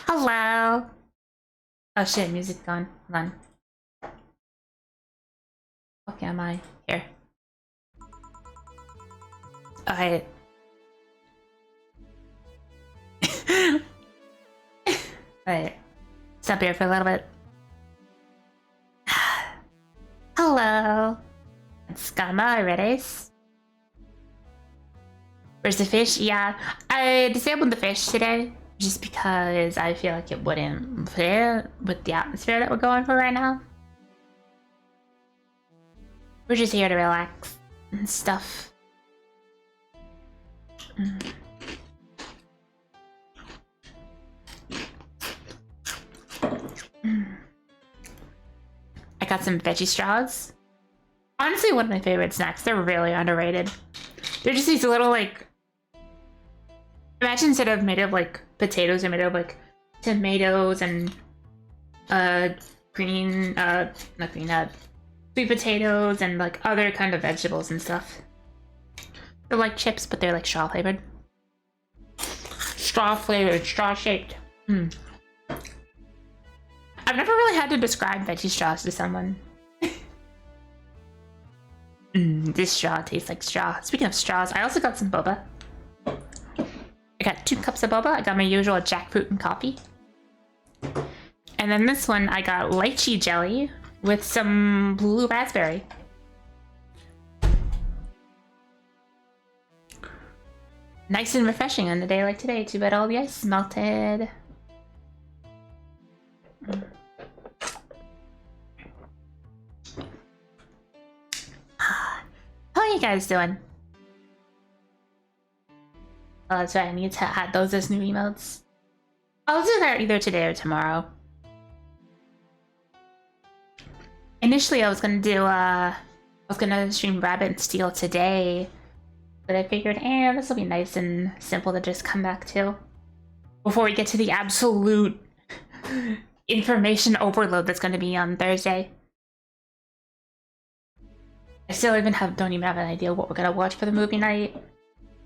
Hello. Oh shit, music's gone. Hold on. Okay, am I here? Alright. Alright. Stop here for a little bit. Hello. It's Gamma already. Where's the fish? Yeah, I disabled the fish today just because I feel like it wouldn't fit with the atmosphere that we're going for right now. We're just here to relax and stuff. I got some veggie straws. Honestly, one of my favorite snacks. They're really underrated. They're just these little, like... Imagine instead of made of, like, potatoes, they're made of, like, tomatoes and, green, not green, sweet potatoes and, like, other kind of vegetables and stuff. They're like chips, but they're, like, straw-flavored. Straw-flavored, straw-shaped. I've never really had to describe veggie straws to someone. This straw tastes like straw. Speaking of straws, I also got some boba. I got 2 cups of boba. I got my usual jackfruit and coffee. And then this one, I got lychee jelly with some blue raspberry. Nice and refreshing on a day like today. Too bad all the ice melted. How are you guys doing? Oh, that's right. I need to add those as new emotes. I'll do that either today or tomorrow. Initially, I was gonna stream Rabbit and Steel today, but I figured, this will be nice and simple to just come back to before we get to the absolute information overload that's gonna be on Thursday. I still don't even have an idea what we're gonna watch for the movie night.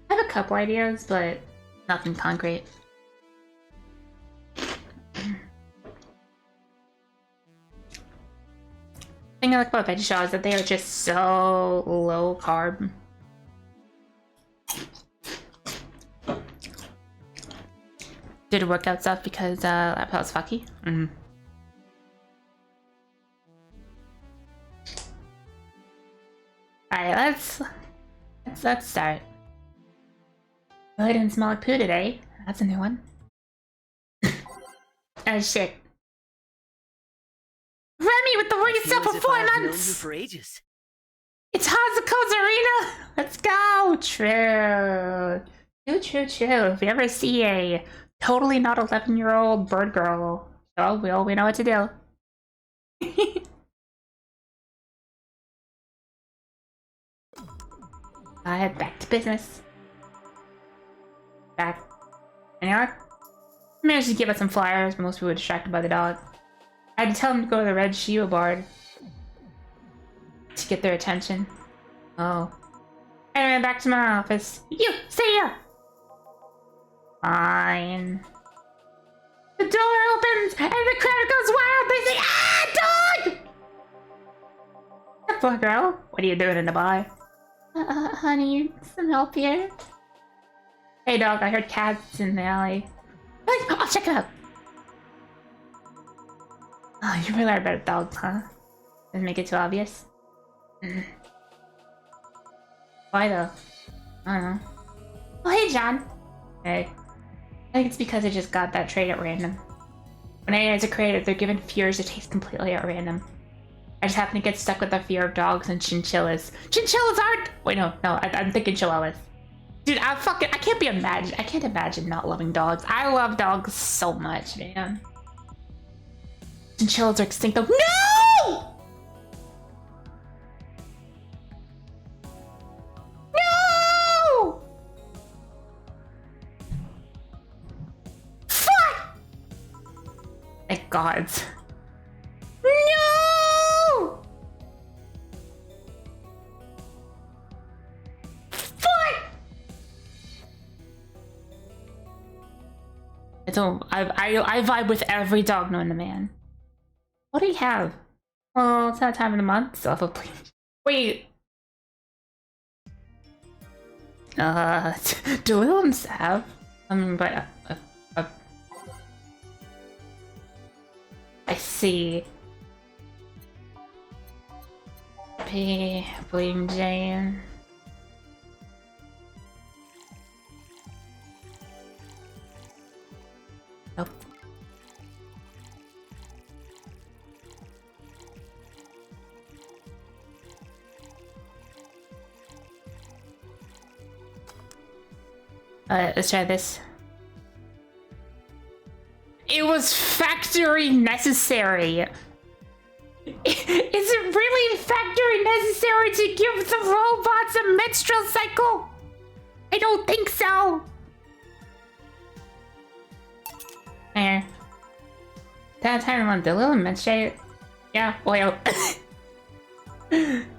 I have a couple ideas, but nothing concrete. The thing I like about veggie straws is that they are just so low carb. Did workout stuff because I was fucky. Alright, let's start. Well, I didn't smell like poo today. That's a new one. Oh shit. Remy with the worst performance! For ages. It's Hazuko's arena! Let's go! True. True. If we ever see a totally not 11-year-old bird girl, so we know what to do. Back to business. Back. Anyway, I managed to give us some flyers, but most people were distracted by the dog. I had to tell them to go to the Red Shiva bar to get their attention. Oh. I ran back to my office. You, stay here! Fine. The door opens and the crowd goes wild. They say, "Ah, dog!" Poor girl. What are you doing in the bar? Honey, some help here? Hey dog, I heard cats in the alley. Oh, check it out. Oh, you really are better dogs, huh? Doesn't make it too obvious. Why though? I don't know. Oh, hey John. Hey. I think it's because I just got that trait at random. When AIs are created, they're given fears that taste completely at random. I just happen to get stuck with the fear of dogs and chinchillas. Chinchillas aren't! Wait, no, I'm thinking chihuahuas. Dude, I can't imagine not loving dogs. I love dogs so much, man. Chinchillas are extinct though. No! No! Fuck! Thank God. No! Fuck! It's don't. I vibe with every dog known to man. What do you have? Well, it's that time of the month, so if a wait. Do Willems have? But I see. Blame Jane. Nope. Let's try this. It was factory necessary. Is it really factory necessary to give the robots a menstrual cycle? I don't think so. There. That time on the little menstruate. Yeah, oil.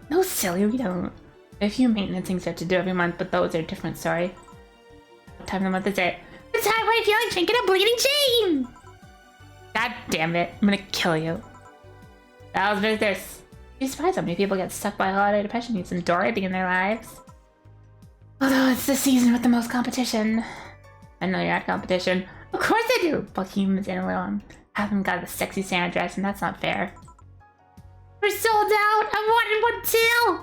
No, silly, we don't. A few maintenance things I have to do every month, but those are different, sorry. What time of the month is it? The time I feel like drinking a bleeding chain! God damn it, I'm gonna kill you. That was business. You'd be surprised how many people get stuck by holiday depression need some dorking in their lives. Although it's the season with the most competition. I know you're at competition. Of course I do! But humans in alone haven't got a sexy Santa dress, and that's not fair. We're sold out! I wanted one too!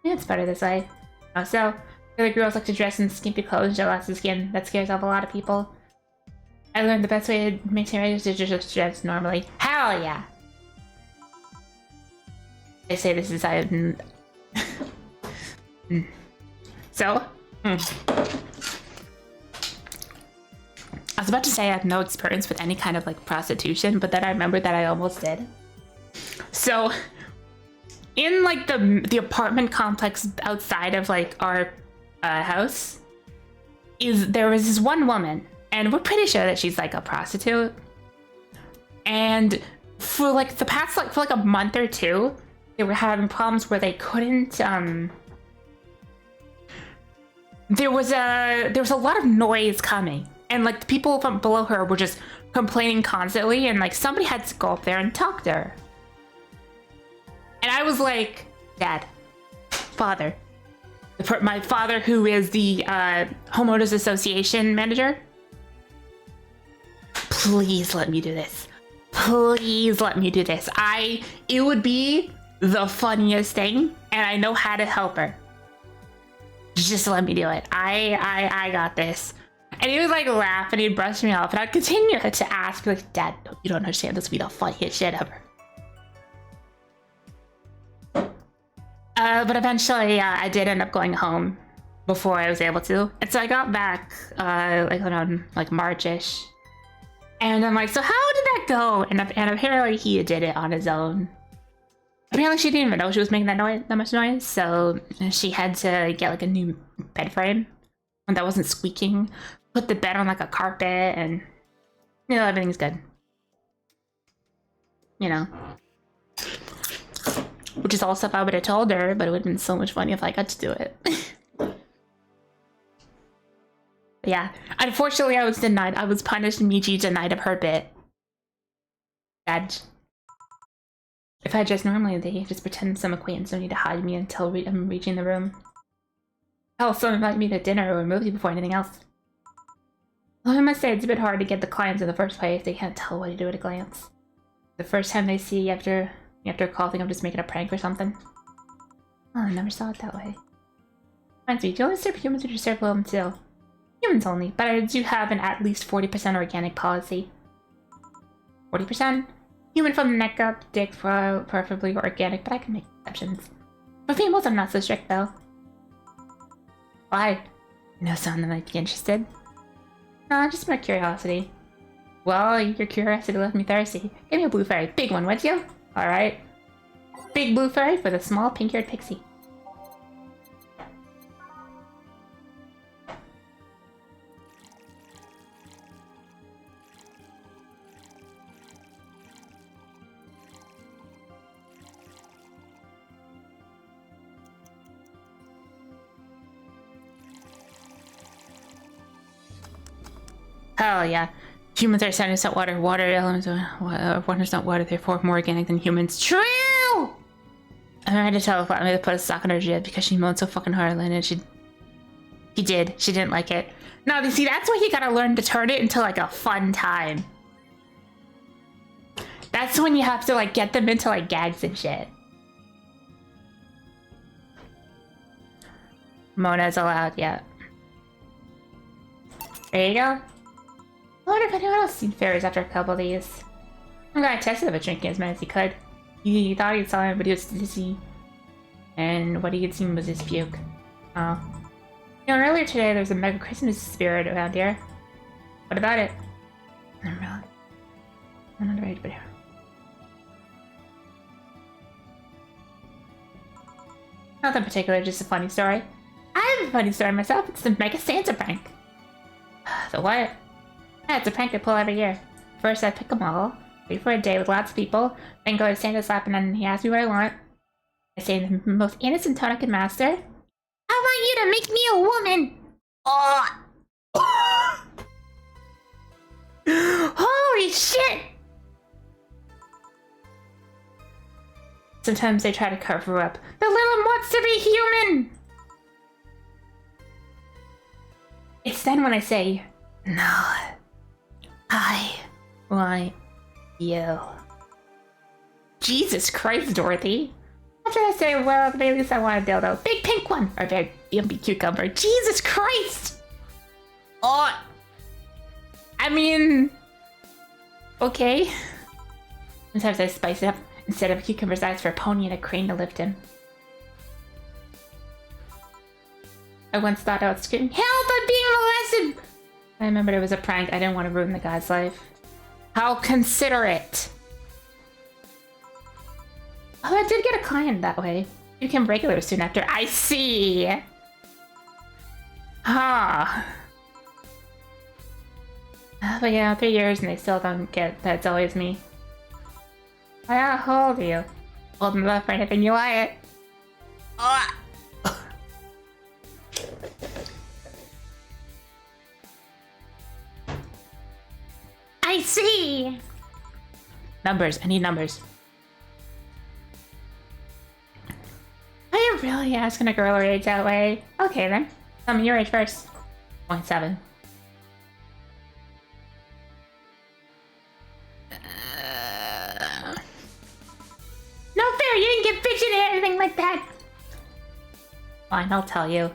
Yeah, it's better this way. Also, the other girls like to dress in skimpy clothes and show lots of skin. That scares off a lot of people. I learned the best way to maintain ready to just dress normally. Hell yeah! I say this is So? I was about to say I have no experience with any kind of like prostitution, but then I remembered that I almost did. So, in like the apartment complex outside of like our house, there was this one woman, and we're pretty sure that she's like a prostitute. And for like the past for a month or two, they were having problems where they couldn't. There was a lot of noise coming, and like the people from below her were just complaining constantly, and like somebody had to go up there and talk to her. And I was like, Dad, Father, my father, who is the homeowners association manager. Please let me do this. Please let me do this. It would be the funniest thing, and I know how to help her. Just let me do it. I got this. And he would like laugh and he'd brush me off, and I'd continue to ask, like, Dad, you don't understand, this would be the funniest shit ever. But eventually, I did end up going home before I was able to. And so I got back, like around like March-ish. And I'm like, so how did that go? And apparently he did it on his own. Apparently she didn't even know she was making that much noise. So she had to get like a new bed frame, one that wasn't squeaking. Put the bed on like a carpet, and you know, everything's good. You know. Which is all stuff I would have told her, but it would have been so much funny if I got to do it. Yeah, unfortunately I was denied. I was punished, and Michi denied of her bit. Dad. If I dress normally, they just pretend some acquaintance don't need to hide me until I'm reaching the room. Hell, someone invite me to dinner or a movie before anything else. Well, I must say it's a bit hard to get the clients in the first place. They can't tell what to do at a glance. The first time they see you after a call, think I'm just making a prank or something. Oh, I never saw it that way. Reminds me, do you only serve humans or do you serve them too? Humans only, but I do have an at least 40% organic policy. 40%? Human from the neck up, dick, preferably organic, but I can make exceptions. For females, I'm not so strict though. Why? You know someone that might be interested? No, just my curiosity. Well, your curiosity left me thirsty. Give me a blue fairy. Big one, would you? Alright. Big blue fairy for the small pink-haired pixie. Hell Hell yeah. Humans are 70% water. Water elements are 100% water, therefore more organic than humans. True! I had to tell Flatmate to put a sock on her jib because she moaned so fucking hard, and she did. She didn't like it. No, you see, that's why you gotta learn to turn it into like a fun time. That's when you have to like get them into like gags and shit. Mona's allowed, yeah. There you go. I wonder if anyone else seen fairies after a couple of these. I got tested about drinking as many as he could. He thought he saw him, but he was dizzy. And what he had seen was his puke. Oh. You know, earlier today there was a mega Christmas spirit around here. What about it? I'm not ready to be here. Nothing particular, just a funny story. I have a funny story myself. It's the Mega Santa prank. The what? Yeah, it's a prank I pull every year. First, I pick them all, wait for a day with lots of people, then go to Santa's lap, and then he asks me what I want. I say in the most innocent tone I can master, I want you to make me a woman! Oh! Holy shit! Sometimes they try to cover up. The little wants to be human! It's then when I say, no, I want you. Jesus Christ, Dorothy. After I say, well, at least I want a dildo. Big pink one! Or big yumpy cucumber. Jesus Christ! Oh! I mean... Okay. Sometimes I spice it up. Instead of a cucumber's eyes for a pony and a crane to lift him. I once thought I would scream, help! I'm being molested! I remembered it was a prank. I didn't want to ruin the guy's life. How considerate! Oh, I did get a client that way. You became regular soon after. I see! Ah. But yeah, 3 years and they still don't get that it's always me. I gotta hold you. Hold me up for anything you like. Oh. I see! Numbers. I need numbers. Are you really asking a girl her age that way? Okay then. Tell me your age first. 0.7. No fair! You didn't get bitchin' or anything like that! Fine, I'll tell you.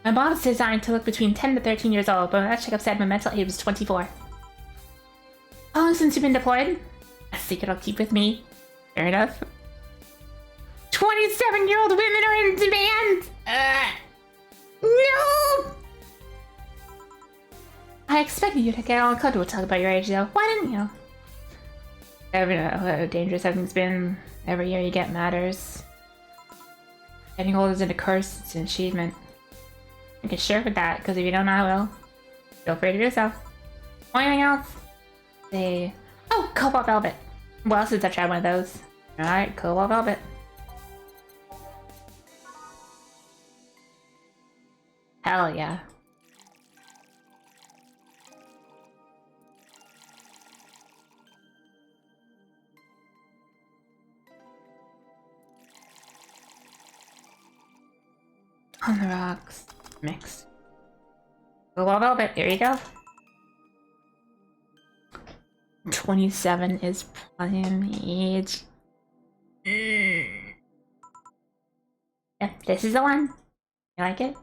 My body's designed to look between 10 to 13 years old, but that checkup said my mental age was 24. How long since you've been deployed? A secret I'll keep with me. Fair enough. 27-year-old women are in demand! No! I expected you to get all uncomfortable talking about your age, though. Why didn't you? I don't know how dangerous everything's been. Every year you get matters. Getting old isn't a curse, it's an achievement. I can share with that, because if you don't know, I will. Feel free to do so. Anything else? Say, oh, Cobalt Velvet. Well, since I've tried one of those. Alright, Cobalt Velvet. Hell yeah. On the rocks. Mix. Cobalt Velvet, there you go. 27 is prime age. Yep, this is the one. You like it?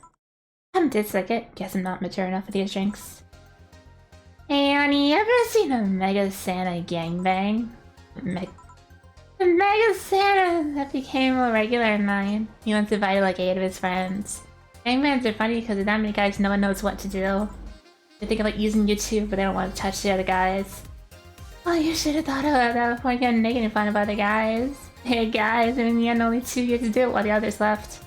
I dislike it. Guess I'm not mature enough for these drinks. Hey, honey, you ever seen a Mega Santa gangbang? The Mega Santa that became a regular of mine. He once invited like 8 of his friends. Gangbangs are funny because with that many guys, no one knows what to do. They think about using you too, but they don't want to touch the other guys. Oh, you should have thought about that before getting naked in front of other guys. Hey guys, and in the end only 2 get to do it while the others left.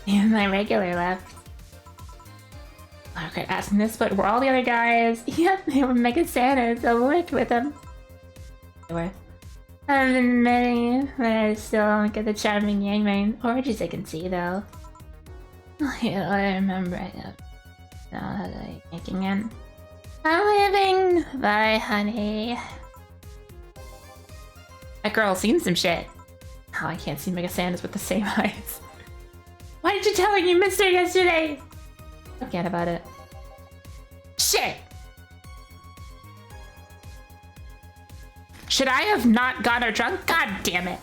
And my regular left. I regret asking this, but were all the other guys? Yep, they were Mega Santas. I worked with them. They were. I've been many, but I still don't get the charming Yangmang orgies I can see though. Oh, yeah, I remember I got like making in. I'm living. Bye, honey. That girl's seen some shit. Oh, I can't see Mega Sanders with the same eyes. Why did you tell her you missed her yesterday? Forget about it. Shit! Should I have not got her drunk? God damn it.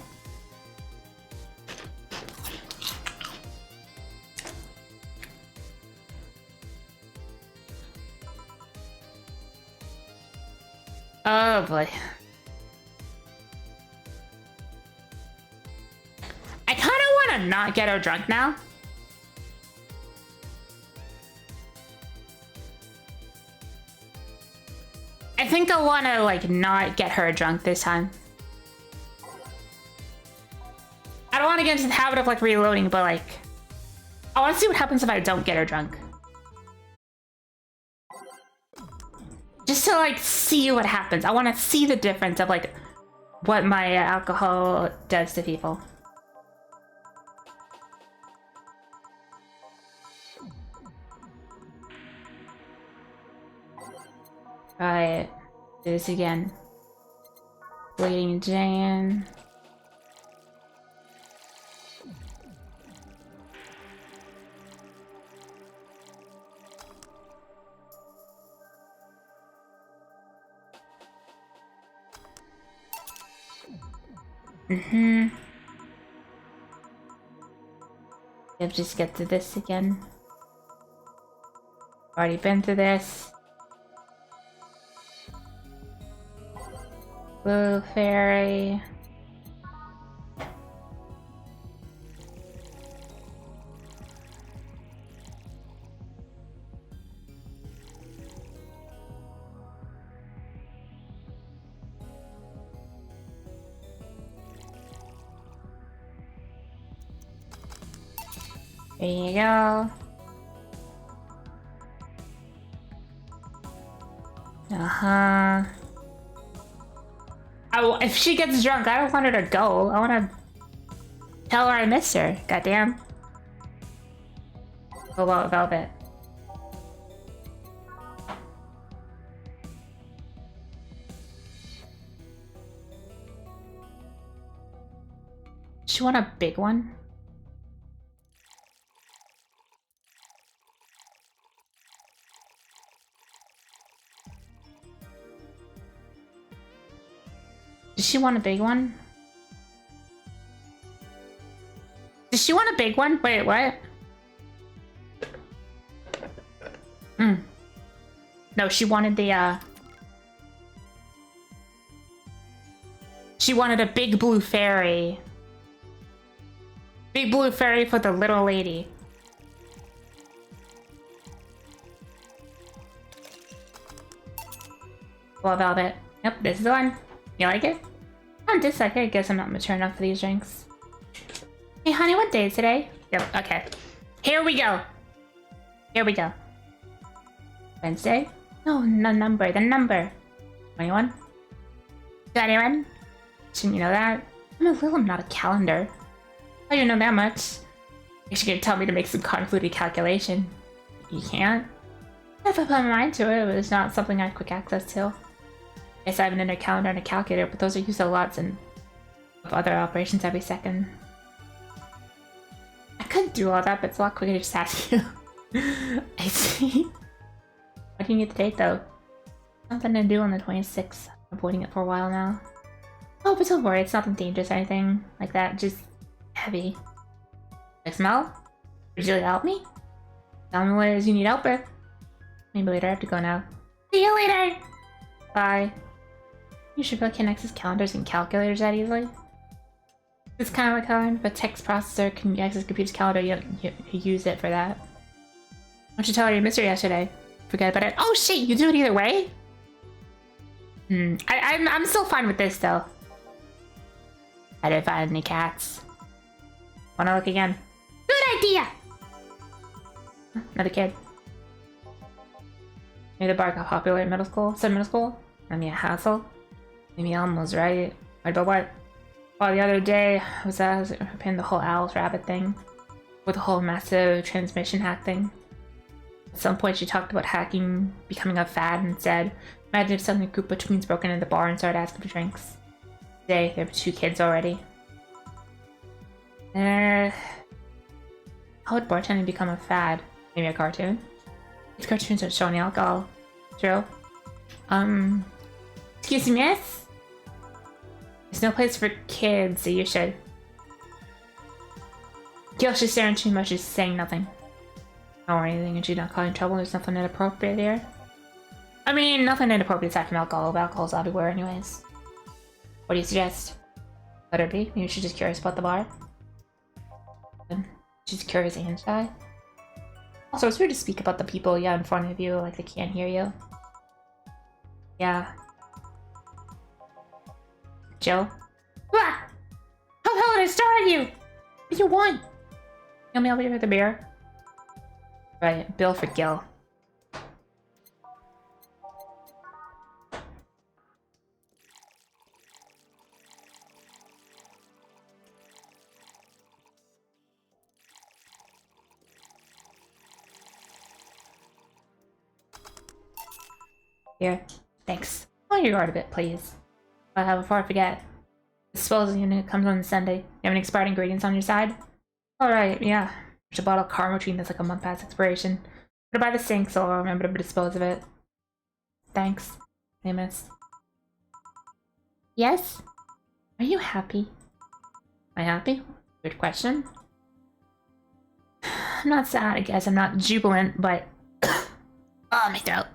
Oh boy. I kind of want to not get her drunk now. I think I want to, like, not get her drunk this time. I don't want to get into the habit of, like, reloading, but, like, I want to see what happens if I don't get her drunk. Just to, like, see what happens. I want to see the difference of, like, what my alcohol does to people. Alright, do this again. Bleeding Jane. Let's just get to this again. Already been through this. Blue fairy. There you go. Uh-huh. If she gets drunk, I don't want her to go. I want to tell her I miss her. Goddamn. Oh, well, Velvet. She want a big one? Does she want a big one? Does she want a big one? Wait, what? No, she wanted the, she wanted a big blue fairy. Big blue fairy for the little lady. Well, Velvet. Yep, this is the one. You like it? I don't dislike it. I guess I'm not mature enough for these drinks. Hey, honey, what day is today? Yep, okay. Here we go. Here we go. Wednesday? No, no number. The number. 21? 21? Shouldn't you know that? I'm a little, I'm not a calendar. Oh, you know that much. You're gonna tell me to make some convoluted calculation. You can't? If I put my mind to it, but it's not something I have quick access to. Yes, I have an inner calendar and a calculator, but those are used a lot in other operations every second. I could do all that, but it's a lot quicker to just ask you. I see. What do you need the date, though? Something to do on the 26th. I'm avoiding it for a while now. Oh, but don't worry, it's nothing dangerous or anything like that, just heavy. I smell? Would you help me? Tell me what it is you need help with. Maybe later, I have to go now. See you later! Bye. You should really can't access calendars and calculators that easily. It's kind of like how a text processor can access a computer's calendar, you use it for that. Why don't you tell her you missed her yesterday? Forget about it. Oh shit, you do it either way? I'm still fine with this though. I didn't find any cats. Wanna look again? Good idea! Another kid. Maybe the bar got popular in middle school? Said middle school? I mean a hassle? Maybe Elm was right. Right, but what? Well, the other day I was paying the whole Owl's Rabbit thing. With the whole massive transmission hack thing. At some point, she talked about hacking becoming a fad and said, imagine if suddenly a group of tweens broke into the bar and started asking for drinks. Today, there were 2 kids already. How would bartending become a fad? Maybe a cartoon? These cartoons aren't showing alcohol. True. Excuse me, miss? There's no place for kids, so you should. Gil, she's staring too much, she's saying nothing. Or anything, and she's not causing trouble, there's nothing inappropriate here. I mean, nothing inappropriate aside from alcohol, but alcohol's everywhere anyways. What do you suggest? Let her be? Maybe she's just curious about the bar. She's curious and shy. Also, it's weird to speak about the people in front of you, like they can't hear you. Yeah. Jill? Ah! How the hell did I start at you? What do you want? Tell me I'll be with the beer. Right, bill for Gil. Here, thanks. Oh, your guard a bit, please. Before I forget, the disposal unit comes on Sunday. You have any expired ingredients on your side? Alright, yeah. There's a bottle of car routine that's like a month past expiration. Put it by the sink so I'll remember to dispose of it. Thanks. Hey, miss. Yes? Are you happy? Am I happy? Weird question. I'm not sad, I guess. I'm not jubilant, but... oh, my throat.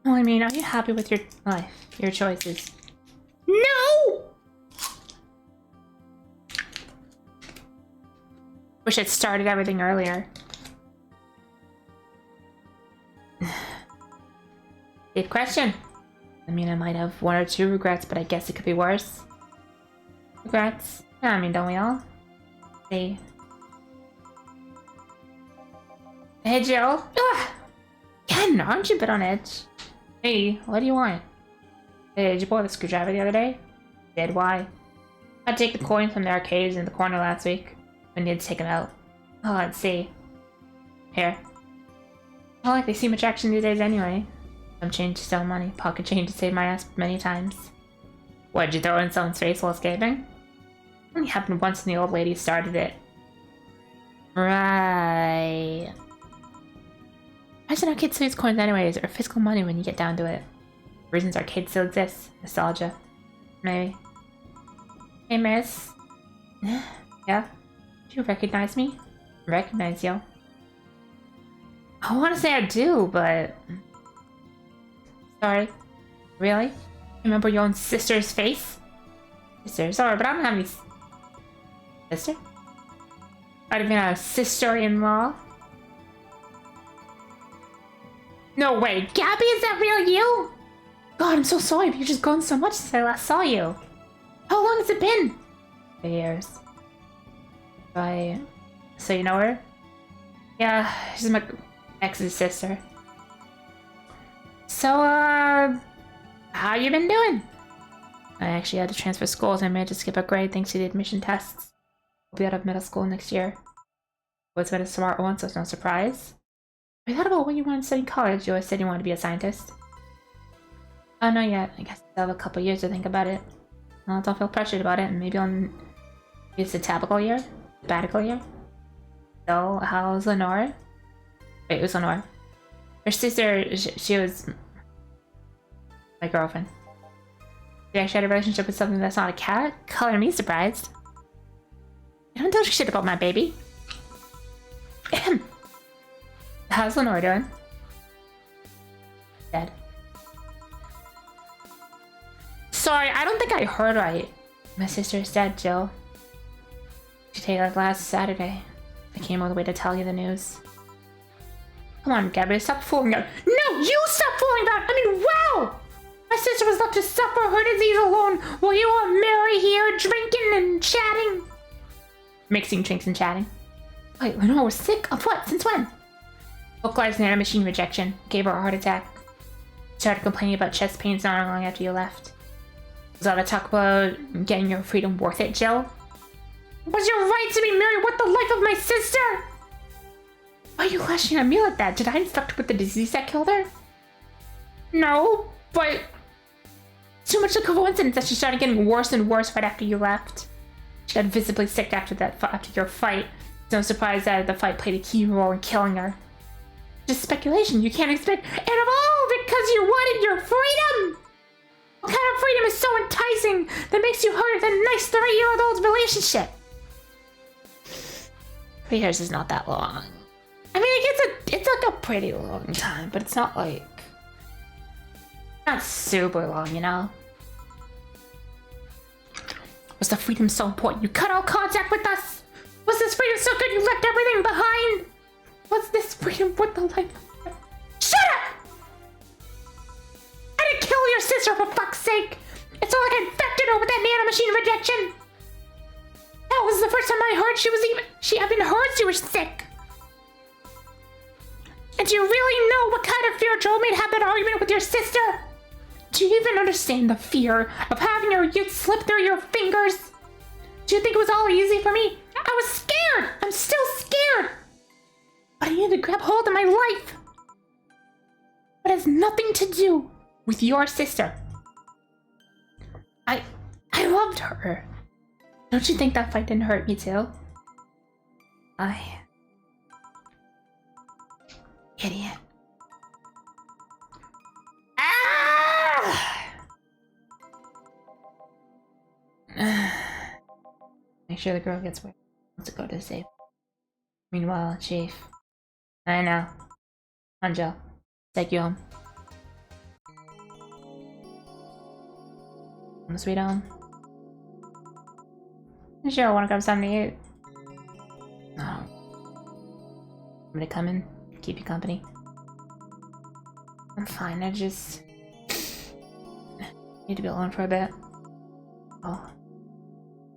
Well, I mean, are you happy with your life? Your choices? No! Wish I'd started everything earlier. Good question. I mean, I might have 1 or 2 regrets, but I guess it could be worse. Regrets? Yeah, I mean, don't we all? See. Hey, Jill. Ugh! Ken, aren't you a bit on edge? Hey, what do you want? Hey, did you pull the screwdriver the other day? Did, why? I'd take the coin from the arcades in the corner last week. I needed to take it out. Oh, let's see. Here. Not like they see much action these days anyway. Some change to sell money. Pocket change to save my ass many times. What, did you throw it in someone's face while escaping? It only happened once when the old lady started it. Right. Why should arcades use coins anyways, or physical money when you get down to it? Reasons arcades still exist. Nostalgia. Maybe. Hey, miss. Yeah? Do you recognize me? I recognize you. I want to say I do, but... Sorry. Really? Remember your own sister's face? Sister? Sorry, but I don't have any... Sister? I'd have been a sister-in-law. No way, Gabby, is that real you? God, I'm so sorry, but you've just grown so much since I last saw you. How long has it been? 3 years. Right. So you know her? Yeah, she's my ex's sister. So, how you been doing? I actually had to transfer schools and I managed to skip a grade thanks to the admission tests. I'll be out of middle school next year. Was been a smart one, so it's no surprise. I thought about what you wanted to study in college. You always said you wanted to be a scientist. Oh, not yet. I guess I have a couple years to think about it. Well, don't feel pressured about it, and maybe it's a sabbatical year? Sabbatical year? So, how's Lenore? Wait, who's Lenore? Her sister, she was my girlfriend. She actually had a relationship with something that's not a cat? Color me surprised. I don't tell shit about my baby. How's Lenore doing? Dead. Sorry, I don't think I heard right. My sister's dead, Jill. She died last Saturday. I came all the way to tell you the news. Come on, Gabby, stop fooling out. No, you stop fooling about. I mean, wow! My sister was left to suffer her disease alone while you are merry here, drinking and chatting. Mixing drinks and chatting. Wait, Lenore was sick? Of what? Since when? Localized nanomachine rejection. Gave her a heart attack. Started complaining about chest pains not long after you left. Was all the talk about getting your freedom worth it, Jill? Was your right to be married with the life of my sister? Why are you lashing at me like that? Did I infect her with the disease that killed her? No, but too much of a coincidence that she started getting worse and worse right after you left. She got visibly sick after your fight. It's no surprise that the fight played a key role in killing her. Just speculation. You can't expect, and of all because you wanted your freedom. What kind of freedom is so enticing that makes you hurt a nice 3-year-old relationship? 3 years is not that long. I mean, it's like a pretty long time, but it's not like not super long, you know. Was the freedom so important you cut all contact with us? Was this freedom so good you left everything behind? Was this freedom worth the life? Shut up! I didn't kill your sister for fuck's sake! It's all like I infected her with that nanomachine rejection! That was the first time I heard I mean heard she was sick! And do you really know what kind of fear drove me to have that argument with your sister? Do you even understand the fear of having your youth slip through your fingers? Do you think it was all easy for me? I was scared! I'm still scared! But I needed to grab hold of my life! But it has nothing to do with your sister. I loved her. Don't you think that fight didn't hurt me too? Idiot. Make sure the girl gets where she wants to go to safe. Meanwhile, Chief. I know. Anjo, take you home. Home sweet home. Sure, I wanna grab something to eat. No. I'm gonna come in, keep you company. I'm fine, I just need to be alone for a bit. Oh.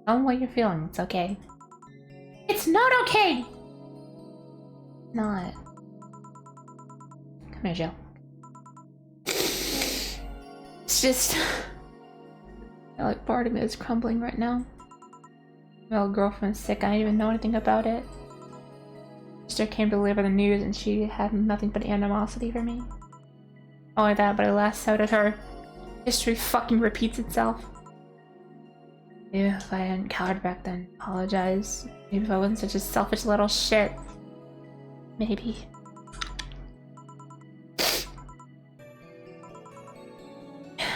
Tell me what you're feeling, it's okay. It's not okay! Not. Come here, Joe. It's just... like, part of me is crumbling right now. My old girlfriend's sick, I didn't even know anything about it. Sister came to deliver the news and she had nothing but animosity for me. Not only that, but I last outed her. History fucking repeats itself. Maybe if I hadn't cowered back then, apologize. Maybe if I wasn't such a selfish little shit. Maybe.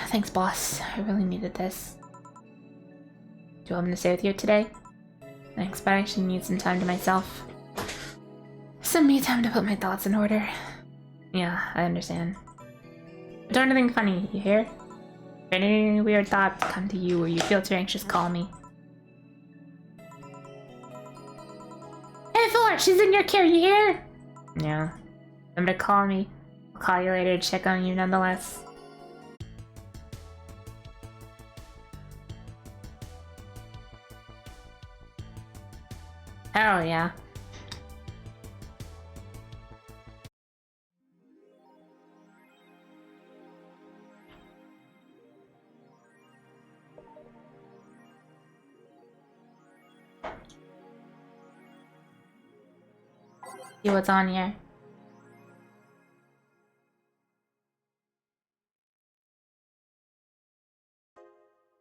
Thanks, boss. I really needed this. Do you want me to stay with you today? Thanks, but I actually need some time to myself. Some me time to put my thoughts in order. Yeah, I understand. But don't do anything funny, you hear? If any weird thoughts come to you or you feel too anxious, call me. Hey, Thor, she's in your care, you hear? Yeah. Remember to call me. I'll call you later to check on you nonetheless. Hell yeah. See what's on here.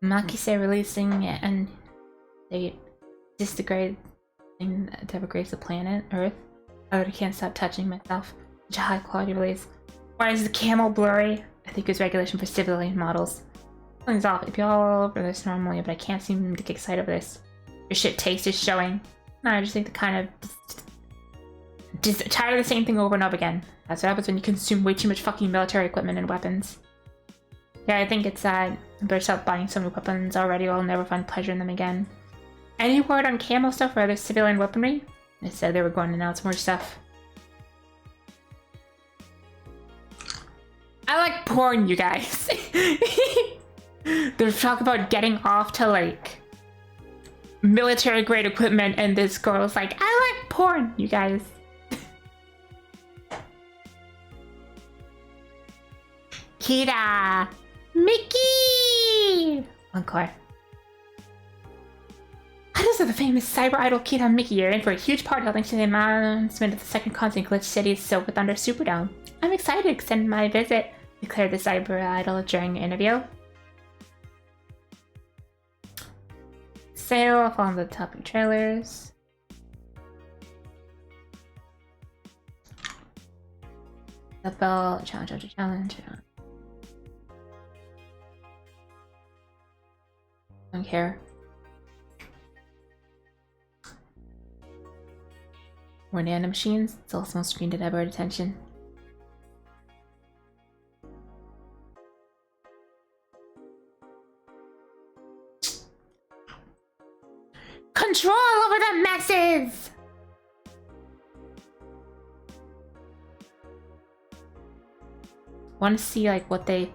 Makise releasing it and they disintegrate to have a grace of planet Earth. I already can't stop touching myself. Such a high quality release. Why is the camel blurry? I think it's regulation for civilian models. Something's off. It'd be all over this normally, but I can't seem to get excited over this. Your shit taste is showing. No, I just think the kind of just tired of the same thing over and over again. That's what happens when you consume way too much fucking military equipment and weapons. Yeah, I think it's sad. I better stop buying so many weapons already or I'll never find pleasure in them again. Any word on camo stuff or other civilian weaponry? They said they were going to announce more stuff. I like porn, you guys. They're talking about getting off to like military grade equipment and this girl's like, I like porn, you guys. Kira! Mickey! Encore. How does the famous cyber idol Kid and Mickey are in for a huge party thanks to the announcement of the second concert Glitch City Silver Thunder Superdome. I'm excited to extend my visit, declared the cyber idol during an interview. Sale on the topic trailers. The bell challenge after challenge. Don't care. More nano machines, it's also on screen to divert attention. Control over the masses! Want to see like what they...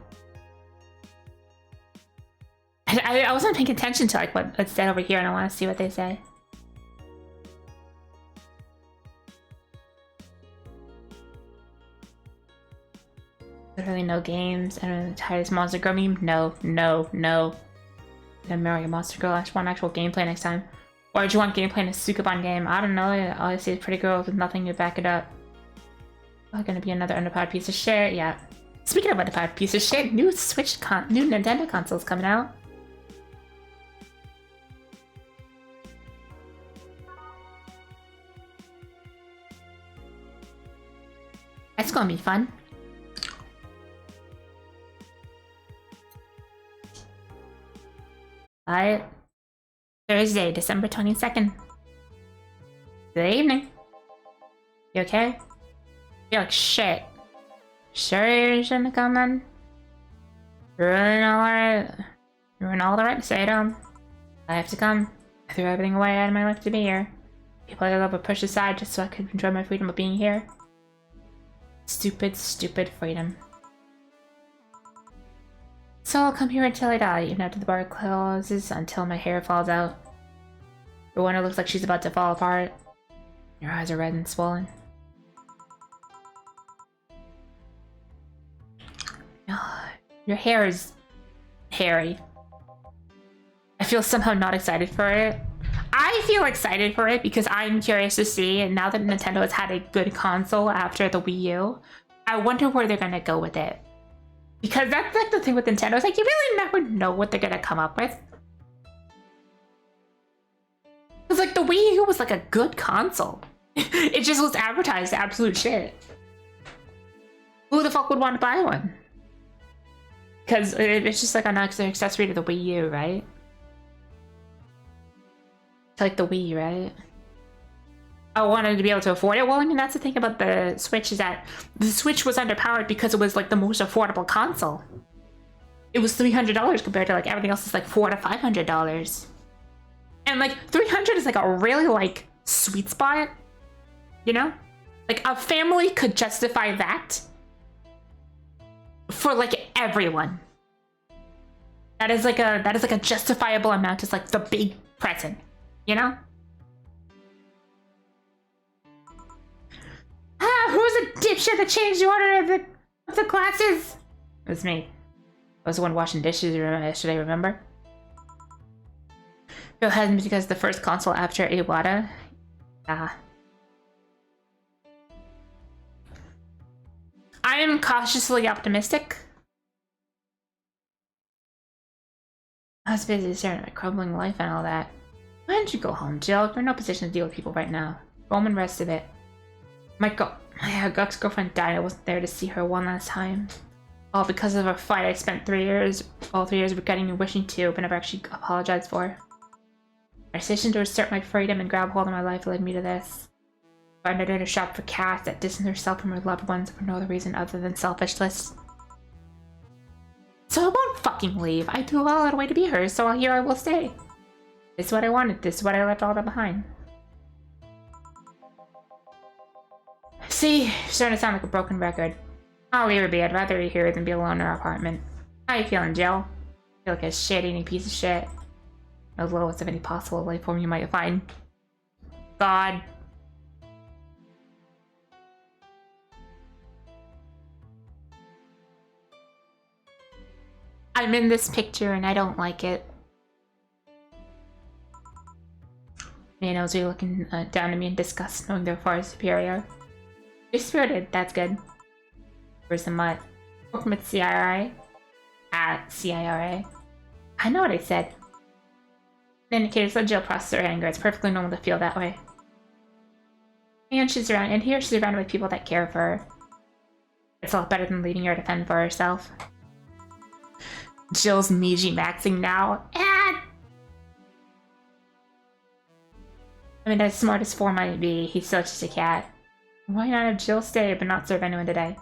I wasn't paying attention to like what's said over here, and I want to see what they say. Literally no games. I don't know the tightest Monster Girl meme. No. The Mario Monster Girl. I just want actual gameplay next time. Or do you want gameplay in a Sukuban game? I don't know. All I see is pretty girls with nothing to back it up. Oh, gonna be another underpowered piece of shit. Yeah. Speaking of underpowered piece of shit, new Nintendo consoles coming out. That's gonna be fun. Alright. Thursday, December 22nd. Good evening. You okay? You're like shit. Sure you shouldn't have come then? You're in all the right to say it. I have to come. I threw everything away out of my life to be here. People I love were pushed aside just so I could enjoy my freedom of being here. Stupid, stupid freedom. So I'll come here until I die, even after the bar closes, until my hair falls out. Your one looks like she's about to fall apart. Your eyes are red and swollen. Your hair is hairy. I feel somehow not excited for it. I feel excited for it because I'm curious to see, and now that Nintendo has had a good console after the Wii U, I wonder where they're gonna go with it. Because that's like the thing with Nintendo, it's like you really never know what they're gonna come up with. Because like the Wii U was like a good console. It just was advertised absolute shit. Who the fuck would want to buy one? Because it's just like an accessory to the Wii U, right? It's like the Wii, right? I wanted to be able to afford it. Well, I mean, that's the thing about the Switch is that the Switch was underpowered because it was like the most affordable console. It was $300 compared to like everything else is like $400 to $500. And like 300 is like a really like sweet spot, you know? Like a family could justify that for like everyone. That is like a justifiable amount. It's like the big present, you know? Ah, who's the dipshit that changed the order of the classes? It was me. I was the one washing dishes yesterday, remember? It hasn't because the first console after Iwata. I am cautiously optimistic. I was busy staring at my crumbling life and all that. Why don't you go home, Jill? You're in no position to deal with people right now. Go home and rest a bit. My ex-girlfriend died. I wasn't there to see her one last time. All because of a fight I spent all 3 years regretting and wishing to, but never actually apologized for. My decision to assert my freedom and grab hold of my life led me to this. I found her to shop for cats that distance herself from her loved ones for no other reason other than selfishness. So I won't fucking leave. I do all out of the way to be hers, so here I will stay. This is what I wanted. This is what I left all that behind. See, you're starting to sound like a broken record. I'll leave her be. I'd rather be here than be alone in our apartment. How you feeling, Jill? I feel like a shit-eating piece of shit. The lowest of any possible life form you might find. God. I'm in this picture and I don't like it. Manos are looking down at me in disgust, knowing they're far superior. You're spirited, that's good. Where's the mutt? Welcome at CIRA. At CIRA. I know what I said. Indicators let Jill process her anger. It's perfectly normal to feel that way. And she's surrounded by people that care for her. It's a lot better than leaving her to fend for herself. Jill's Miji maxing now. And I mean, as smart as 4 might be, he's still just a cat. Why not have Jill stay but not serve anyone today?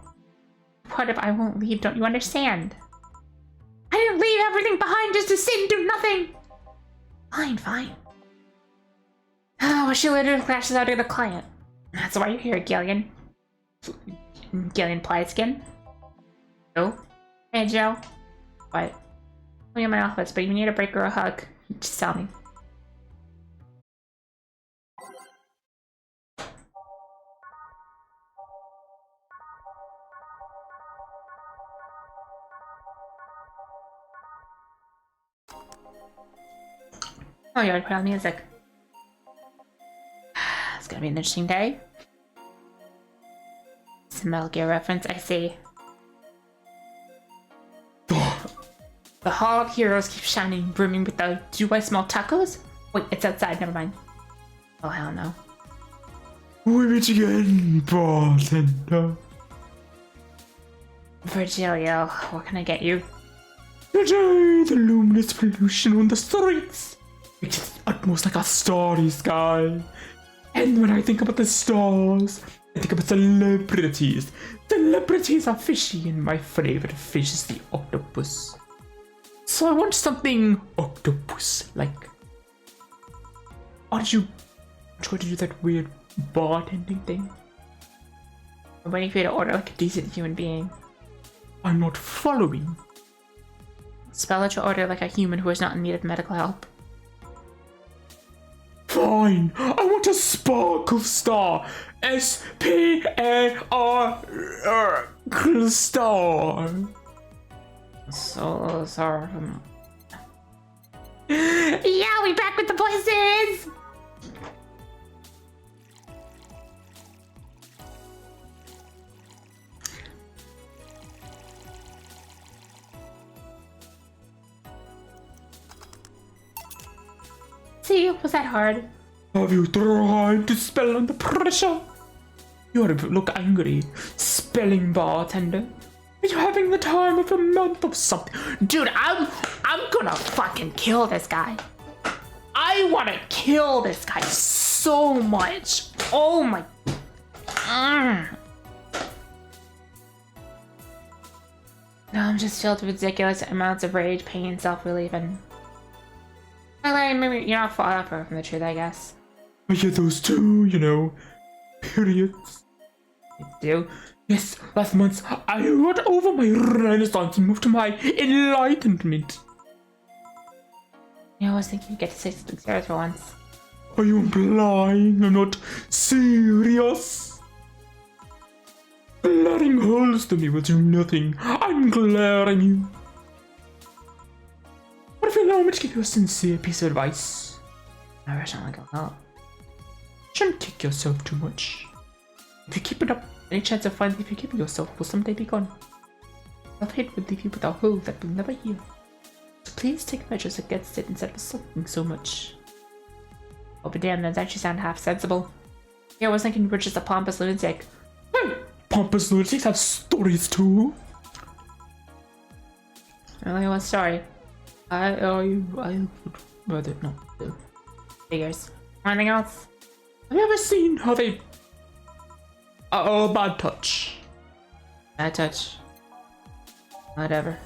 What if I won't leave? Don't you understand? I didn't leave everything behind just to sit and do nothing! Fine. Oh, well, she literally clashes out of the client. That's why you're here, Gillian. Gillian Plyskin. Oh? Hey, Joe. What? I'm in my office, but you need a break or a hug. Just tell me. Oh, you already put on music. It's gonna be an interesting day. It's a Metal Gear reference, I see. The Hall of Heroes keeps shining, brimming with the... Do I smell tacos? Wait, it's outside, never mind. Oh, hell no. We meet again, bartender. Virgilio, what can I get you? Today, the luminous pollution on the streets makes it utmost like a starry sky. And when I think about the stars, I think about celebrities. Celebrities are fishy, and my favorite fish is the octopus. So I want something octopus-like. Why did you try to do that weird bartending thing? I'm waiting for you to order like a decent human being. I'm not following. Spell out your order like a human who is not in need of medical help. Fine, I want a sparkle star. S-P-A-R star. So sorry. Yeah, we back with the voices! See, was that hard? Have you tried to spell under pressure? You look angry. Spelling bartender. Are you having the time of a month or something? Dude, I'm gonna fucking kill this guy. I wanna kill this guy so much. Oh my... Now I'm just filled with ridiculous amounts of rage, pain, self-relief, and... Well, maybe you're not far from the truth, I guess. I get those two, you know, periods. You do? Yes, last month I got over my renaissance and moved to my enlightenment. Yeah, I was thinking you get to say something serious for once. Are you implying I'm not serious? Glaring holes to me will do nothing. I'm glaring you. What if you allow me to give you a sincere piece of advice? I wish I could help. Shouldn't kick yourself too much. If you keep it up, any chance of finally forgiving yourself will someday be gone. Self-hate would leave you with a hole that will never heal. So please take measures against it instead of sulking so much. Oh, but damn, that actually sound half sensible. Yeah, I was thinking you were just a pompous lunatic. Pompous lunatics have stories too. Really, what story? I would rather not do. Figures. Anything else? Have you ever seen how they... bad touch. Bad touch. Whatever.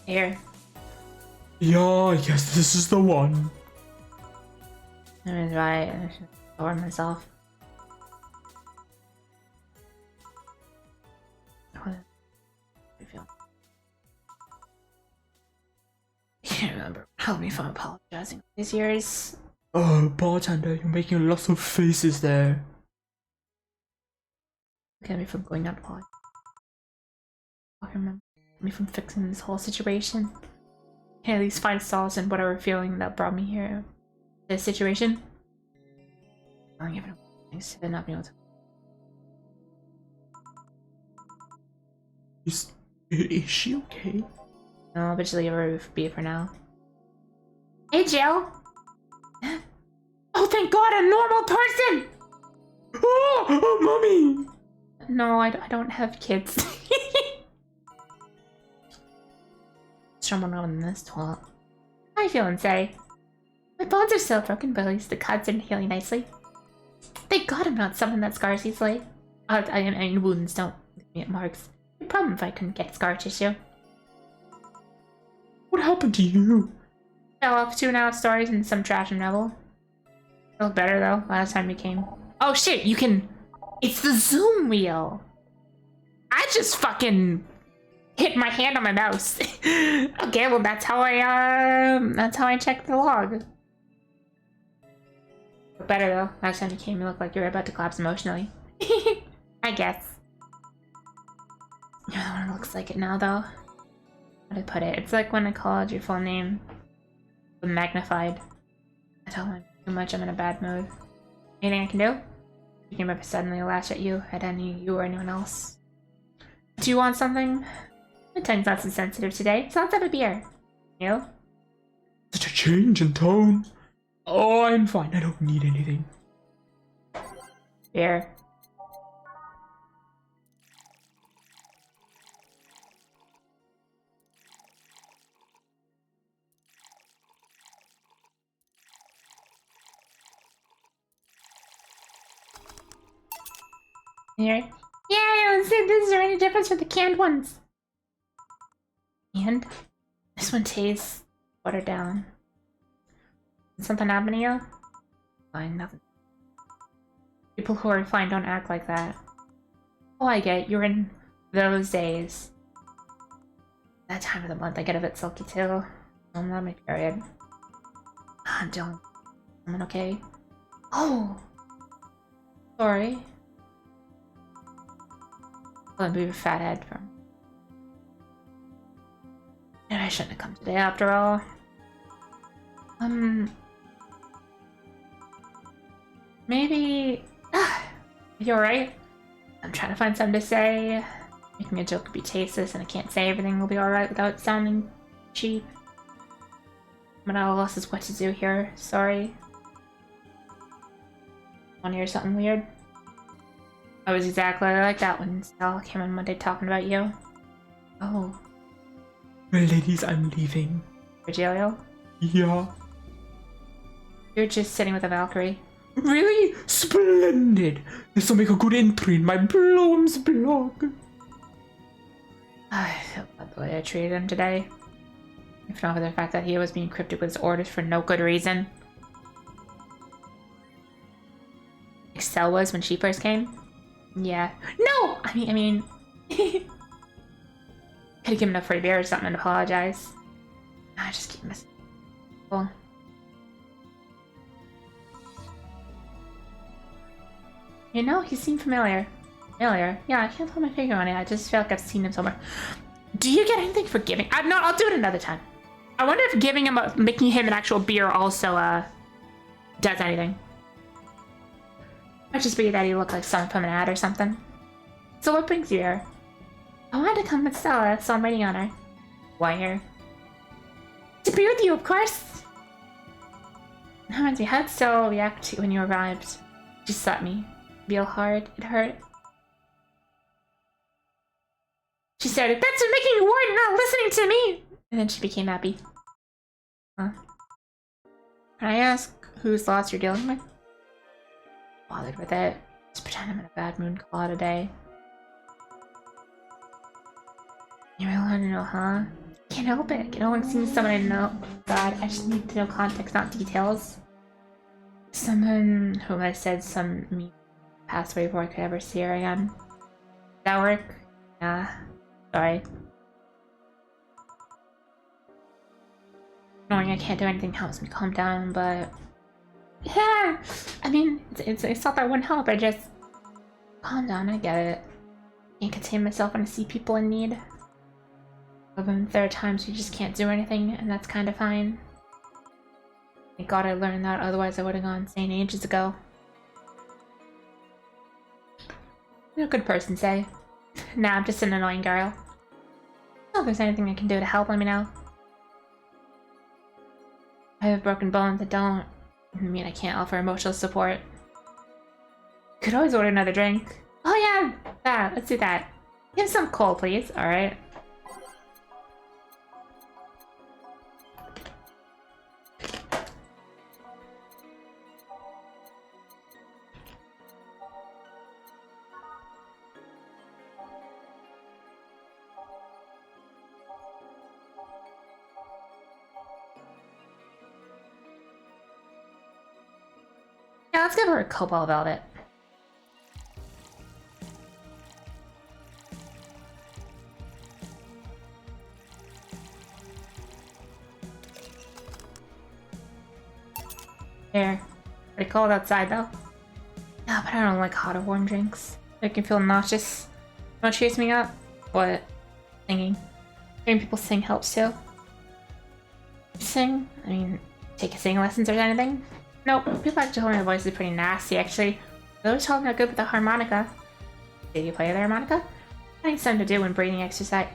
Here. Yeah, I guess this is the one. I was right. I should lower myself. can't remember. Help me from apologizing all these years. Oh, bartender, you're making lots of faces there. Kept me from going out apologize. I remember me from fixing this whole situation. Can I at least find solace in whatever feeling that brought me here. This situation. I don't even know things to not be able to. Is she okay? No, but just leave her be for now. Hey, Jill! Oh, thank God, a normal person! Oh, mommy! No, I don't have kids. Someone on this toilet. How you feeling, say? My bones are still broken, but at least the cuts are healing nicely. Thank God I'm not someone that scars easily. I mean, wounds don't leave me at marks. No problem if I couldn't get scar tissue. What happened to you? Fell off 2.5 stories in some trash and rubble. Felt better though, last time we came. Oh shit, you can... It's the zoom wheel! I just fucking hit my hand on my mouse. Okay, well that's how I checked the log. Felt better though, last time you came you looked like you were about to collapse emotionally. I guess. You're the one who looks like it now though. How to put it? It's like when I called your full name, but magnified. I told him too much. I'm in a bad mood. Anything I can do? He came up suddenly to lash at you or anyone else. Do you want something? My tongue's not so sensitive today, so let's have a beer. You? Such a change in tone. Oh, I'm fine. I don't need anything. Beer. Here. Yeah, I don't see this is there any difference with the canned ones. And this one tastes watered down. Did something happen to you? Fine, nothing. People who are fine don't act like that. Oh, I get it. You're in those days. That time of the month, I get a bit sulky too. I'm not my period. I'm doing something okay. Oh, sorry. Well, move your fat head from. And I shouldn't have come today after all. Maybe. You're right. I'm trying to find something to say. Making a joke would be tasteless, and I can't say everything will be alright without sounding cheap. But all else is what to do here. Sorry. Wanna hear something weird? I was exactly like that when Sal came on Monday talking about you. Oh. Well, ladies, I'm leaving. Virgilio? Yeah. You're just sitting with a Valkyrie. Really? Splendid! This will make a good entry in my Bloom's blog. I feel bad the way I treated him today. If not for the fact that he was being cryptic with his orders for no good reason. Like Sel was when she first came. Yeah. No! I mean... Could've given up for a beer or something and apologize. I just keep missing. Well. You know, he seemed familiar. Familiar? Yeah, I can't put my finger on it. I just feel like I've seen him somewhere. Do you get anything for giving? No, I'll do it another time. I wonder if giving him making him an actual beer also, does anything. Might just be that he looked like someone from an ad or something. So what brings you here? I wanted to come with Stella, so I'm waiting on her. Why here? To be with you, of course! That reminds me, how did Stella react when you arrived? She slapped me. Real hard. It hurt. She started, that's what making you worried and not listening to me! And then she became happy. Huh? Can I ask whose loss you're dealing with? Bothered with it. Just pretend I'm in a bad mood and call it a day. You really want to know, huh? Can't help it. Can only seem someone I know. God, I just need to know context, not details. Someone who I said some mean passed away before I could ever see her again. Does that work? Yeah. Sorry. Knowing I can't do anything helps me calm down, but... Yeah! I mean, it's not that it wouldn't help, I just... Calm down, I get it. Can't contain myself when I see people in need. But then there are times you just can't do anything, and that's kind of fine. Thank God I learned that, otherwise I would have gone insane ages ago. You're a good person, say. Nah, I'm just an annoying girl. Oh, if there's anything I can do to help, let me know. I have broken bones that don't mean I can't offer emotional support. Could always order another drink. Oh yeah, let's do that. Give some cold, please. Alright. Yeah, let's give her a cobalt velvet. Here. Pretty cold outside though. Yeah, but I don't like hot or warm drinks. They can feel nauseous. Don't chase me up. What? Singing. Hearing people sing helps too. Sing? I mean, take singing lessons or anything? Nope. People actually told me my voice is pretty nasty actually. They always told me I'm good with the harmonica. Did you play the harmonica? I need something to do when breathing exercise.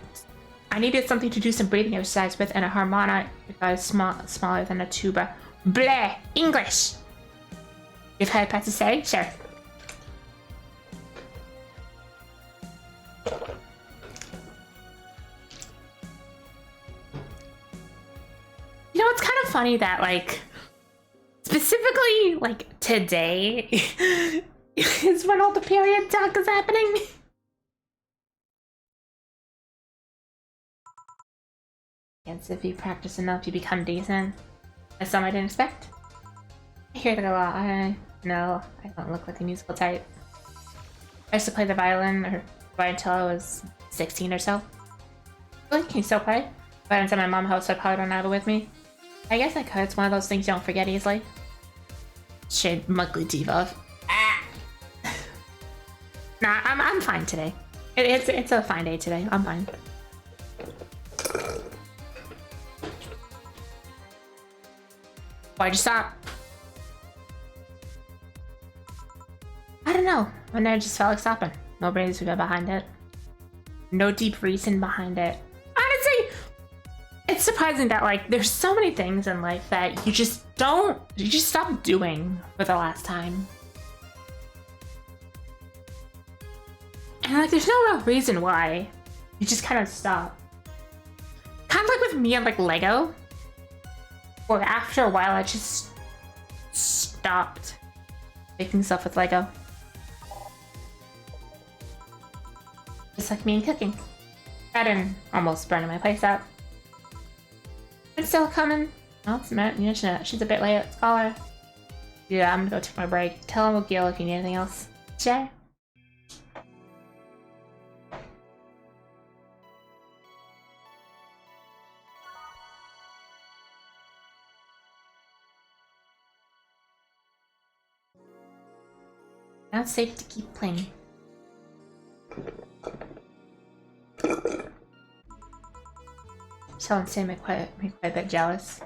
I needed something to do some breathing exercise with, and a harmonica is smaller than a tuba. Bleh! English! You've heard Pat to say? Sure. You know, it's kind of funny that, like, specifically, like, today is when all the period talk is happening. Yes, if you practice enough, you become decent. That's something I didn't expect. I hear that a lot. No, I don't look like a musical type. I used to play the violin until I was 16 or so. Really? Can you still play? But inside my mom's house, so I probably don't have it with me. I guess I could. It's one of those things you don't forget easily. Shit, Mugly Diva. Ah! Nah, I'm fine today. It's a fine day today. I'm fine. Why'd you stop? I don't know. One day I just felt like stopping. No reason behind it. No deep reason behind it. Honestly, it's surprising that, like, there's so many things in life that you just stop doing for the last time. And, like, there's no real reason why. You just kind of stop. Kind of like with me and, like, Lego. Where after a while, I just stopped making stuff with Lego. Just like me and cooking. That and almost burning my place out. It's still coming. Oh, it's Matt. She's a bit late. Let's call her. Yeah, I'm gonna go take my break. Tell him Gil if you need anything else. Sure. Now it's safe to keep playing. Someone say me quite a bit jealous.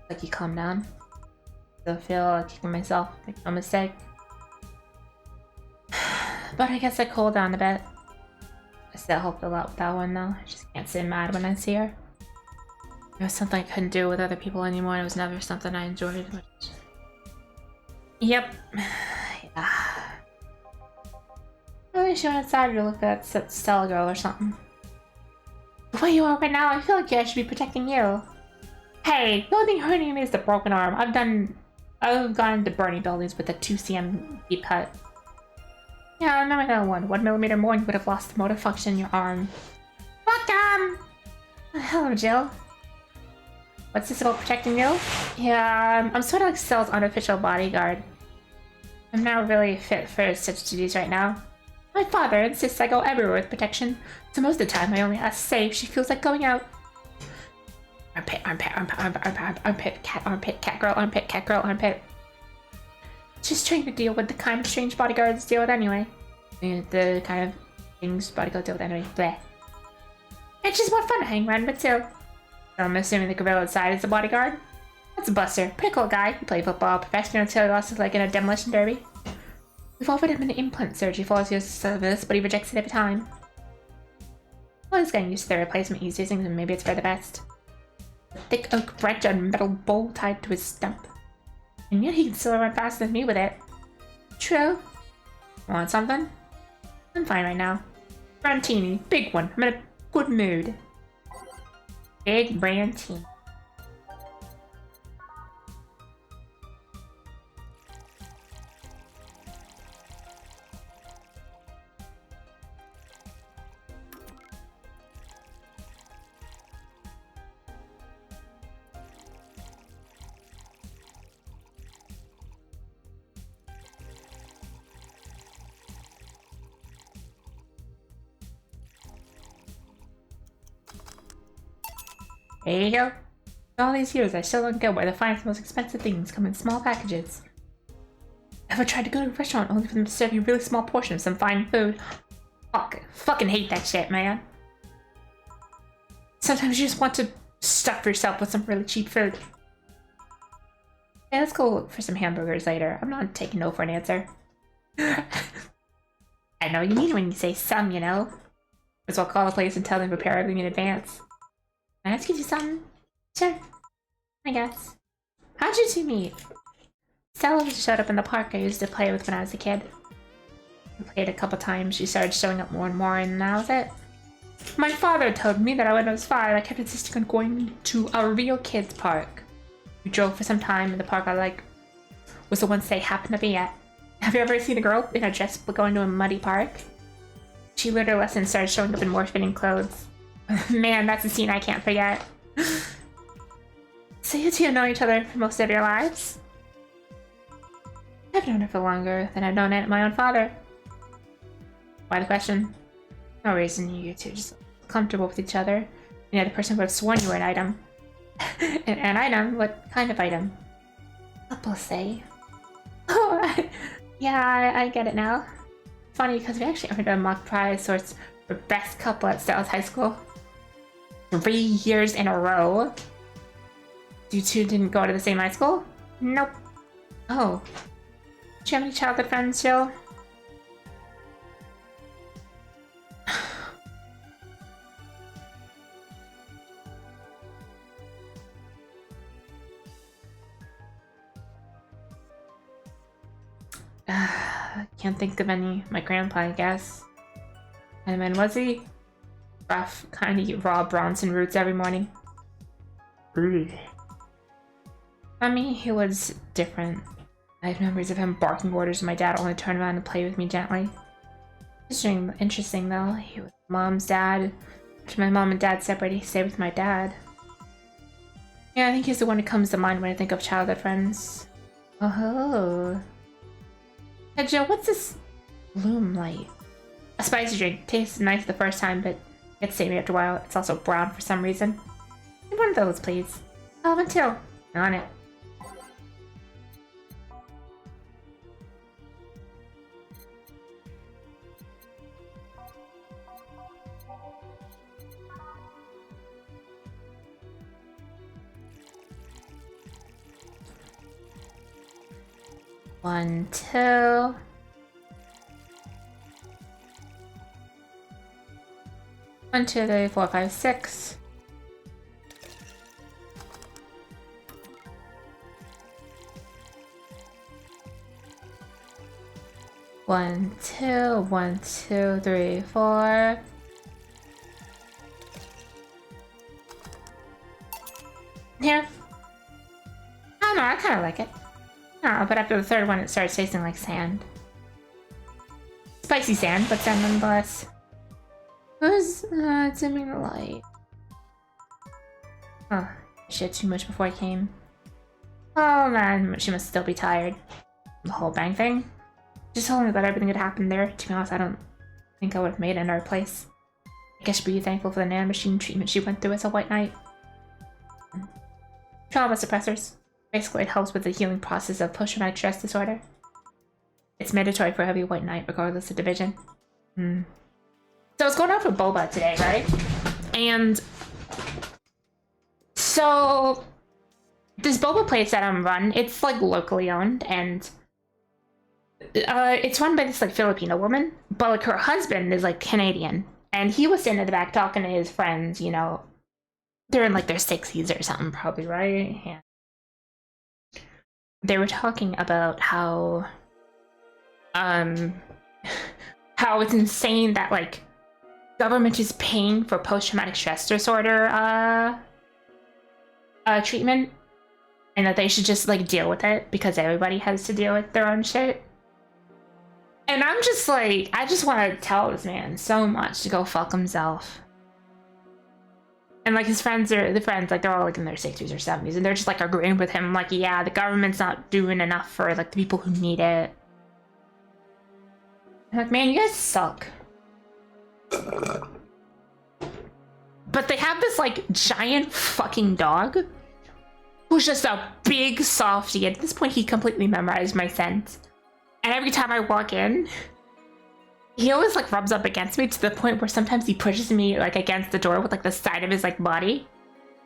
Like you calm down. Still feel like kicking myself, make no mistake. But I guess I cooled down a bit. I still helped a lot with that one though. I just can't stay mad when I see her. It was something I couldn't do with other people anymore. It was never something I enjoyed much. Yep. Yeah. I wish you went outside to look at Stella Girl or something. The way you are right now, I feel like I should be protecting you. Hey, the only thing hurting me is the broken arm. I've gone to burning buildings with a 2 cm deep cut. Yeah, I remember that one. 1 millimeter more and you would have lost the motor function in your arm. Welcome! Hello, Jill. What's this about protecting you? Yeah, I'm sort of like Cell's unofficial bodyguard. I'm not really fit for such duties right now. My father insists I go everywhere with protection, so most of the time I only ask Say if she feels like going out. Armpit, armpit, armpit, armpit, armpit, armpit, cat girl, armpit. Just trying to deal with the kind of strange bodyguards deal with anyway. The kind of things bodyguards deal with anyway. Bleh. It's just more fun to hang around with too. So I'm assuming the gorilla outside is the bodyguard. That's Buster, pretty cool guy. He played football professional until he lost his leg in a demolition derby. We've offered him an implant surgery for his service, but he rejects it every time. Well, he's getting used to the replacement he's using, and maybe it's for the best. A thick oak branch and metal bowl tied to his stump. And yet he can still run faster than me with it. True. Want something? I'm fine right now. Brandini, big one. I'm in a good mood. Big Brandini. There you go. All these years, I still don't get why the finest, most expensive things come in small packages. Ever tried to go to a restaurant only for them to serve you a really small portion of some fine food? Fuck. Fucking hate that shit, man. Sometimes you just want to stuff yourself with some really cheap food. Yeah, let's go look for some hamburgers later. I'm not taking no for an answer. I know what you mean when you say some, you know. As well call the place and tell them to prepare everything in advance. Can I ask you to do something? Sure. I guess. How'd you two meet? Stella just showed up in the park I used to play with when I was a kid. We played a couple times, she started showing up more and more, and that was it. My father told me that when I was 5, I kept insisting on going to a real kids park. We drove for some time, and the park I liked was the one they happened to be at. Have you ever seen a girl in a dress going to a muddy park? She learned her lesson and started showing up in more fitting clothes. Man, that's a scene I can't forget. So you two have known each other for most of your lives? I've known her for longer than I've known my own father. Why the question? No reason, you two just comfortable with each other. The other person would have sworn you were an item. An item? What kind of item? Couple say. Oh, yeah, I get it now. Funny because we actually earned a mock prize sorts for best couple at Stella's high school. 3 years in a row. You two didn't go to the same high school? Nope. Oh. Do you have any childhood friends, Jill? Can't think of any. My grandpa, I guess. And then was he? Rough, kind of eat raw Bronson roots every morning. I mean, he was different. I have memories of him barking orders and my dad only turned around and played with me gently. Interesting though, he was mom's dad. After my mom and dad separated, he stayed with my dad. Yeah, I think he's the one who comes to mind when I think of childhood friends. Oh. Hey Jill, what's this bloom light? A spicy drink. Tastes nice the first time, but gets samey after a while. It's also brown for some reason. One of those, please. Oh, one too. On it. One, two. One, two, three, four, five, six. One, two, three, four. Here. I don't know, I kind of like it. Oh, but after the third one, it starts tasting like sand. Spicy sand, but sand nonetheless. Who's dimming the light? Oh, she had too much before I came. Oh man, she must still be tired. The whole bang thing? Just told me about everything that happened there. To be honest, I don't think I would have made it in her place. I guess she'd be thankful for the nanomachine treatment she went through as a white knight. Trauma suppressors. Basically, it helps with the healing process of post-traumatic stress disorder. It's mandatory for every white knight, regardless of division. So I was going out for boba today, right? And so this boba place that I'm run, it's like locally owned, and it's run by this like Filipino woman, but like her husband is like Canadian, and he was sitting in the back talking to his friends. You know, they're in like their 60s or something, probably, right? And they were talking about how it's insane that like government is paying for post-traumatic stress disorder treatment, and that they should just like deal with it because everybody has to deal with their own shit. And I'm just like, I just want to tell this man so much to go fuck himself. And like his friends are like they're all like in their 60s or 70s, and they're just like agreeing with him, like, yeah, the government's not doing enough for like the people who need it. I'm like, man, you guys suck. But they have this like giant fucking dog who's just a big softie. At this point, he completely memorized my scent. And every time I walk in, he always like rubs up against me to the point where sometimes he pushes me like against the door with like the side of his like body,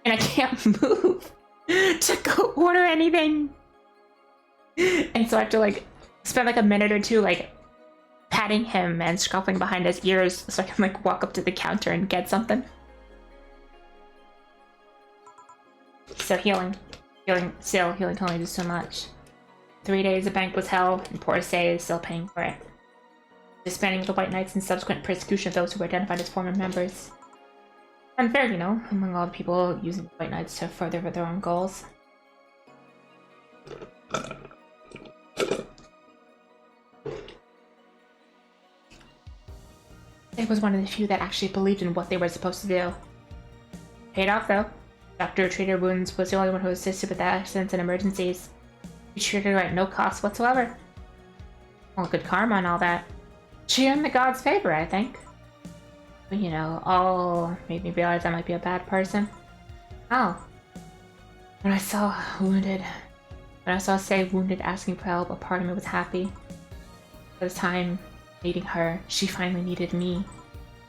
and I can't move to go order anything. And so I have to like spend like a minute or two like patting him and scuffling behind his ears so I can like walk up to the counter and get something. So healing can only do so much. 3 days of bank was hell, and poor Say is still paying for it. Disbanding of the White Knights and subsequent persecution of those who were identified as former members. Unfair, you know, among all the people using the White Knights to further their own goals. It was one of the few that actually believed in what they were supposed to do. Paid off, though. Doctor who treated wounds was the only one who assisted with accidents and emergencies. He treated her at no cost whatsoever. Well, good karma and all that. She earned the god's favor, I think. But, you know, all made me realize I might be a bad person. Oh. When I saw Say wounded asking for help, a part of me was happy. By the time needing her, she finally needed me.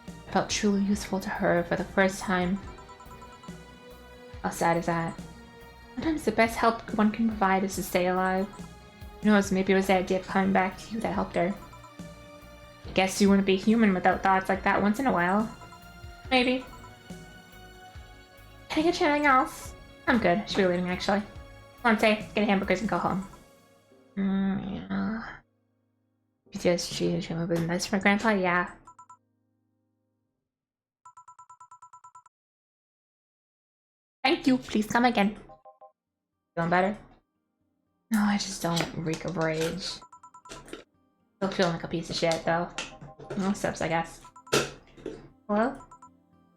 I felt truly useful to her for the first time. How sad is that? Sometimes the best help one can provide is to stay alive. Who knows, maybe it was the idea of coming back to you that helped her. I guess you wouldn't be human without thoughts like that once in a while. Maybe. Can I get you anything else? I'm good. Should be leaving, actually. Come on, Say, get hamburgers and go home. Yeah. You just treated him with nice for Grandpa? Yeah. Thank you. Please come again. Feeling better? No, I just don't reek of rage. Still feeling like a piece of shit, though. No steps, I guess. Hello?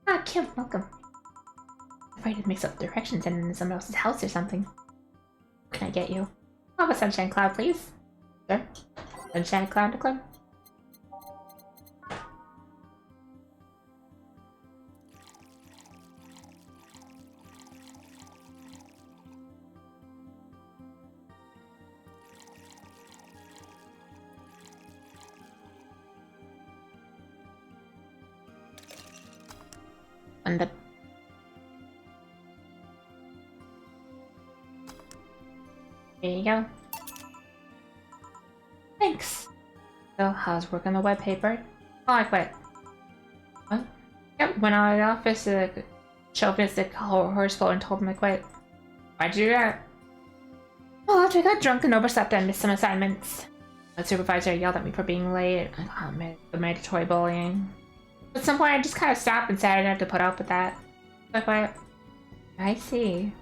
Ah, Kim, welcome. I'm afraid it makes up directions and in someone else's house or something. What can I get you? I'll have a sunshine cloud, please. Sure. Sunshine cloud to club. And the there you go. Thanks. So, how's work on the web paper? Oh, I quit. What? Yep, went out of the office to chauvinistic horseful and told him I quit. Why'd you do that? Well, after I got drunk and overslept, I missed some assignments. My supervisor yelled at me for being late. I got the mandatory bullying. At some point, I just kind of stopped and said I didn't have to put up with that. So I quit. I see.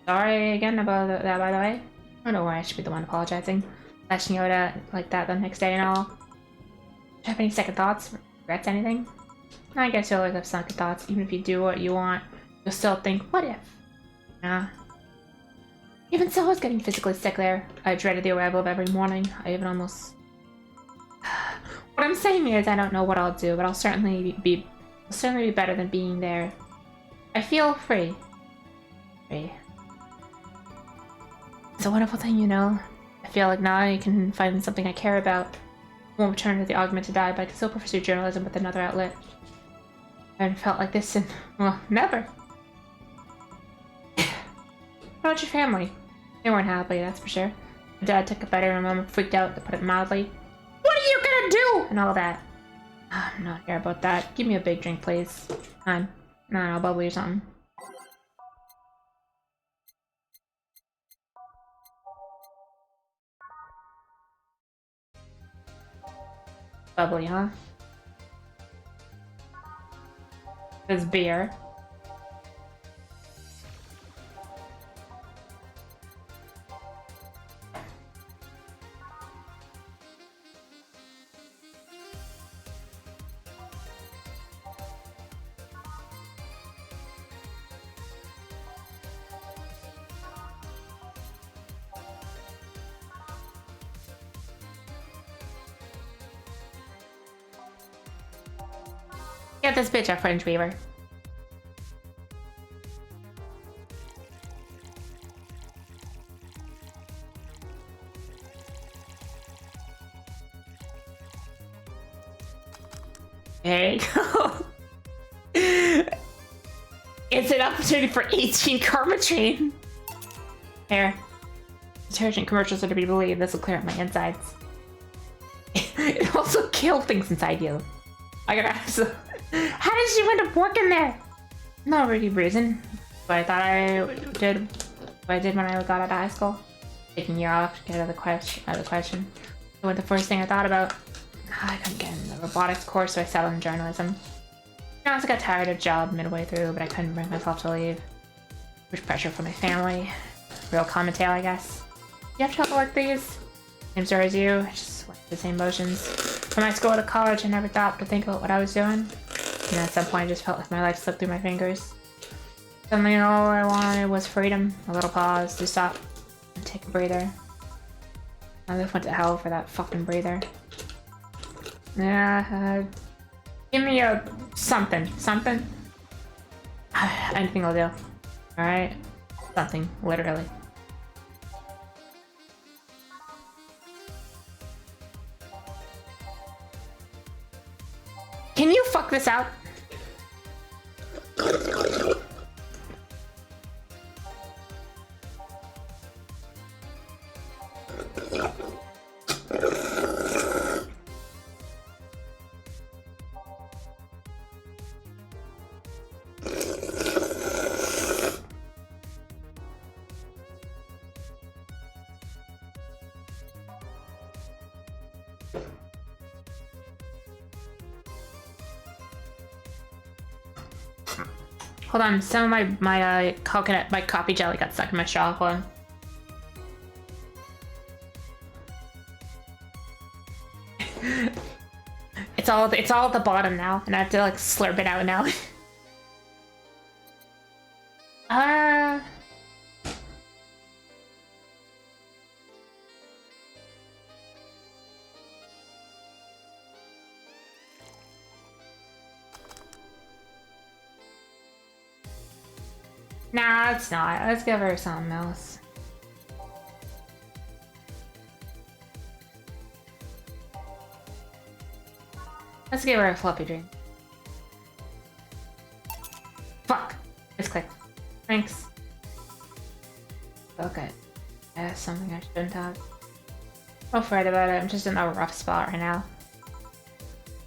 Sorry again about that, by the way. I don't know why I should be the one apologizing. Lashing out at like that the next day and all. Do you have any second thoughts? Regrets, anything? I guess you'll always have second thoughts. Even if you do what you want, you'll still think, what if? Nah. Even so, I was getting physically sick there. I dreaded the arrival of every morning. I even almost... What What I'm saying is I don't know what I'll do, but I'll certainly be better than being there. I feel free. Free. It's a wonderful thing, you know. I feel like now I can find something I care about. I won't return to the augmented eye, but I can still pursue journalism with another outlet. I haven't felt like this in, well, never. What about your family? They weren't happy, that's for sure. My dad took a bite and my mom freaked out, to put it mildly. What are you gonna do? And all that. I'm not here about that. Give me a big drink, please. I don't know, bubbly or something. Bubbly, huh? There's beer. Get this bitch a French Weaver. There you go. It's an opportunity for 18 karma train. Here. Detergent commercials are to be believed. This will clear up my insides. It also killed things inside you. I gotta ask. How did she end up working there? No really reason. But I thought I did what I did when I got out of high school. Taking you off to get out of the question. It was the first thing I thought about. I couldn't get in the robotics course, so I settled in journalism. I also got tired of job midway through, but I couldn't bring myself to leave. Much pressure from my family. Real common tale, I guess. You have trouble like these? Same story as you. I just went through the same motions. From my school to college, I never stopped to think about what I was doing. And at some point, I just felt like my life slipped through my fingers. Suddenly, all I wanted was freedom. A little pause to stop and take a breather. My life went to hell for that fucking breather. Yeah, give me a something. Anything will do. Alright? Something, literally. Can you fuck this out? Hold on, some of my coffee jelly got stuck in my straw. Hold on. It's all at the bottom now, and I have to like slurp it out now. Nah, it's not. Let's give her something else. Let's give her a floppy drink. Fuck! It's clicked. Thanks. Okay. That's something I shouldn't have. Don't fret about it. I'm just in a rough spot right now.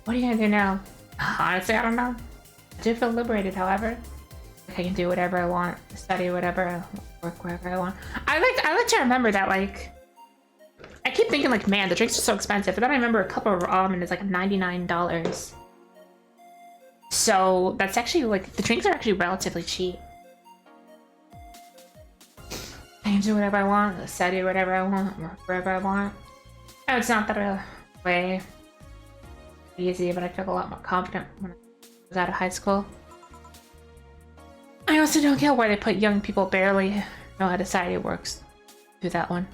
What are you gonna do now? Honestly, I don't know. I do feel liberated, however. I can do whatever I want, study whatever, work wherever I want. I like to remember that, like, I keep thinking like, man, the drinks are so expensive, but then I remember a cup of ramen is like $99. So that's actually like, the drinks are actually relatively cheap. I can do whatever I want, study whatever I want, work wherever I want. No, it's not that way easy, but I feel a lot more confident when I was out of high school. I also don't get why they put young people barely know how society works through that one.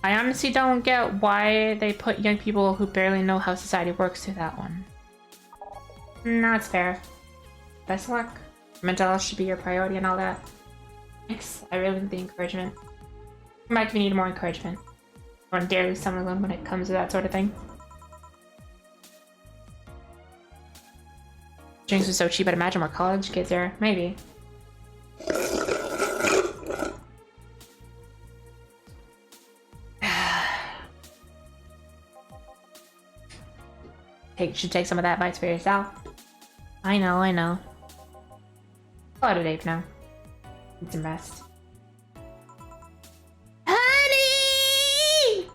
I honestly don't get why they put young people who barely know how society works through that one. No, it's fair. Best of luck. Mental health should be your priority and all that. Thanks. I really need the encouragement. Come back if you need more encouragement. I don't dare leave someone alone when it comes to that sort of thing. Drinks was so cheap, I'd imagine more college kids there. Maybe. You should take some of that advice for yourself. I know, I know. A lot of Dave now. Need some rest. Honey!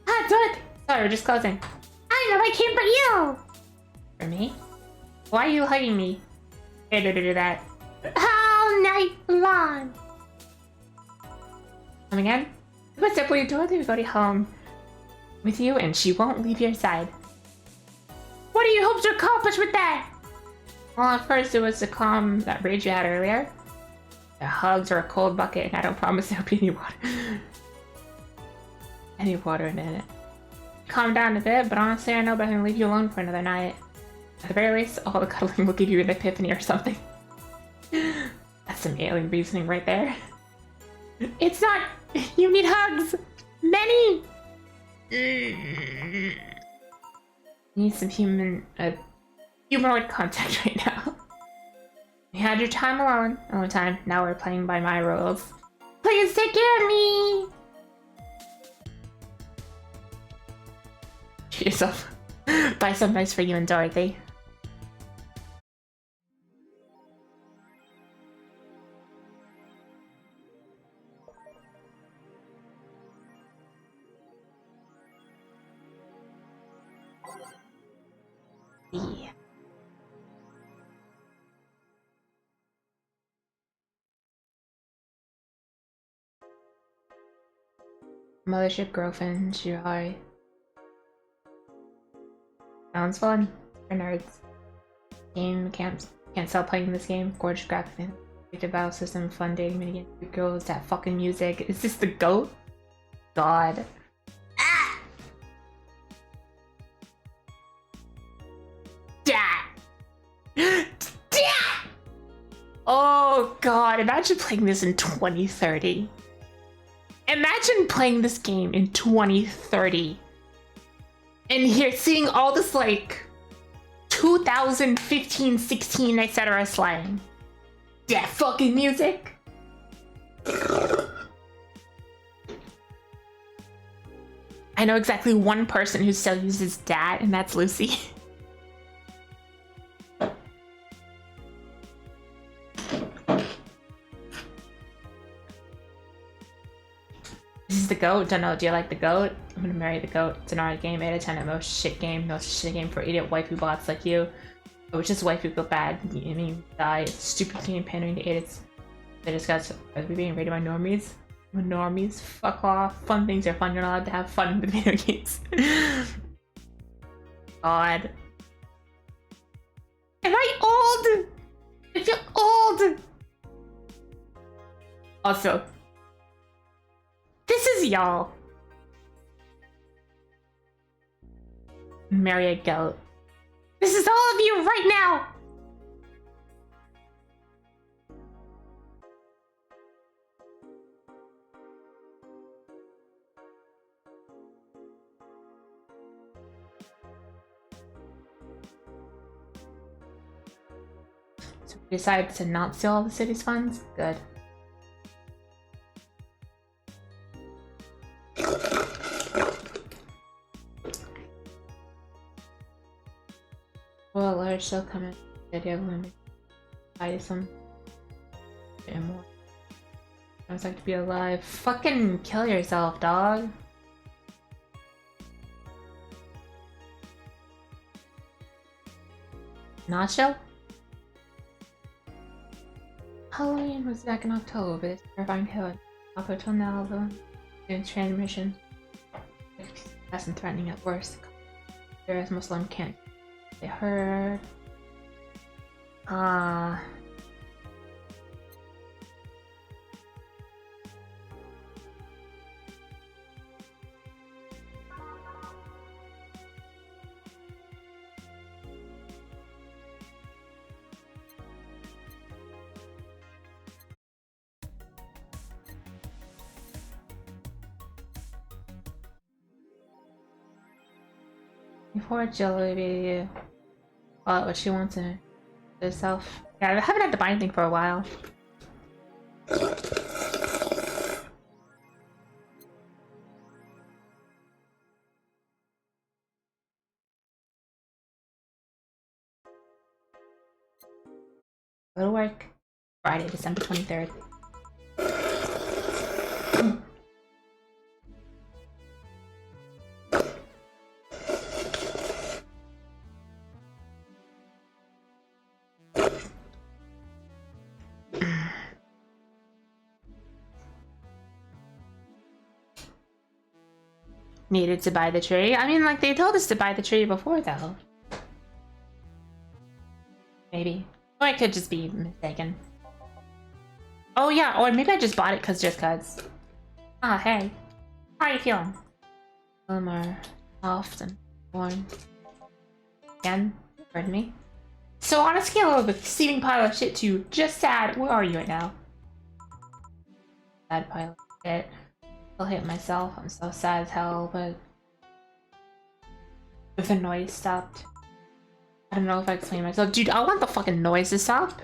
Ah, Dorothy! Sorry, we're just closing. I know, I came for you! For me? Why are you hugging me? Here, do that. All night long! Come again? What's up with Dorothy? We're going home with you and she won't leave your side. What do you hope to accomplish with that? Well, at first it was to calm that rage you had earlier. The hugs or a cold bucket, and I don't promise there'll be any water. Any water in it. Calm down a bit, but honestly I know better than leave you alone for another night. At the very least, all the cuddling will give you an epiphany or something. That's some alien reasoning right there. It's not! You need hugs! Many! Need some humanoid contact right now. You had your time alone. Alone time. Now we're playing by my rules. Please take care of me! Treat yourself. Buy some nice for you and Dorothy. Yeah. Mothership girlfriend, Shirai. Sounds fun. For nerds. Game can't stop playing this game. Gorgeous graphics, addictive battle system, fun dating minigame. Girls, that fucking music. Is this the GOAT? God. Ah! Dad! Dad! Oh god, imagine playing this in 2030. Imagine playing this game in 2030 and here seeing all this like 2015, 16, etc. slang. That fucking music. I know exactly one person who still uses dat, and that's Lucy. This is the GOAT. Don't know. Do you like the GOAT? I'm gonna marry the GOAT. It's an art game. 8 out of 10 at most. Shit game. Most shit game for idiot waifu bots like you. Which is waifu go bad. I mean, die. It's stupid game pandering to idiots. They discuss. Are we being rated by normies? Normies? Fuck off. Fun things are fun. You're not allowed to have fun with video games. God. Am I old? I feel old. Also. This is y'all. Marry a goat. This is all of you right now! So we decided to not steal all the city's funds? Good. Well, large still coming. The idea of limiting some and more. Sounds like to be alive. Fucking kill yourself, dog. Nacho? Halloween was back in October. This terrifying hill. Up until now, though. In transmission. Fast and threatening at worst. There is Muslim can't. They heard. Before Jelly, what she wants in herself. Yeah, I haven't had to buy anything for a while. Go to work. Friday, December 23rd. Needed to buy the tree. I mean, like, they told us to buy the tree before, though. Maybe. Or I could just be mistaken. Oh, yeah, or maybe I just bought it just cause. Ah, hey. How are you feeling? A little more soft and warm. Again, pardon me. So on a scale of a steaming pile of shit to just sad, where are you right now? Sad pile of shit. I'll hate myself. I'm so sad as hell, but if the noise stopped. I don't know if I explain myself. Dude, I want the fucking noise to stop.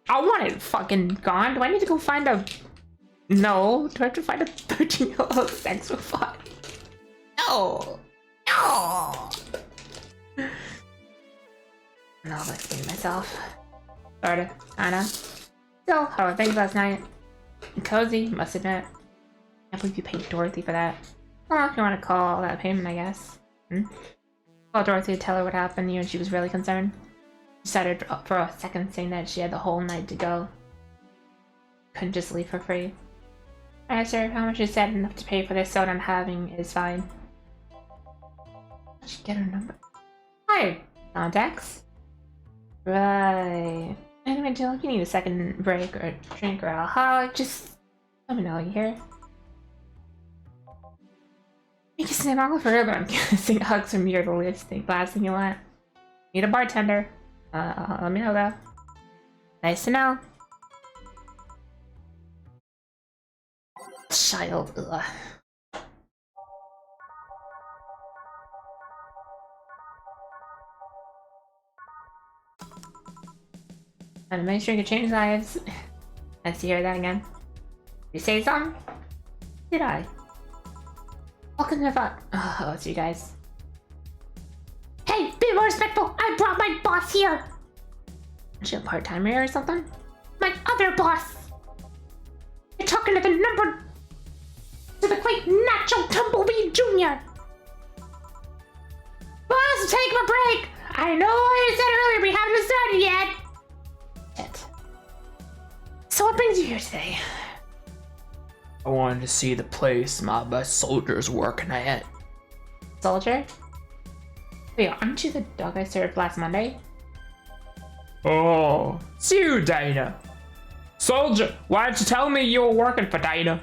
I want it fucking gone. Do I need to go find a... No. Do I have to find a 13-year-old sex robot? No. No. No, I'll explain myself. Sorta. Kinda. Still, how are things last night? Cozy, must admit. Can't believe you paid Dorothy for that. Well, if you want to call that payment, I guess. Call Dorothy to tell her what happened to you and she was really concerned. She started for a second saying that she had the whole night to go. Couldn't just leave for free. I asked her how much she said enough to pay for this soda I'm having is fine. I should get her number. Hi, contacts. Right. Anyway, Jill, if you need a second break or drink or a hug, just let me know, you hear? You can snap all of her, but I'm guessing hugs from you are the last thing you want. Need a bartender. Let me know though. Nice to know. Child, ugh. An administrator could change lives. Nice to hear that again. You say something? Did I? Welcome to the fun. Oh, it's you guys. Hey, be more respectful! I brought my boss here! Is she a part-timer here or something? My other boss! You're talking to the the great Nacho Tumbleweed Jr. Boss, take my break! I know I said earlier we haven't started yet! Shit. So what brings you here today? I wanted to see the place my best soldiers working at. Soldier? Wait, aren't you the dog I served last Monday? Oh, it's you, Dana. Soldier, why didn't you tell me you were working for Dana?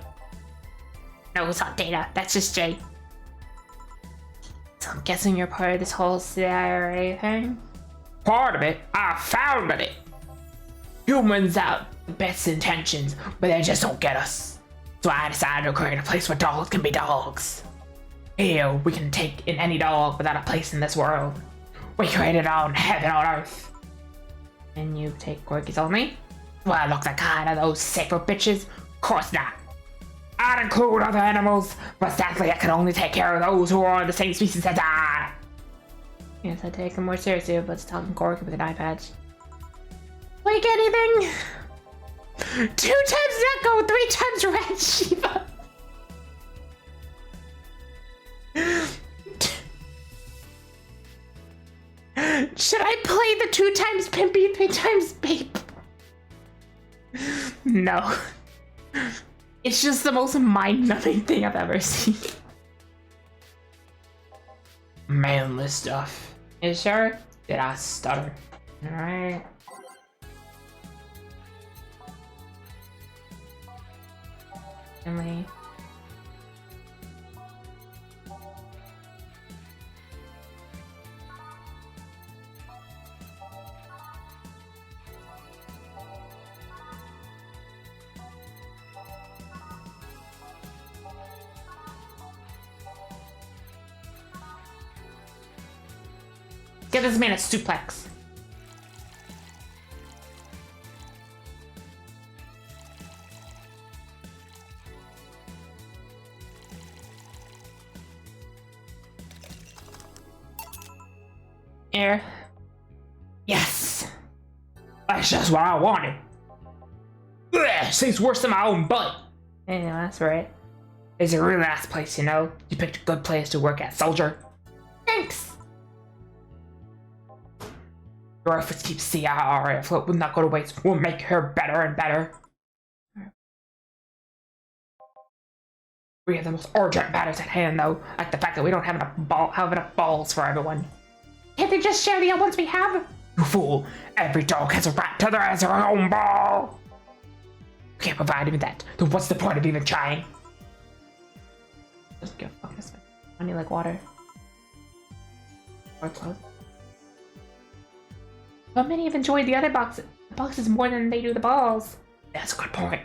No, it's not Dana. That's just Jay. So I'm guessing you're part of this whole CIRA thing? Part of it, I founded it. Humans have the best intentions, but they just don't get us. So I decided to create a place where dogs can be dogs. Here, we can take in any dog without a place in this world. We created our own heaven on earth. And you take corgis only? Do I look the kind of those safer bitches? Of course not. I'd include other animals, but sadly I can only take care of those who are the same species as I. Yes, I take him more seriously, but it's talking corgi with an eye patch. Like anything? 2 times Neko, 3 times Red Shiva. Should I play the 2 times Pimpy, 3 times Babe? No. It's just the most mind-numbing thing I've ever seen. Manly stuff. You sure? Did I stutter? Alright. Emily. Give this man a suplex. Here. Yes! That's just what I wanted. Ugh, seems worse than my own butt. Yeah, that's right. It's a really nice place, you know? You picked a good place to work at, soldier. Thanks! Your efforts keep CIR afloat will not go to waste. We'll make her better and better. We have the most urgent matters at hand, though. Like the fact that we don't have enough balls for everyone. Can't they just share the ones we have? You fool! Every dog has a right to their own ball! You can't provide even that. Then what's the point of even trying? Just go fuck this. I need like water. Or clothes. But many have enjoyed the other boxes more than they do the balls. That's a good point.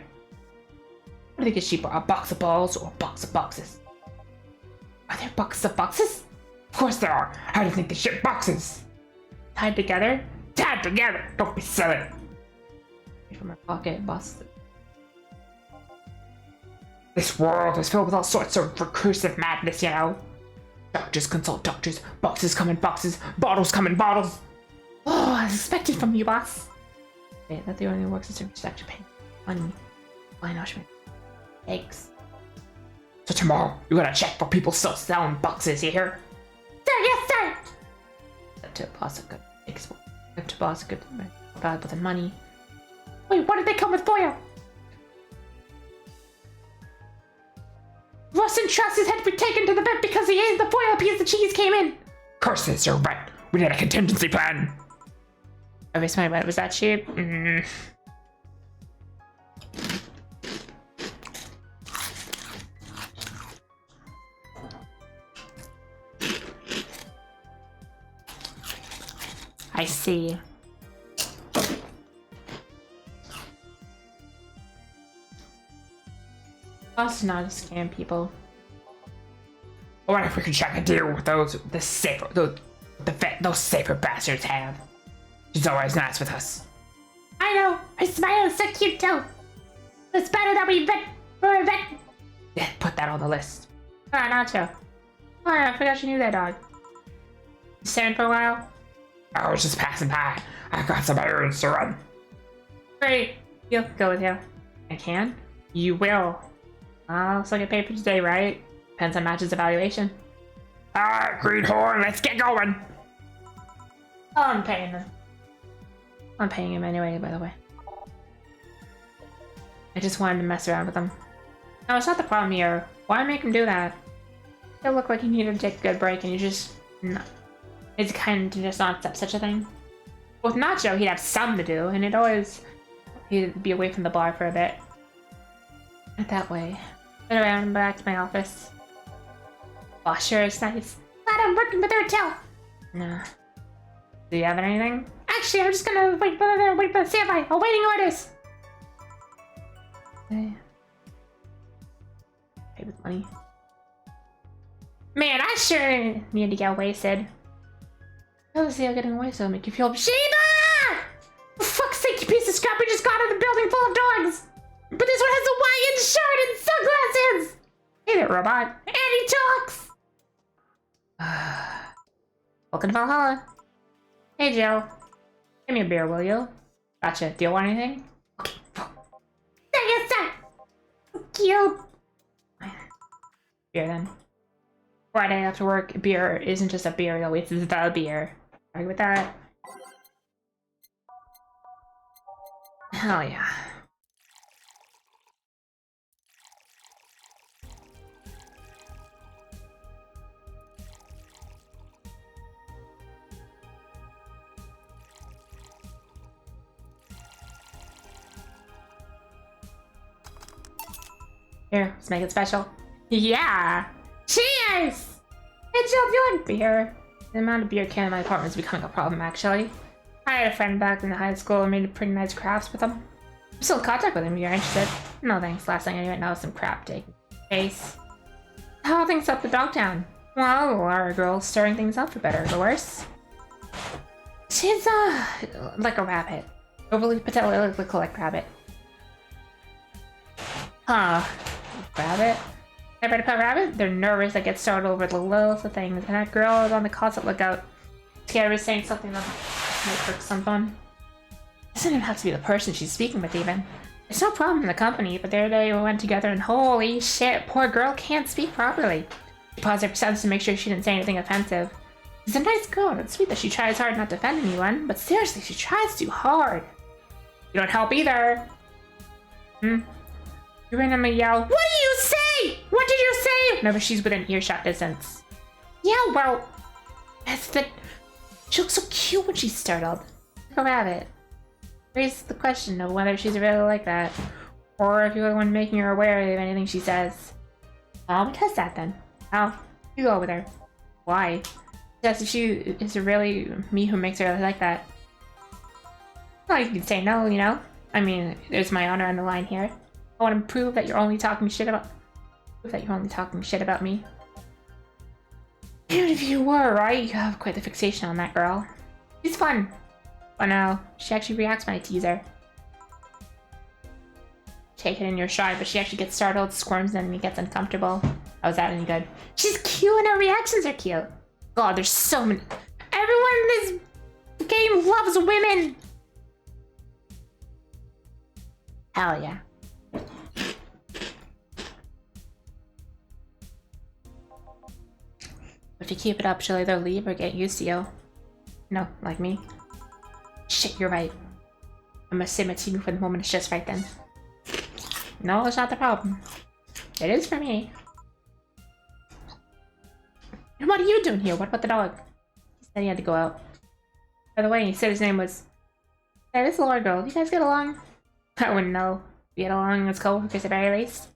What do you think is cheaper, a box of balls or a box of boxes? Are there boxes of boxes? Of course there are. How do you think they ship boxes? Tied together? Tied together! Don't be silly. From my pocket, boss. This world is filled with all sorts of recursive madness, you know? Doctors consult doctors, boxes come in boxes, bottles come in bottles. Oh, as expected from you, boss. Wait, that the only works is to respect your pain. Money. Fine, Oshman. Eggs. So tomorrow, you gotta check for people still selling boxes, you hear? Sir, yes, sir! To boss a good export. To boss a good valuable than money. Wait, what did they come with for you? Rustin Truss's had to be taken to the vet because he ate the foil piece of cheese came in. Curses, you're right. We need a contingency plan. Okay, sorry, but was that cheap? I see. Us not to scam people. I wonder if we can strike a deal with those safer bastards have. She's always nice with us. I know. Her smile is so cute too. It's better that we vet for a vet. Yeah, put that on the list. Nacho. Oh, I forgot you knew that dog. You staring for a while? I was just passing by. I've got some errands to run. Great. You'll go with you. I can? You will. I'll still get paid for today, right? Depends on Match's evaluation. Alright, Greenhorn, let's get going! Oh, I'm paying him. I'm paying him anyway, by the way. I just wanted to mess around with him. No, it's not the problem here. Why make him do that? It looked like he needed to take a good break and you just... No. It's kind of just not accept such a thing. With Nacho, he'd have some to do, and he'd be away from the bar for a bit. Not that way. Turn around and back to my office. Oh, sure, it's nice. Glad I'm working with her too. No. Do you have anything? Actually, I'm just gonna wait for the standby. Awaiting orders. Okay. Pay with money. Man, I sure need to get wasted. Oh, see, I'm getting away, so I'll make you feel Sheba! For fuck's sake, you piece of scrap! We just got out of the building full of dogs! But this one has a Hawaiian shirt and sunglasses! Hey there, robot. And he talks! Welcome to Valhalla. Hey, Jill. Give me a beer, will you? Gotcha. Do you want anything? Okay. Yes, sir! Cute! Beer, then. Friday after work, beer isn't just a beer, though. It's the beer. Agree with that? Hell yeah. Here, let's make it special. Yeah! Cheers! Hey Jill, do you like beer? The amount of beer can in my apartment is becoming a problem, actually. I had a friend back in high school and made pretty nice crafts with him. I'm still in contact with him if you're interested. No thanks, last thing I knew right now is some crap taking place. How are things up at Dogtown? Well, a lot of girls stirring things up for better or for worse. She's like a rabbit. Overly patellal like rabbit. Huh. Rabbit? Never to pet rabbit? They're nervous, they get startled over the littlest of things. And that girl is on the constant lookout. Scared of saying something that might hurt someone. It doesn't even have to be the person she's speaking with even. It's no problem in the company, but there they went together and holy shit, poor girl can't speak properly. She paused every sentence to make sure she didn't say anything offensive. She's a nice girl, and it's sweet that she tries hard not to offend anyone, but seriously, she tries too hard. You don't help either. You randomly yell, "What do you say? What did you say?" Whenever she's within earshot distance. Yeah, well, that's the... She looks so cute when she's startled. Like a rabbit. Raises the question of whether she's really like that, or if you're the one making her aware of anything she says. I'll test that then. You go with her. Why? Just if she is really me who makes her like that. Well, you can say no, you know? I mean, there's my honor on the line here. I want to prove that you're only talking shit about... me. Even if you were, right? You have quite the fixation on that girl. She's fun. But no, she actually reacts when I tease her. Take it in your stride, but she actually gets startled, squirms, and then gets uncomfortable. How is that any good? She's cute and her reactions are cute. God, there's so many... Everyone in this game loves women! Hell yeah. If you keep it up, she'll either leave or get used to you. No, like me. Shit, you're right. I must submit to you for the moment it's just right then. No, that's not the problem. It is for me. And what are you doing here? What about the dog? He said he had to go out. By the way, he said his name was... Hey, this Laura girl, do you guys get along? I wouldn't know. We get along as co-workers at the very least.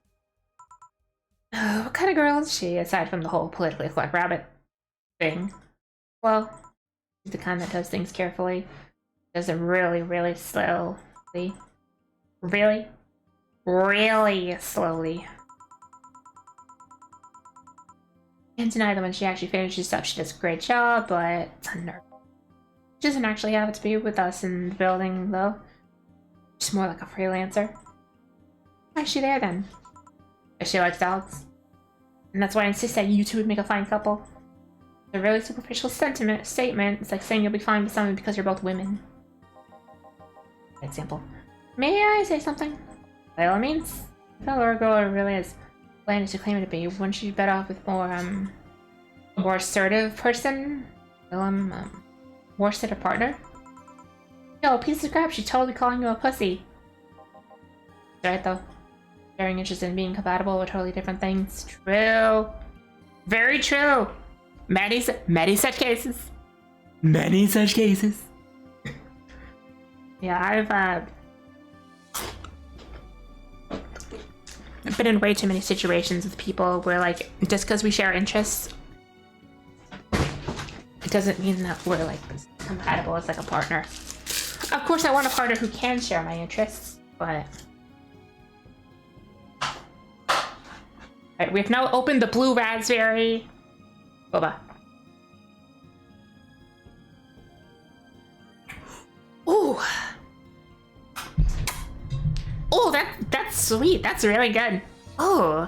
What kind of girl is she, aside from the whole politically correct rabbit thing? Well, she's the kind that does things carefully. Does it really, really slowly. Really? Really slowly. Can't deny that when she actually finishes stuff, she does a great job, but it's unnerving. She doesn't actually have to be with us in the building, though. She's more like a freelancer. Why is she there, then? If she likes dogs. And that's why I insist that you two would make a fine couple. It's a really superficial statement. It's like saying you'll be fine with someone because you're both women. Example. May I say something? By all means. If that little girl really is planning to claim it to be, wouldn't she be better off with a more assertive person? More assertive partner? No, piece of crap, she's totally calling you a pussy. That's right, though. Sharing interest in being compatible with totally different things. True. Very true. Many such cases. Many such cases. Yeah, I've been in way too many situations with people where, like, just because we share interests, it doesn't mean that we're, like, compatible as, like, a partner. Of course, I want a partner who can share my interests, but... Alright, we have now opened the blue raspberry. Boba. Ooh. Oh, that's sweet. That's really good. Oh.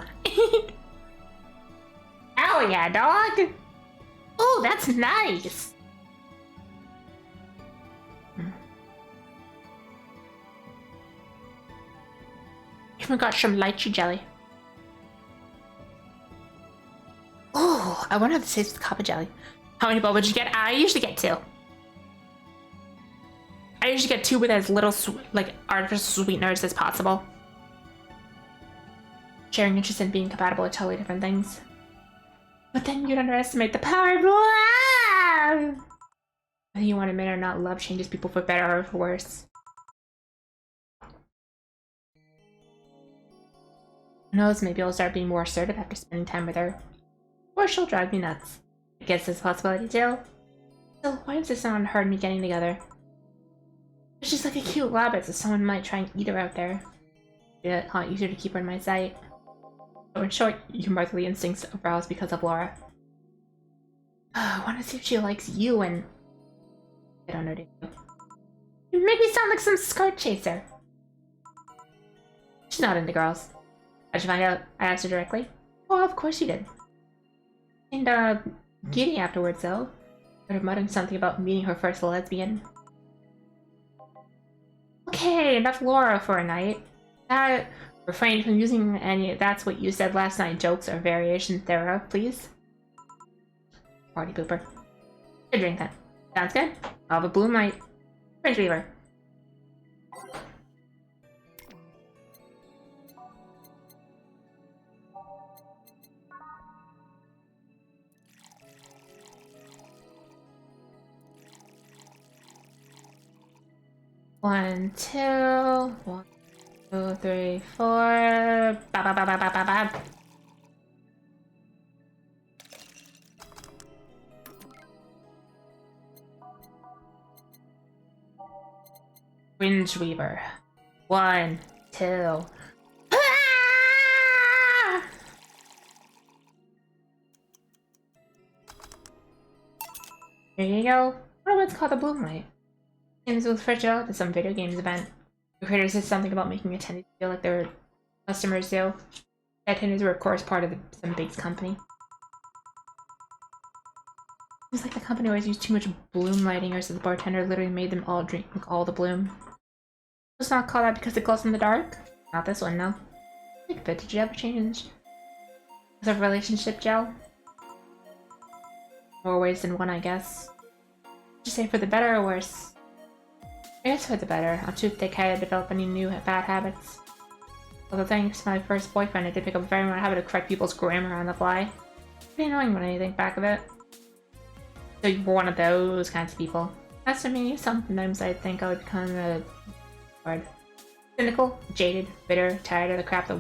Hell yeah, dog. Oh, that's nice. Even got some lychee jelly. Oh, I wonder how this tastes with copper jelly. How many boba did you get? I usually get 2. I usually get 2 with as little, like, artificial sweeteners as possible. Sharing interest in being compatible with totally different things. But then you'd underestimate the power of love! Whether you want to admit or not, love changes people for better or for worse. Who knows, maybe I'll start being more assertive after spending time with her. Or she'll drive me nuts. I guess there's a possibility too. Still, why insist on her and me getting together? She's like a cute rabbit, so someone might try and eat her out there. It's a lot easier to keep her in my sight. So in short, your motherly instincts aroused because of Laura. I want to see if she likes you and... I don't know. You make me sound like some skirt chaser. She's not into girls. How'd you find out? I asked her directly. Oh, of course you did. And, giddy afterwards, though. Started muttering something about meeting her first lesbian. Okay, enough Laura for a night. Refrain from using any that's what you said last night jokes or variations thereof, please. Party pooper. Good drink then. Sounds good. I'll have a blue light. French Weaver. One, two, 1, 2, 3, 4. Ba ba ba ba ba ba ba. Fringe Weaver. 1, 2. Ah! There you go. What what's called a bloom light? Seems it was fresh out at some video games event. The creators said something about making attendees feel like their customers do. The attendees were of course part of some big company. Seems like the company always used too much bloom lighting, or so the bartender literally made them all drink all the bloom. Let's not call that because it glows in the dark. Not this one, no. Think of it, did you ever change? Was a relationship gel? More ways than one, I guess. Would you say for the better or worse? I guess for the better. I'm too thick-headed to develop any new bad habits. Although thanks to my first boyfriend, I did pick up a very much habit to correct people's grammar on the fly. Pretty annoying when I think back of it. So you were one of those kinds of people. As for me, sometimes I think I would become a word. Cynical, jaded, bitter, tired of the crap that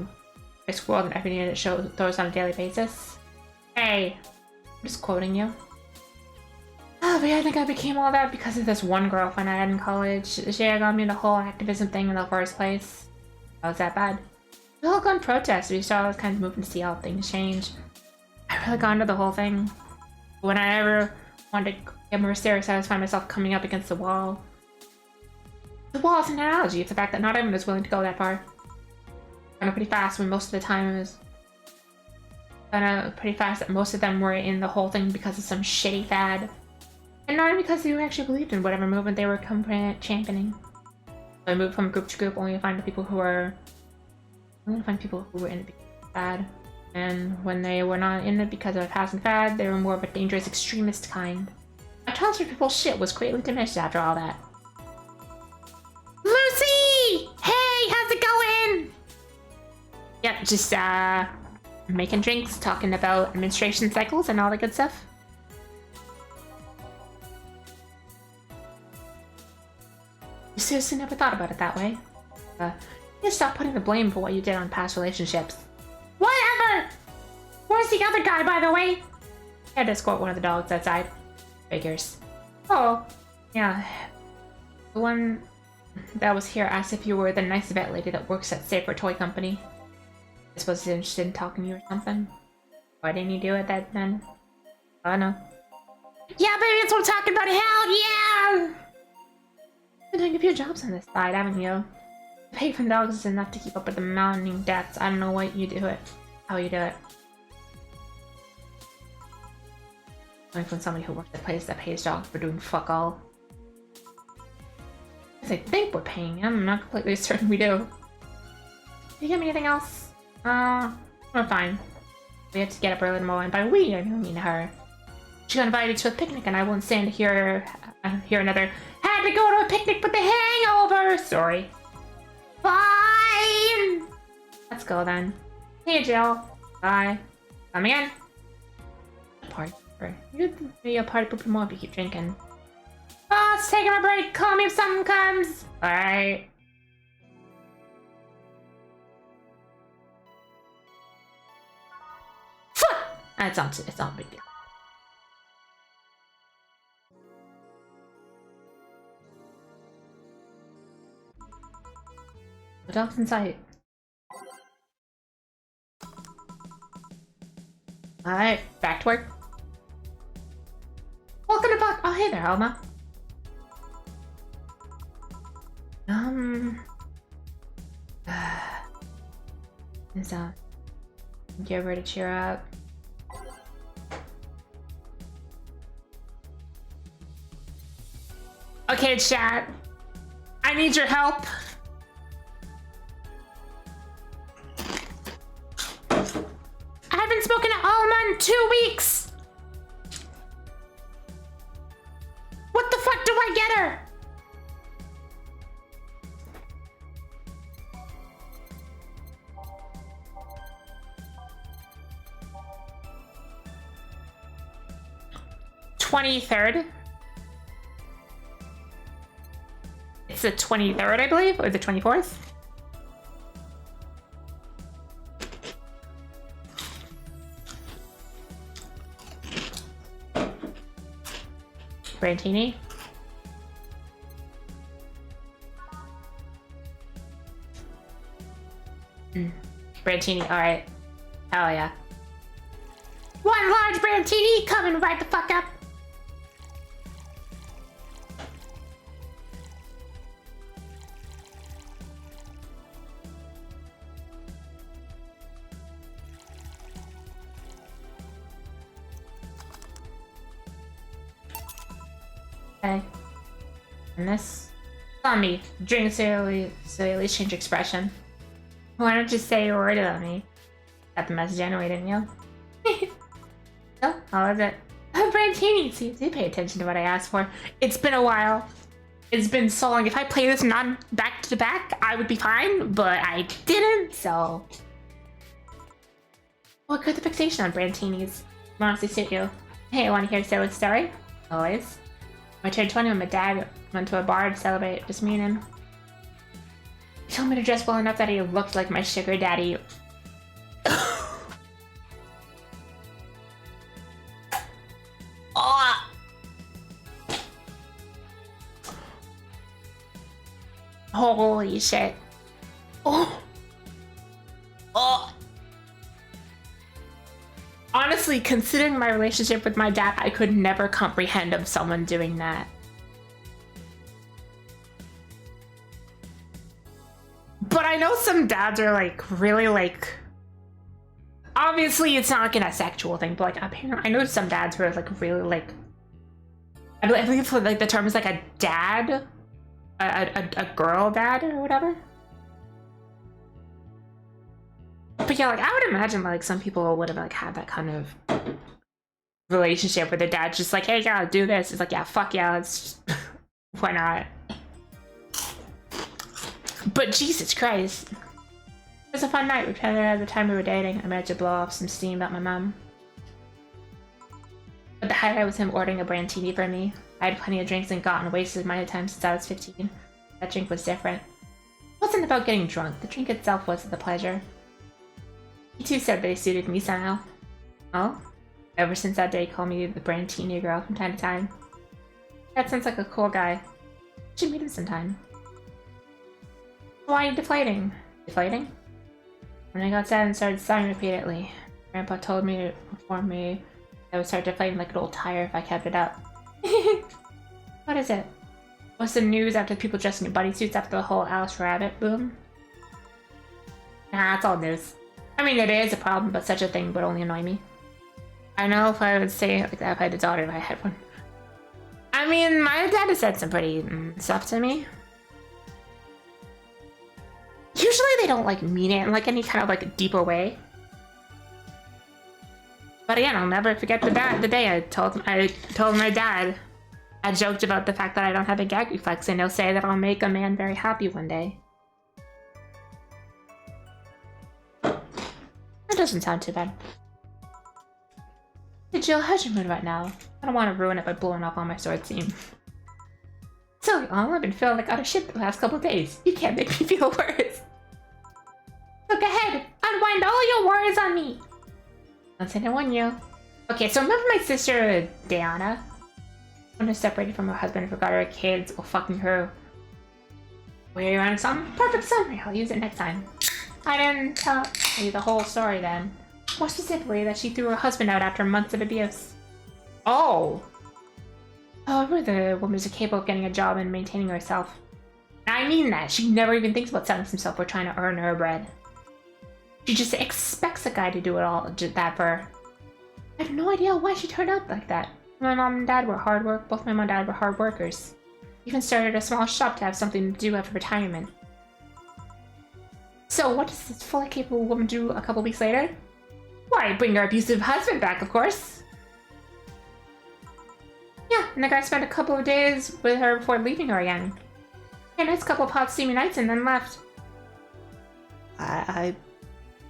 this world and everything that it throws on a daily basis. Hey, I'm just quoting you. Oh, but yeah, I think I became all that because of this one girlfriend I had in college. She had got me the whole activism thing in the first place. How was that bad? We all gone protest. We saw those kinds of moving to see how things change. I really got into the whole thing. When I ever wanted to get more serious, I always find myself coming up against the wall. The wall is an analogy of the fact that not everyone is willing to go that far. I know pretty fast when most of the time it was. I know pretty fast that most of them were in the whole thing because of some shitty fad. And not because they actually believed in whatever movement they were championing. So I moved from group to group only to find people who were in it because of fad. And when they were not in it because of a passing fad, they were more of a dangerous extremist kind. My tolerance for people's shit was greatly diminished after all that. Lucy! Hey, how's it going? Yep, just making drinks, talking about administration cycles and all that good stuff. You seriously never thought about it that way? You stop putting the blame for what you did on past relationships. Whatever! Where's the other guy, by the way? I had to escort one of the dogs outside. Figures. Oh, yeah. The one that was here asked if you were the nice vet lady that works at Safer Toy Company. I suppose he's interested in talking to you or something. Why didn't you do it then? I don't know. Yeah, baby, that's what I'm talking about. Hell yeah! You've been doing a few jobs on this side, haven't you? The pay from dogs is enough to keep up with the mounting deaths. I don't know what you do it. How you do it. Coming from somebody who works at a place that pays dogs for doing fuck all. I think we're paying him. I'm not completely certain we do. Do you give me anything else? We're fine. We have to get up early tomorrow, and by we, I don't mean her. She got invited to a picnic, and I won't stand to hear another. Had to go to a picnic with the hangover. Sorry. Fine. Let's go then. See you, Jill. Bye. Come again. Party. You'd be a party pooper more if you keep drinking. Boss, taking a break. Call me if something comes. Alright. It's not a big deal. What else in sight? Alright, back to work. Welcome to Buck. Oh, hey there, Alma. So, give her to cheer up. Okay, chat. I need your help. I haven't spoken to Alma in 2 weeks. What the fuck do I get her? $23rd. It's the 23rd, I believe, or the 24th. Brantini. Brantini, alright. Hell yeah. One large Brantini coming right the fuck up. Okay. And this on me. Drink silly, so at least change expression. Why don't you say a word about me? Got the message anyway, didn't you? Oh, how was it? Brantini, see, do pay attention to what I asked for. It's been a while. It's been so long. If I play this non back to back, I would be fine, but I didn't, so. What could the fixation on Brantini's honestly suit you? Hey, I want to hear a silly story? Always. I turned 20 when my dad went to a bar to celebrate, just me and him. He told me to dress well enough that he looked like my sugar daddy. Oh. Holy shit. Oh. Oh. Honestly, considering my relationship with my dad, I could never comprehend of someone doing that. But I know some dads are like really like, obviously it's not like in a sexual thing, but like apparently I know some dads who are like really like, I believe like the term is like a dad, a girl dad or whatever. But yeah, like I would imagine like some people would have like had that kind of relationship where their dad's just like, hey, yeah, do this. It's like, yeah, fuck yeah, let's why not? But Jesus Christ. It was a fun night. We planned it at the time we were dating. I managed to blow off some steam about my mom. But the highlight was him ordering a Brantini for me. I had plenty of drinks and gotten wasted many times since I was 15. That drink was different. It wasn't about getting drunk. The drink itself wasn't the pleasure. He too said they suited me somehow. Oh? Ever since that day, he called me the Brantini girl from time to time. That sounds like a cool guy. Should meet him sometime. Why are you deflating? Deflating? When I got sad and started sighing repeatedly, Grandpa told me to inform me I would start deflating like an old tire if I kept it up. What is it? What's the news after people dressing in bodysuits after the whole Alice Rabbit boom? Nah, it's all news. I mean, it is a problem, but such a thing would only annoy me. I don't know if I would say it like that if I had a daughter if I had one. I mean, my dad has said some pretty stuff to me. Usually they don't like mean it in like any kind of like deeper way. But again, I'll never forget the day I told my dad. I joked about the fact that I don't have a gag reflex, and he'll say that I'll make a man very happy one day. That doesn't sound too bad. Hey Jill, how's your mood right now? I don't want to ruin it by blowing off on my sword seam. So long, I've been feeling like utter shit the last couple of days. You can't make me feel worse. Look ahead, unwind all your worries on me. Don't say no one you. Okay, so remember my sister Diana? When I separated from her husband and forgot her kids while fucking her. Where you on some perfect summary? I'll use it next time. I didn't tell you the whole story then. More specifically, that she threw her husband out after months of abuse. Oh. However, the woman is capable of getting a job and maintaining herself. Now I mean that. She never even thinks about selling himself or trying to earn her bread. She just expects a guy to do it all, that for her. I have no idea why she turned out like that. My mom and dad were hard work. Both my mom and dad were hard workers. Even started a small shop to have something to do after retirement. So what does this fully capable woman do a couple weeks later? Why, bring her abusive husband back, of course. Yeah, and the guy spent a couple of days with her before leaving her again. A nice couple of hot steamy nights and then left.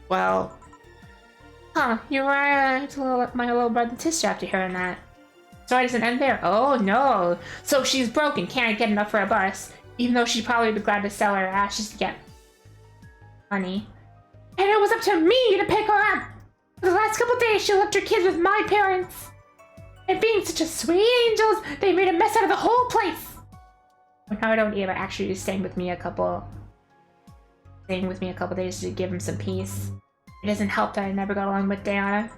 Well... Huh, you were to my little brother sister after hearing that. Story doesn't end there. Oh no! So she's broken, can't get enough for a bus, even though she'd probably be glad to sell her ashes to get money. And it was up to me to pick her up! For the last couple days, she left her kids with my parents. And being such a sweet angels, they made a mess out of the whole place! Bernardo and Eva actually staying with me a couple days to give him some peace. It doesn't help that I never got along with Diana.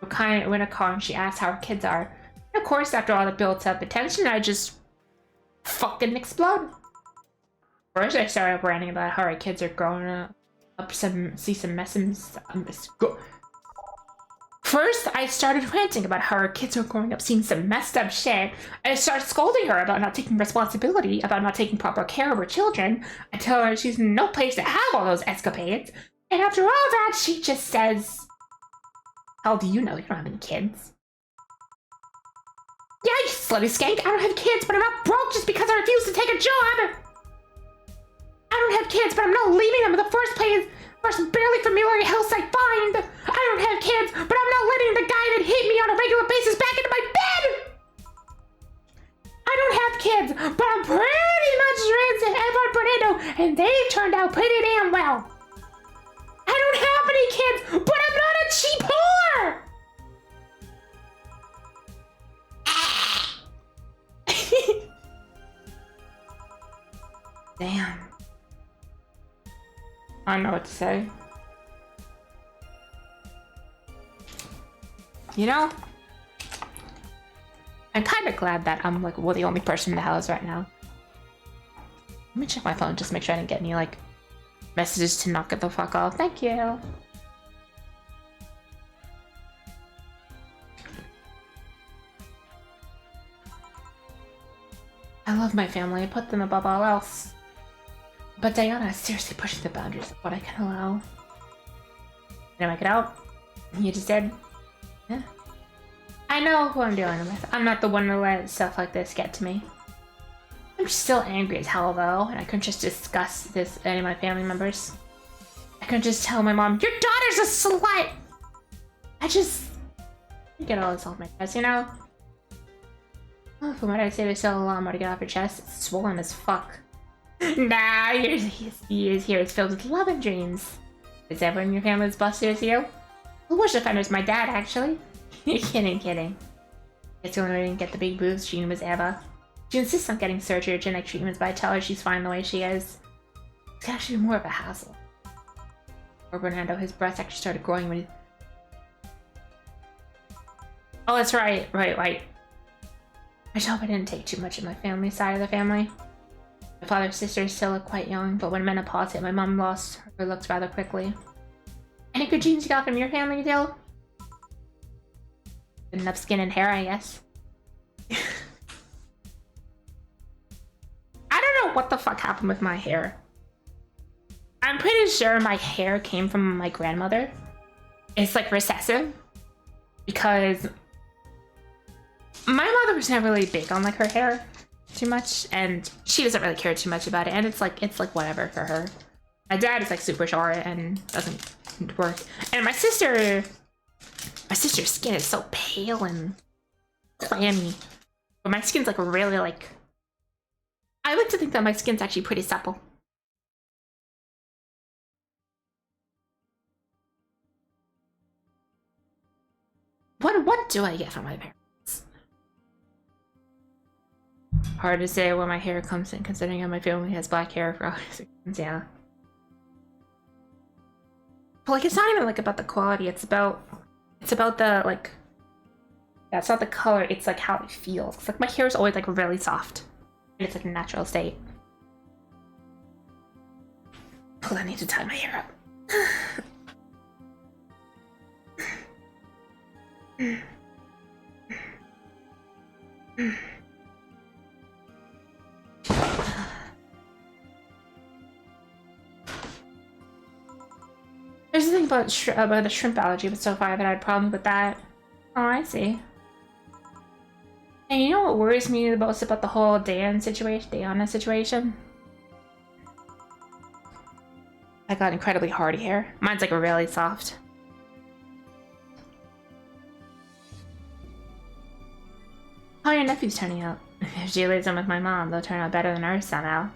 We're kind of in a car and she asks how her kids are. And of course, after all the built-up attention, I just fucking explode. First, I started ranting about how our kids are growing up. First, I started ranting about how her kids are growing up seeing some messed up shit. I started scolding her about not taking responsibility, about not taking proper care of her children. I tell her she's in no place to have all those escapades. And after all that, she just says, "How do you know you don't have any kids?" Yeah, you slutty skank, I don't have kids, but I'm not broke just because I refuse to take a job! I don't have kids, but I'm not leaving them in the first place. First barely familiar house I find. I don't have kids, but I'm not letting the guy that hit me on a regular basis back into my bed. I don't have kids, but I'm pretty much friends with Edward Bernardo, and they've turned out pretty damn well. I don't have any kids, but I'm not a cheap whore. Damn. I don't know what to say. You know, I'm kind of glad that I'm like, well, the only person in the house right now. Let me check my phone just to make sure I didn't get any like messages to knock it the fuck off. Thank you. I love my family. I put them above all else. But Diana is seriously pushing the boundaries of what I can allow. Did I make it out? You just did? Yeah. I know who I'm dealing with. I'm not the one to let stuff like this get to me. I'm still angry as hell though, and I couldn't just discuss this with any of my family members. I couldn't just tell my mom, "Your daughter's a slut!" I get all this off my chest, you know? Oh, from what I say, there's still a lot more to get off your chest. It's swollen as fuck. Nah, years here is filled with love and dreams. Is everyone in your family as busted as you? The worst offender's my dad, actually. Kidding. Guess the only one who didn't get the big boobs gene was Eva. She insists on getting surgery or genetic treatments, but I tell her she's fine the way she is. It's actually more of a hassle. Or Bernardo, his breasts actually started growing when he... Oh, that's right. I just hope I didn't take too much of my family side of the family. My father's sister is still quite young, but when menopause hit, my mom lost her looks rather quickly. Any good genes you got from your family, Dill? Good enough skin and hair, I guess. I don't know what the fuck happened with my hair. I'm pretty sure my hair came from my grandmother. It's like recessive. Because my mother was never really big on like her hair too much, and she doesn't really care too much about it, and it's like whatever for her. My dad is like super short and doesn't work. And my sister's skin is so pale and clammy. But my skin's like really like... I like to think that my skin's actually pretty supple. What do I get from my parents? Hard to say where my hair comes in, considering how my family has black hair for all reasons, yeah. But like, it's not even like about the quality, it's about the like, yeah, it's not the color, it's like how it feels. It's like my hair is always like really soft. And it's like a natural state. Hold on, I need to tie my hair up. There's the thing about the shrimp allergy, but so far I haven't had a problem with that. Oh, I see. And you know what worries me the most about the whole Diana situation? I got incredibly hardy hair. Mine's like really soft. How are your nephews turning out? If she leaves them with my mom, they'll turn out better than ours somehow.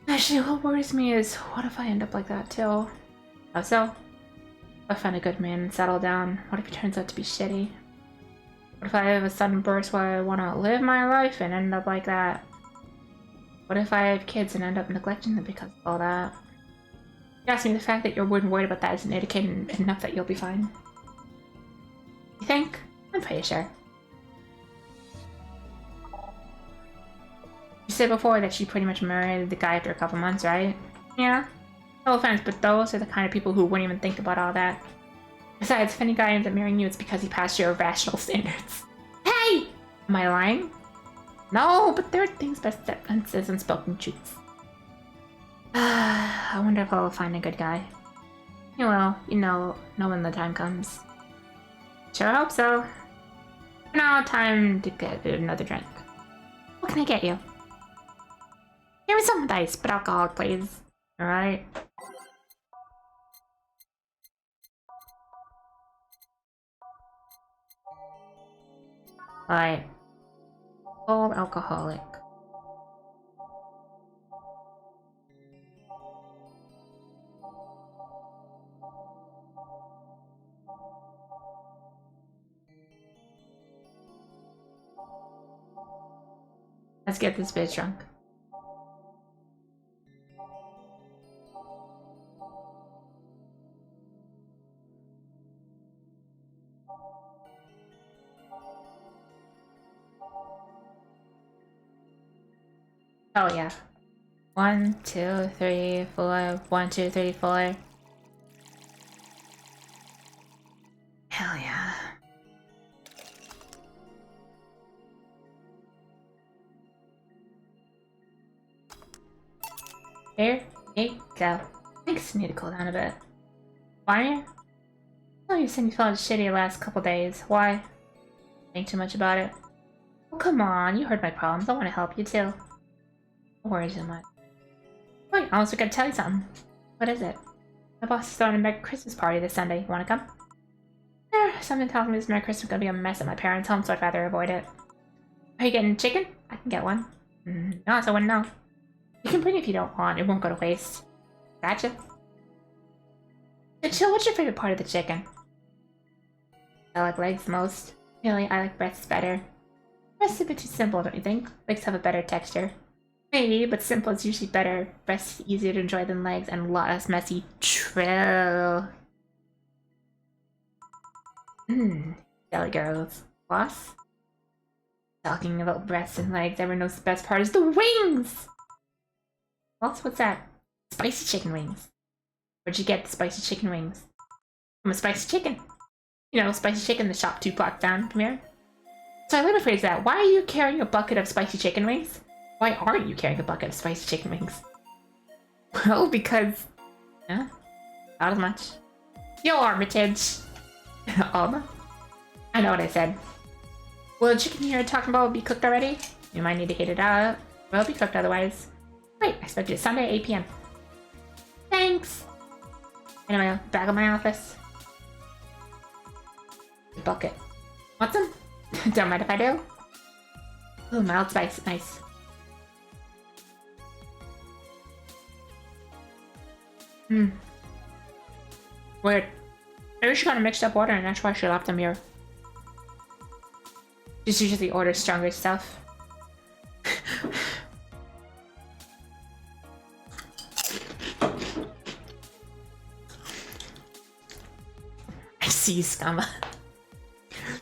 Actually, what worries me is, what if I end up like that too? How so? If I find a good man and settle down, what if he turns out to be shitty? What if I have a sudden burst where I want to live my life and end up like that? What if I have kids and end up neglecting them because of all that? You ask me, the fact that you're worried about that is an indicator enough that you'll be fine. You think? I'm pretty sure. You said before that she pretty much married the guy after a couple months, right? Yeah. No offense, but those are the kind of people who wouldn't even think about all that. Besides, if any guy ends up marrying you, it's because he passed your rational standards. Hey! Am I lying? No, but there are things best that unsays unspoken truths. I wonder if I'll find a good guy. You will, you know when the time comes. Sure hope so. For now, time to get another drink. What can I get you? Give me some with ice, but alcoholic, please. Alright. Alright. All alcoholic. Let's get this bitch drunk. Oh yeah. 1, 2, 3, 4. 1, 2, 3, 4. Hell yeah. There you go. Thanks, need to cool down a bit. Why? Oh, you said you felt shitty the last couple days. Why? Think too much about it. Oh, come on, you heard my problems. I want to help you too. Don't worry too much. Wait, I also gotta tell you something. What is it? My boss is throwing a Merry Christmas party this Sunday. You wanna come? Something tells me this Merry Christmas is gonna be a mess at my parents' home, so I'd rather avoid it. Are you getting chicken? I can get one. No, so I wouldn't know. You can bring it if you don't want. It won't go to waste. Gotcha. So chill, what's your favorite part of the chicken? I like legs most. Really, I like breasts better. Breasts are a bit too simple, don't you think? Legs have a better texture. Maybe, but simple is usually better. Breasts easier to enjoy than legs and a lot less messy. True. Jelly girls. Boss? Talking about breasts and legs, everyone knows the best part is the wings! Boss, what's that? Spicy chicken wings. Where'd you get the spicy chicken wings? From a spicy chicken. You know, spicy chicken, the shop 2 blocks down from here. So let me phrase that. Why are you carrying a bucket of spicy chicken wings? Why aren't you carrying a bucket of spicy chicken wings? Well, because... yeah, not as much. Yo, Armitage! I know what I said. Will the chicken you're talking about be cooked already? You might need to heat it up. Well, it'll be cooked otherwise. Wait, I expect it Sunday, 8 PM. Thanks! Anyway, back at my office. Bucket. Want some? Don't mind if I do. Ooh, mild spice. Nice. Weird. Maybe she got a mixed up order and that's why she left them here. Just usually orders stronger stuff. I see you, Scamma.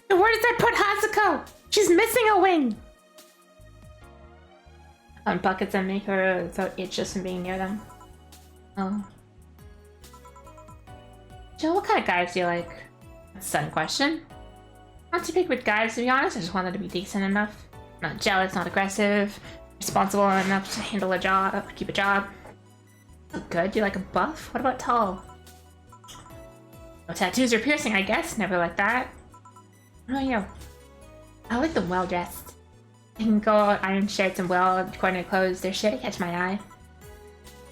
Where did I put Hazuko? She's missing a wing! On buckets and make her so itch just from being near them. Oh. Jill, what kind of guys do you like? That's a sudden question. Not too big with guys, to be honest. I just want them to be decent enough. Not jealous, not aggressive. Responsible enough to handle a job, keep a job. Oh, good. Do you like a buff? What about tall? No tattoos or piercing, I guess. Never like that. What about you? I like them well-dressed. They can go out iron shirts and well-coordinated clothes. They're sure to catch my eye.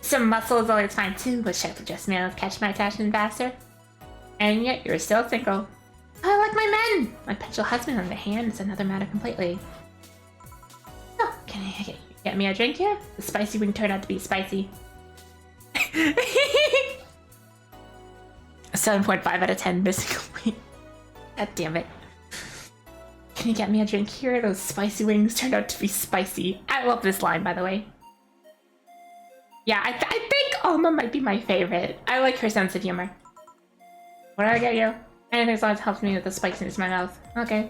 Some muscle is always fine too, but sharp adjustments catch my attention faster. And yet you're still single. I like my men! My potential husband on the hand is another matter completely. Oh, can I get me a drink here? The spicy wing turned out to be spicy. 7.5 out of 10 missing a wing. God damn it. Can you get me a drink here? Those spicy wings turned out to be spicy. I love this line, by the way. Yeah, I think Alma might be my favorite. I like her sense of humor. What did I get you? Anything as long as it helps me with the spiciness in my mouth. Okay.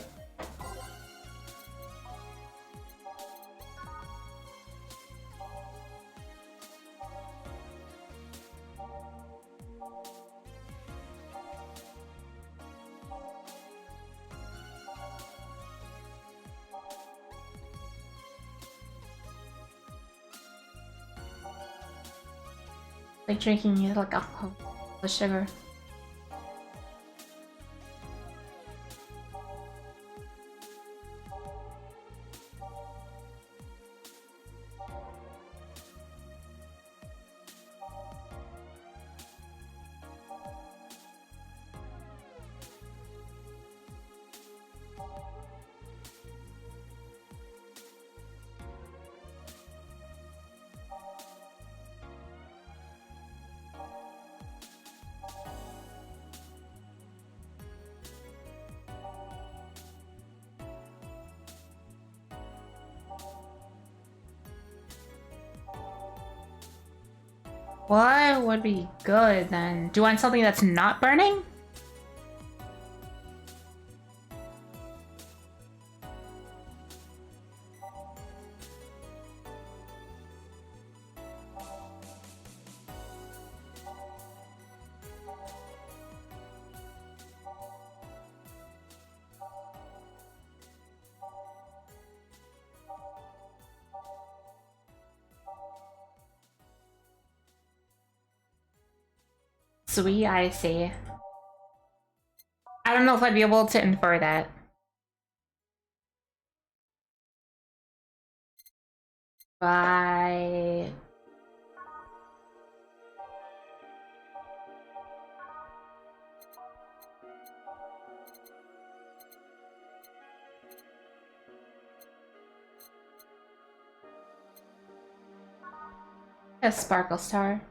Like drinking it like alcohol with sugar. What would be good then? Do you want something that's not burning? Sweet, I see. I don't know if I'd be able to infer that. Bye. A sparkle star.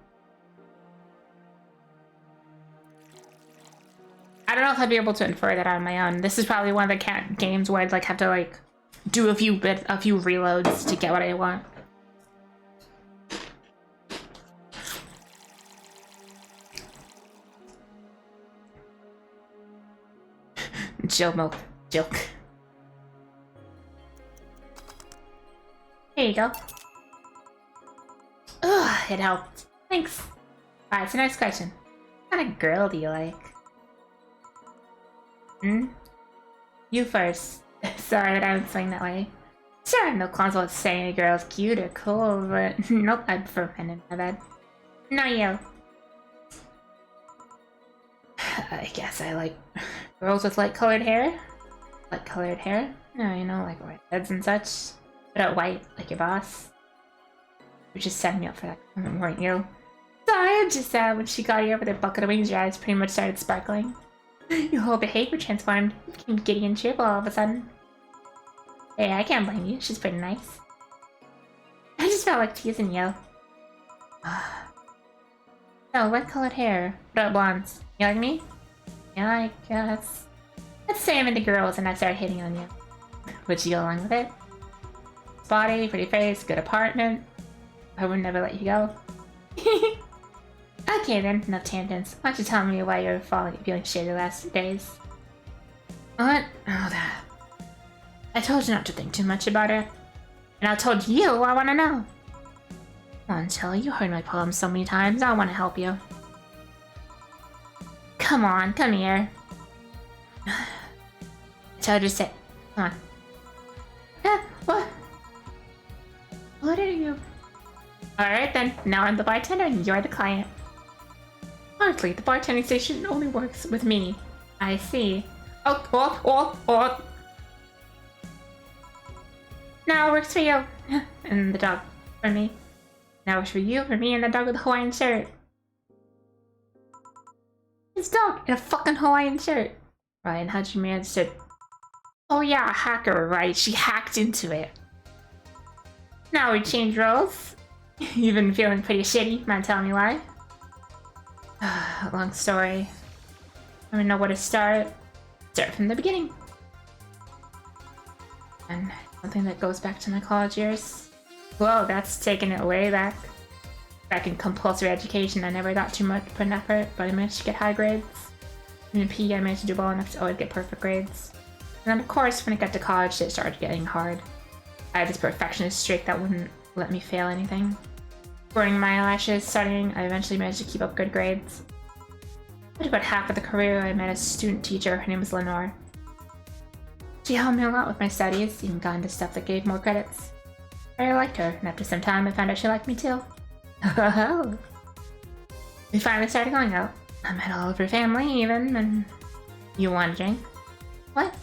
I don't know if I'd be able to infer that on my own. This is probably one of the games where I'd like have to like do a few reloads to get what I want. Jill milk joke. Here you go. Ugh, it helped. Thanks. Alright, it's a nice question. What kind of girl do you like? You first. Sorry that I was saying that way. Sure, I have no qualms about saying a girl's cute or cool, but nope, I prefer men in my bed. No, you. I guess I like girls with light-colored hair. Light-colored hair? No, you know, like redheads and such. But not white, like your boss. You're just setting me up for that comment, weren't you? Sorry, I'm just sad when she got here with her bucket of wings, your eyes pretty much started sparkling. Your whole behavior transformed. You became giddy and cheerful all of a sudden. Hey, I can't blame you. She's pretty nice. I just felt like teasing you. No, red-colored hair. What about blondes? You like me? Yeah, I guess. Let's say I'm into girls and I start hitting on you. Would you go along with it? Body, pretty face, good apartment. I would never let you go. Okay then, enough tangents. Why don't you tell me why you're feeling shitty the last 2 days? What? Oh, that. I told you not to think too much about it. And I told you I want to know. Come on, Shelly, you heard my poem so many times. I want to help you. Come on, come here. So just sit. Come on. What? What are you? Alright then, now I'm the bartender and you're the client. Hardly, the bartending station only works with me. I see. Oh. Now it works for you. And the dog for me. Now it works for you, for me, and the dog with the Hawaiian shirt. This dog in a fucking Hawaiian shirt. Ryan, how'd you manage to... Oh yeah, a hacker, right? She hacked into it. Now we change roles. You've been feeling pretty shitty, mind telling me why? Long story. I don't know where to start. Start from the beginning. And something that goes back to my college years. Whoa, that's taking it way back. Back in compulsory education, I never got too much put an effort, but I managed to get high grades. And in PE, I managed to do well enough to always get perfect grades. And then of course, when I got to college, it started getting hard. I had this perfectionist streak that wouldn't let me fail anything. Burning my eyelashes, studying, I eventually managed to keep up good grades. But about half of the career, I met a student teacher. Her name was Lenore. She helped me a lot with my studies, even got into stuff that gave more credits. I liked her, and after some time, I found out she liked me too. We finally started going out. I met all of her family, even, and... You want a drink? What?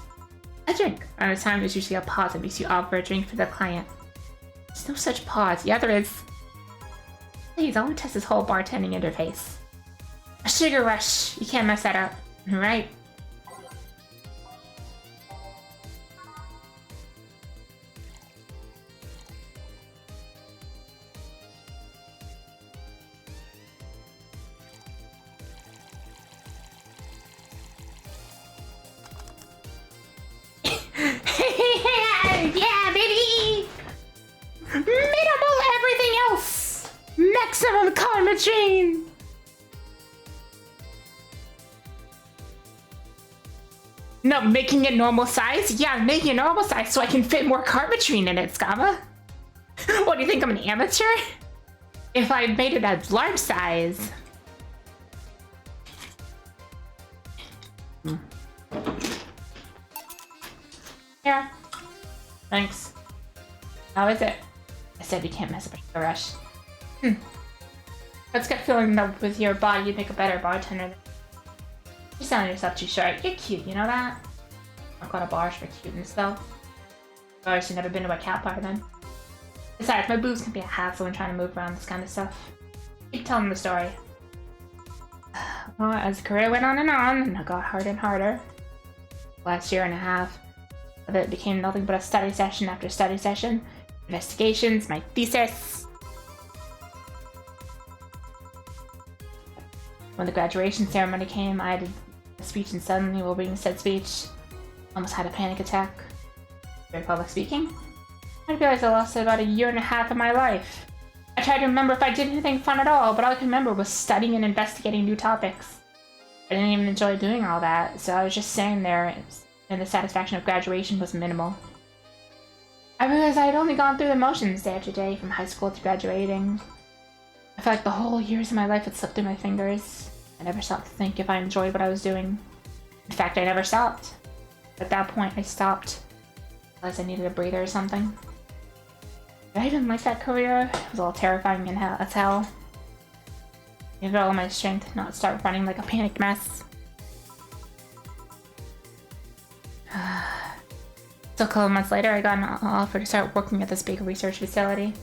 A drink! At a time, there's usually a pause that makes you offer a drink for the client. There's no such pause. Yeah, there is. Please, I want to test this whole bartending interface. A sugar rush. You can't mess that up. Right? Yeah, baby! Minimal everything else! Maximum karma chain! No, making it normal size? Yeah, making it normal size so I can fit more carbotrine in it, Scava. What, do you think I'm an amateur? If I made it a large size. Yeah. Thanks. How is it? I said you can't mess up a rush. Let's get feeling that with your body you'd make a better bartender. You're selling yourself too short. You're cute, you know that? I've got a bar for cuteness though. Of course, you've never been to a cat bar then. Besides, my boobs can be a hassle when trying to move around this kind of stuff. Keep telling the story. Well, as the career went on, and it got harder and harder. Last year and a half of it became nothing but a study session after study session. Investigations, my thesis. When the graduation ceremony came, I did a speech, and suddenly, while reading said speech, almost had a panic attack. During public speaking, I realized I lost about a year and a half of my life. I tried to remember if I did anything fun at all, but all I could remember was studying and investigating new topics. I didn't even enjoy doing all that, so I was just sitting there, and the satisfaction of graduation was minimal. I realized I had only gone through the motions day after day, from high school to graduating. I felt like the whole years of my life had slipped through my fingers. I never stopped to think if I enjoyed what I was doing. In fact, I never stopped. At that point, I stopped. Realized I needed a breather or something. Did I even like that career? It was all terrifying and as hell. I needed all my strength not start running like a panicked mess. So a couple months later, I got an offer to start working at this big research facility.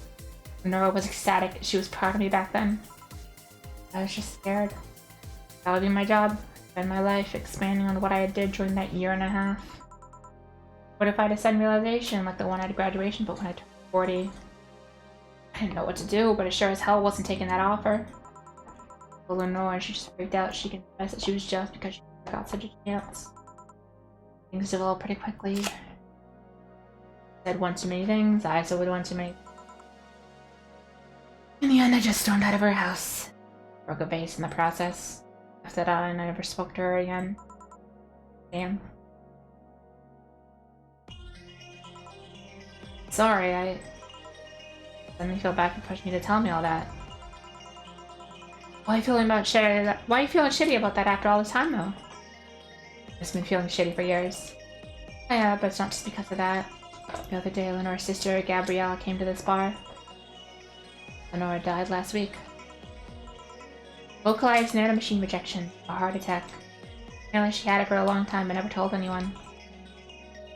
Nora was ecstatic. She was proud of me back then. I was just scared. That would be my job. Spend my life expanding on what I did during that year and a half. What if I had a sudden realization like the one at graduation, but when I turned 40? I didn't know what to do, but I sure as hell wasn't taking that offer. Well, Lenore, she just freaked out. She confessed that she was jealous because she got such a chance. Things developed pretty quickly. Said one too many things, I said one too many. In the end, I just stormed out of her house. Broke a vase in the process. After that, I never spoke to her again. Damn. Sorry, Let me feel bad for pushing me to tell me all that. Why are you feeling shitty about that after all this time, though? I've been feeling shitty for years. Yeah, but it's not just because of that. The other day, Lenore's sister, Gabrielle, came to this bar. Lenore died last week. Localized nanomachine rejection, a heart attack. Apparently she had it for a long time but never told anyone.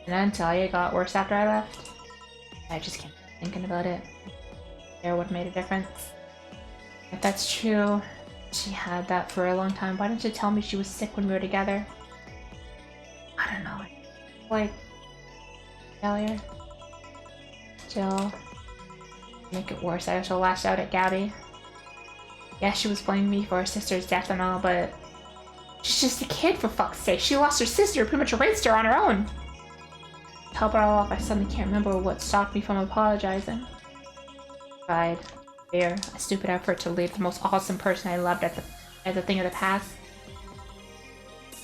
And then until it got worse after I left. I just can't stop thinking about it. There would have made a difference. If that's true, she had that for a long time. Why didn't you tell me she was sick when we were together? I don't know. Like, failure. Still, make it worse. I also lashed out at Gabby. Yeah, she was blaming me for her sister's death and all, but she's just a kid, for fuck's sake. She lost her sister, pretty much erased her on her own. To help her all off, I suddenly can't remember what stopped me from apologizing. Pride, fear, a stupid effort to leave the most awesome person I loved as a thing of the past.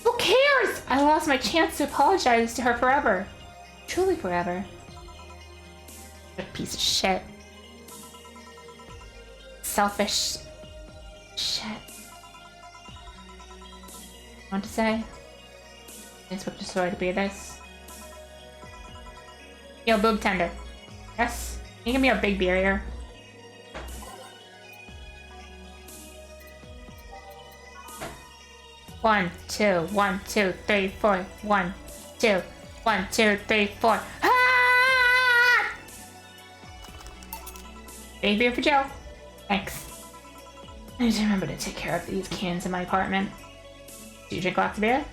Who cares? I lost my chance to apologize to her forever. Truly forever. What a piece of shit. Selfish shit. Want to say? I expect your story to be this. Yo, boob tender. Yes? Can you give me a big beer here? One, two, 1, 2, 3, 4. 1, 2, 1, 2, 3, 4. Ah! Big beer for Joe. Thanks. I need to remember to take care of these cans in my apartment. Do you drink lots of beer?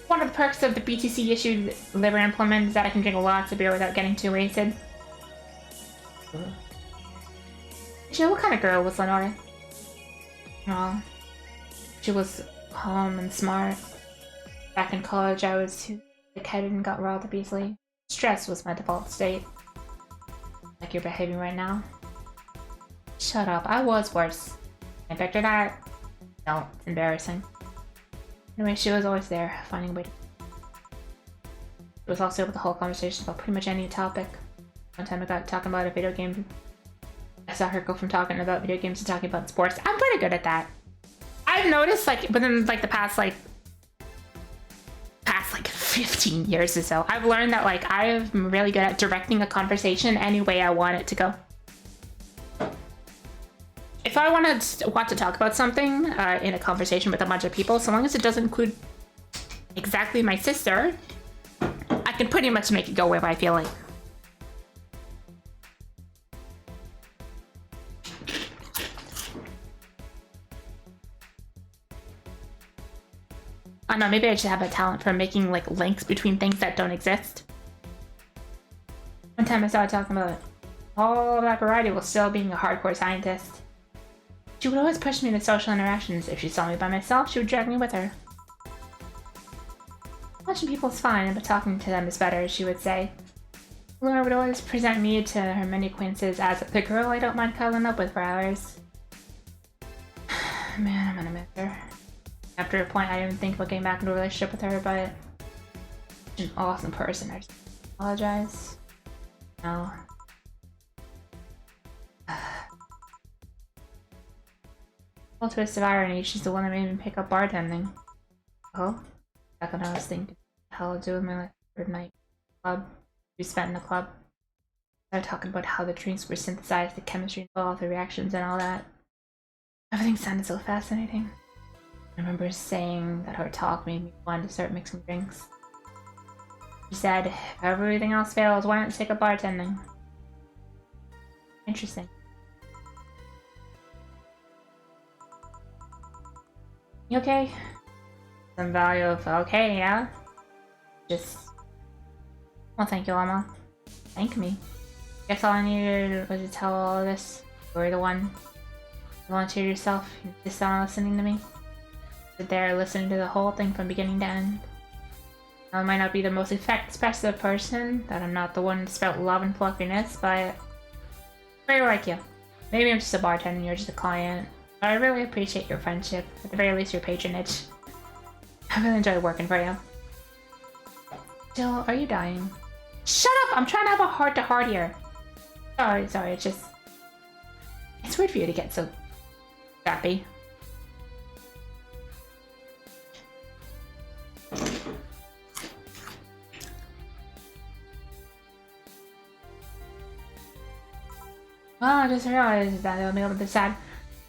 One of the perks of the BTC issued liver implement is that I can drink lots of beer without getting too wasted. Jill, what kind of girl was Lenore? Oh, she was calm and smart. Back in college, I was too thick-headed and got rather easily. Stress was my default state. Like you're behaving right now. Shut up, I was worse. I picture that. No, it's embarrassing. Anyway, she was always there, finding a way to... It was also able to hold conversations about pretty much any topic. One time I got talking about a video game. I saw her go from talking about video games to talking about sports. I'm pretty good at that. I've noticed, like, within, like, the past 15 years or so, I've learned that, like, I'm really good at directing a conversation any way I want it to go. If I want to talk about something in a conversation with a bunch of people, so long as it doesn't include exactly my sister, I can pretty much make it go wherever I feel like. I don't know, maybe I should have a talent for making like links between things that don't exist. One time I started talking about all that variety while still being a hardcore scientist. She would always push me into social interactions. If she saw me by myself, she would drag me with her. Watching people is fine, but talking to them is better, she would say. Laura would always present me to her many acquaintances as the girl I don't mind cuddling up with for hours. Man, I'm gonna miss her. After a point, I didn't think about getting back into a relationship with her, but she's an awesome person. I just apologize. No. Well, twist of irony, she's the one that made me pick up bartending. Oh? Back when I was thinking, what the hell I'll do with my third night club. We spent in the club. They were talking about how the drinks were synthesized, the chemistry involved, the reactions and all that. Everything sounded so fascinating. I remember saying that her talk made me want to start mixing drinks. She said, if everything else fails, why not take up bartending? Interesting. You okay? Some value of okay, yeah? Just... Well, thank you, Llama. Thank me. Guess all I needed was to tell all of this. You were the one. You volunteered yourself. You just on listening to me. Sit there listening to the whole thing from beginning to end. I might not be the most expressive person, that I'm not the one to spout love and fluffiness, but I really like you. Maybe I'm just a bartender and you're just a client, but I really appreciate your friendship, at the very least your patronage. I really enjoy working for you. Jill, are you dying? Shut up! I'm trying to have a heart-to-heart here. Sorry, it's just... It's weird for you to get so happy. Well, I just realized that I'll be able to sad.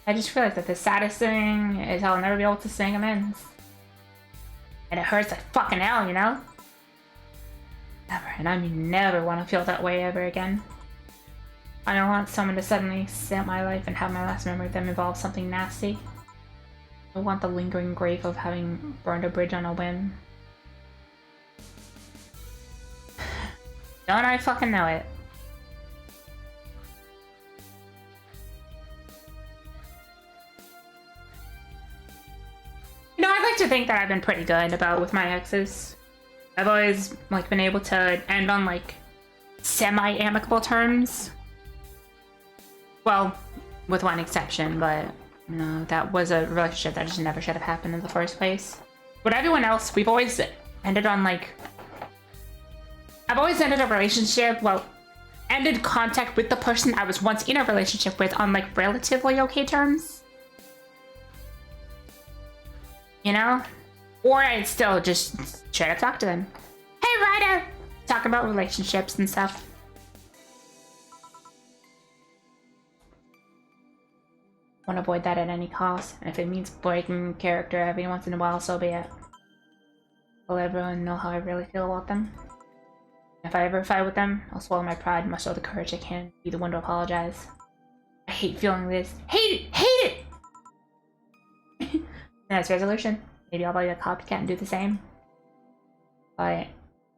I just realized that the saddest thing is I'll never be able to sing amends. And it hurts like fucking hell, you know? Never, and I mean never want to feel that way ever again. I don't want someone to suddenly stamp my life and have my last memory of them involve something nasty. I want the lingering grief of having burned a bridge on a whim. Don't I fucking know it? You know, I'd like to think that I've been pretty good about with my exes. I've always like been able to end on like semi-amicable terms. Well, with one exception, but you know, that was a relationship that just never should have happened in the first place. But everyone else, we've always ended on like... I've always ended a relationship, well, ended contact with the person I was once in a relationship with on like relatively okay terms. You know? Or I'd still just try to talk to them. Hey, Ryder! Talk about relationships and stuff. Want to avoid that at any cost, and if it means breaking character every once in a while, so be it. Will everyone know how I really feel about them? If I ever fight with them, I'll swallow my pride and muster the courage I can, be the one to apologize. I hate feeling this. Hate it! Nice resolution. Maybe I'll buy you a copycat and do the same. But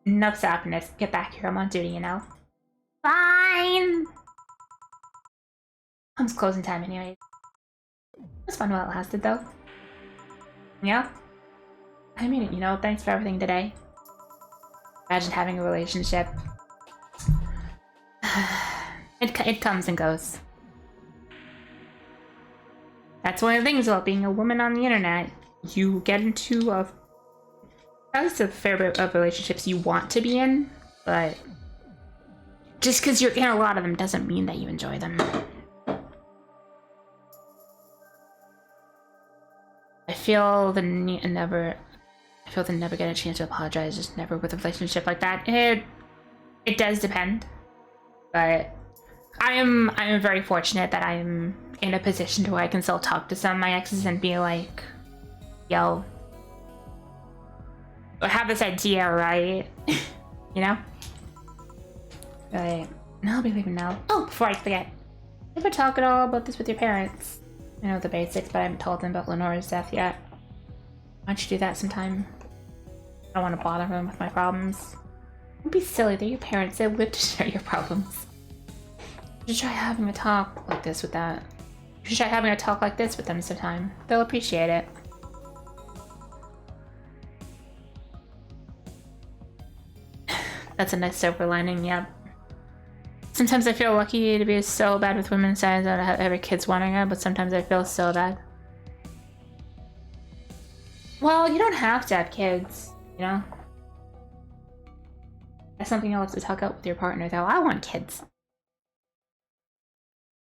enough sadness. Get back here. I'm on duty, you know. Fine. It's closing time, anyways. It was fun while it lasted, though. Yeah. I mean it, you know. Thanks for everything today. Imagine having a relationship. It comes and goes. That's one of the things about being a woman on the internet. You get into at least a fair bit of relationships you want to be in, but just because you're in a lot of them doesn't mean that you enjoy them. I feel the never get a chance to apologize, just never with a relationship like that. It does depend, but I am very fortunate that I am in a position to where I can still talk to some of my exes and be like, yo, I have this idea, right? You know? Right. No, I'll be leaving now. Oh, before I forget, you ever talk at all about this with your parents? I know the basics, but I haven't told them about Lenore's death yet. Why don't you do that sometime? I don't want to bother them with my problems. Don't be silly, they're your parents. They live to share your problems. You should try having a talk like this with that. You should try having a talk like this with them sometime. They'll appreciate it. That's a nice silver lining, yep. Sometimes I feel lucky to be so bad with women's science that I have every kid's wanting it, but sometimes I feel so bad. Well, you don't have to have kids, you know? That's something you'll have to talk out with your partner, though. I want kids.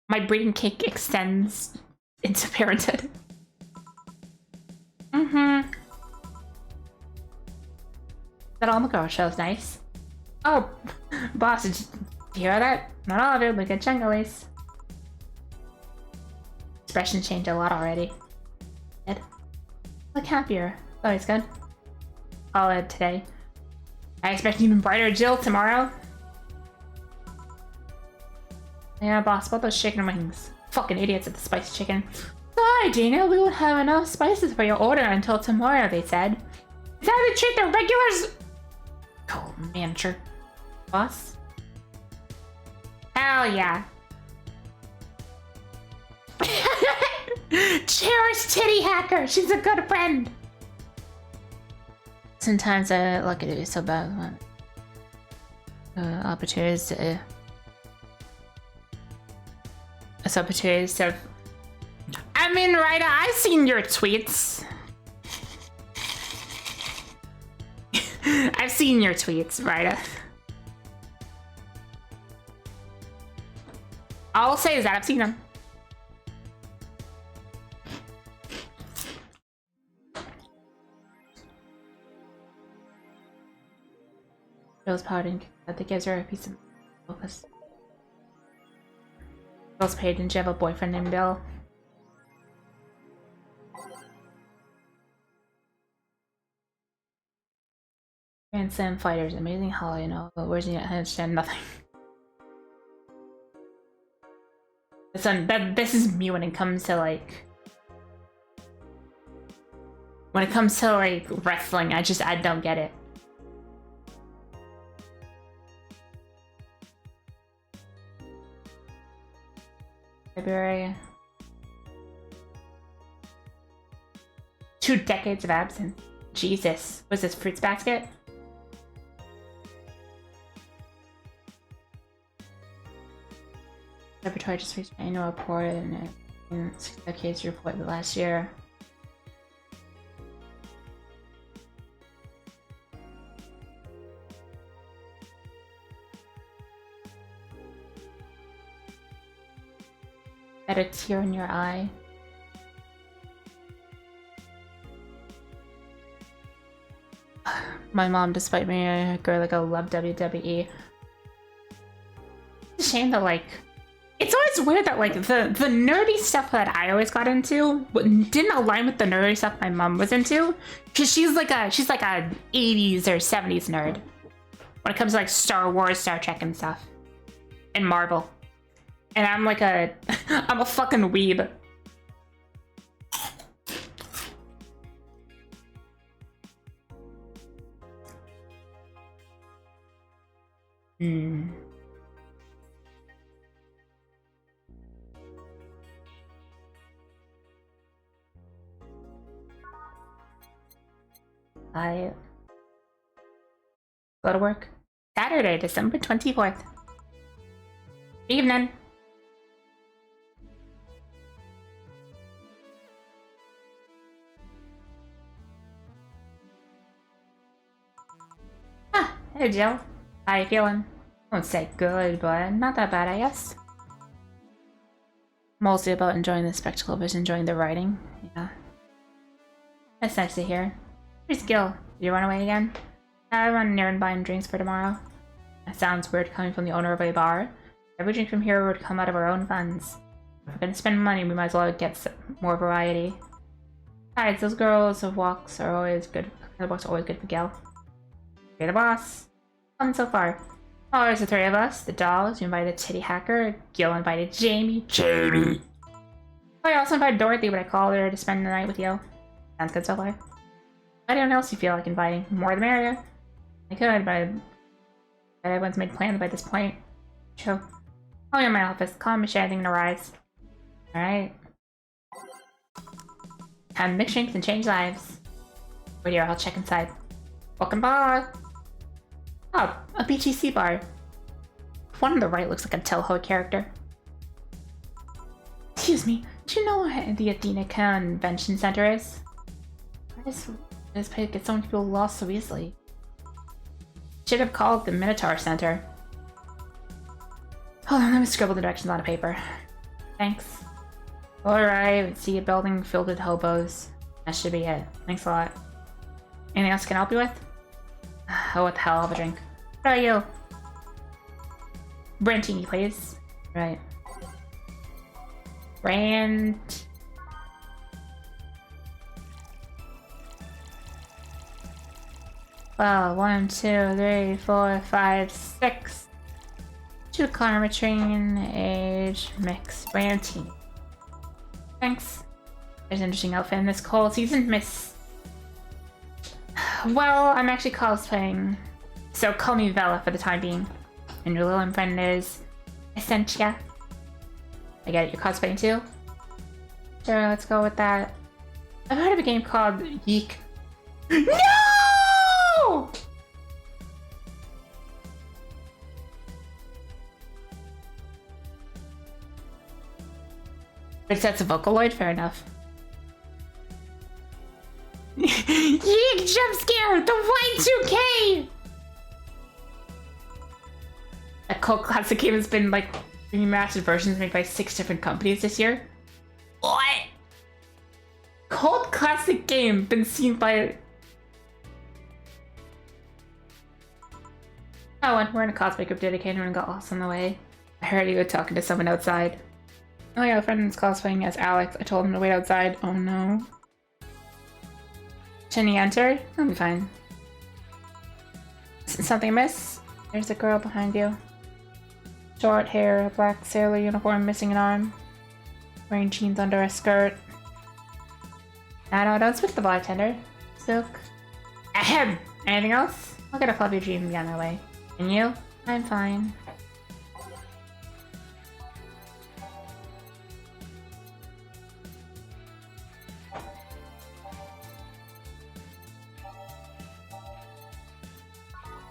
My breeding kick extends into parenthood. That all the girl show's nice. Oh, boss, did you hear that? Not all of it, but good chunk at least. Expression changed a lot already. Good. Look happier. Always good. All it today. I expect an even brighter Jill tomorrow. Yeah, boss, about those chicken wings. Fucking idiots at the spicy chicken. Sorry, Dina, we won't have enough spices for your order until tomorrow, they said. Is that how they treat their regulars? Oh, manager. Boss? Hell yeah. Cherish Titty Hacker, she's a good friend. Sometimes I look at it so bad. Opportunities to... opportunities to... I mean, Ryder, I've seen your tweets. I've seen your tweets, Ryder. I'll say is that I've seen them. Bill's pouting. That gives her a piece of focus. Bill's paid. Didn't you have a boyfriend named Bill? Grand Slam fighters, amazing how you know, but where's he? I understand nothing. This is me when it comes to like wrestling. I don't get it. February. 2 decades of absence. Jesus. Was this Fruits Basket? Laboratory just reached an annual report and a case report the last year. Had a tear in your eye. My mom, despite being a girl like I love WWE. It's a shame that like it's always weird that like the nerdy stuff that I always got into didn't align with the nerdy stuff my mom was into, because she's like a 80s or 70s nerd when it comes to like Star Wars, Star Trek and stuff, and Marvel. And I'm like I'm a fucking weeb. I go to work Saturday, December 24th. Evening. Ah, hey Jill. How you feeling? I won't say good, but not that bad, I guess. Mostly about enjoying the spectacle versus enjoying the writing. Yeah. That's nice to hear. Where's Gil? Did you run away again? I run an errand buying drinks for tomorrow. That sounds weird coming from the owner of a bar. Every drink from here would come out of our own funds. If we're gonna spend money, we might as well get some more variety. Besides, those girls of walks are always good. The walks are always good for Gil. You're the boss. Fun so far. Oh, there's the 3 of us. The dogs. You invited Titty Hacker. Gil invited Jamie. Oh, I also invited Dorothy, but I called her to spend the night with you. Sounds good so far. Anyone else you feel like inviting? More the merrier. I could, but everyone's made plans by this point. True. I'll be in my office. Call me if anything arise. Alright. Time to mix drinks and change lives. Wait here, I'll check inside. Welcome bar! Oh, a BGC bar. One on the right looks like a Telho character. Excuse me, do you know what the Athena Convention Center is? This place gets so many people lost so easily. Should have called the Minotaur Center. Hold on, let me scribble the directions on a paper. Thanks. Alright, see a building filled with hobos. That should be it. Thanks a lot. Anything else I can help you with? Oh, what the hell, I'll have a drink. What are you? Brantini, please. Right. Brand. Well, 1, 2, 3, 4, 5, 6. 2 Carmatrine, age, mix, Brantini. Thanks. There's an interesting outfit in this cold season, Miss. Well, I'm actually cosplaying, so call me Vela for the time being. And your little friend is Essentia. I get it, you're cosplaying too? Sure, let's go with that. I've heard of a game called Yeek. No! But that's a Vocaloid, fair enough. Yeek jump scare! The Y2K! A cult classic game has been like Remastered versions made by 6 different companies this year. What? Cult classic game been seen by. Oh, and we're in a cosplay group dedicated and got lost on the way. I heard you were talking to someone outside. Oh yeah, a friend is cosplaying as Alex. I told him to wait outside. Oh no. Shouldn't he enter? I'll be fine. Something amiss? There's a girl behind you. Short hair, a black sailor uniform, missing an arm. Wearing jeans under a skirt. No, don't switch the bartender. Silk. Ahem! Anything else? I'll get a fluffy dream beyond my way. And you? I'm fine.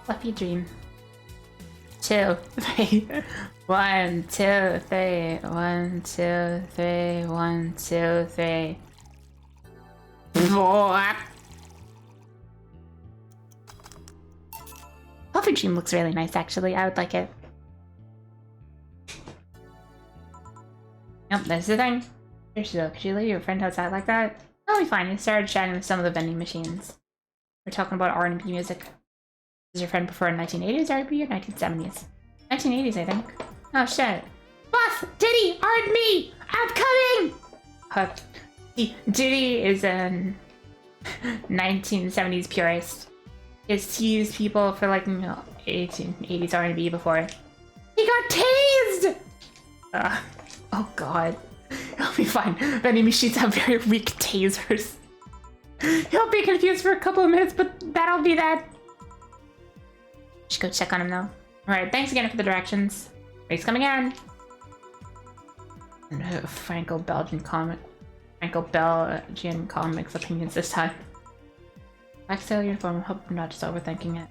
Fluffy dream. 2, 3. 1, 2, 3. 1, 2, 3. 1, 2, 3. 4. Fluffy dream looks really nice, actually. I would like it. Yep, that's the thing. Here she goes. Could you leave your friend outside like that? I'll be fine. We started chatting with some of the vending machines. We're talking about R&B music. Does your friend prefer 1980s R&B or 1970s? 1980s, I think. Oh shit. Boss! Diddy! R&B! I'm coming! Diddy is an 1970s purist. He's teased people for like, 1880s R&B before. He got tased! Oh god. He'll be fine. Vending machines have very weak tasers. He'll be confused for a couple of minutes, but that'll be that. Should go check on him though. Alright, thanks again for the directions. Race coming in. Franco-Belgian comics opinions this time. Black sailor uniform, I hope I'm not just overthinking it.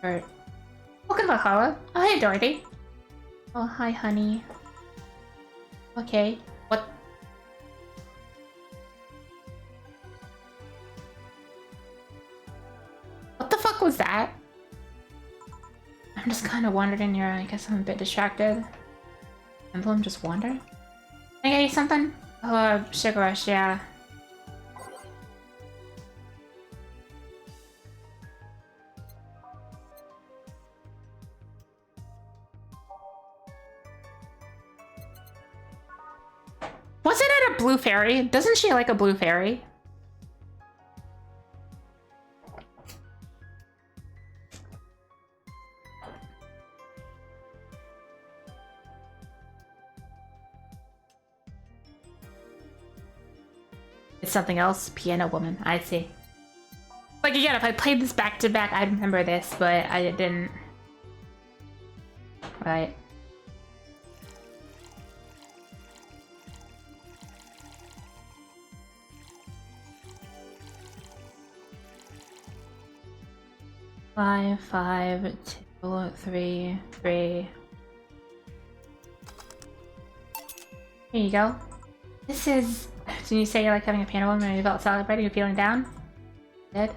Alright. Welcome to Hala. Oh, hey, Dorothy. Oh, hi, honey. Okay. What? What the fuck was that? I'm just kind of wandering here. I guess I'm a bit distracted. Emblem just wander? Can I get you something? Oh, sugar rush, yeah. Wasn't it a blue fairy? Doesn't she like a blue fairy? It's something else? Piano woman. I see. Like again, if I played this back to back, I'd remember this, but I didn't. Right. Five, 5, 2, 3, 3. Here you go. This is. Didn't you say you like having a piano woman when you felt celebrating and feeling down? Did?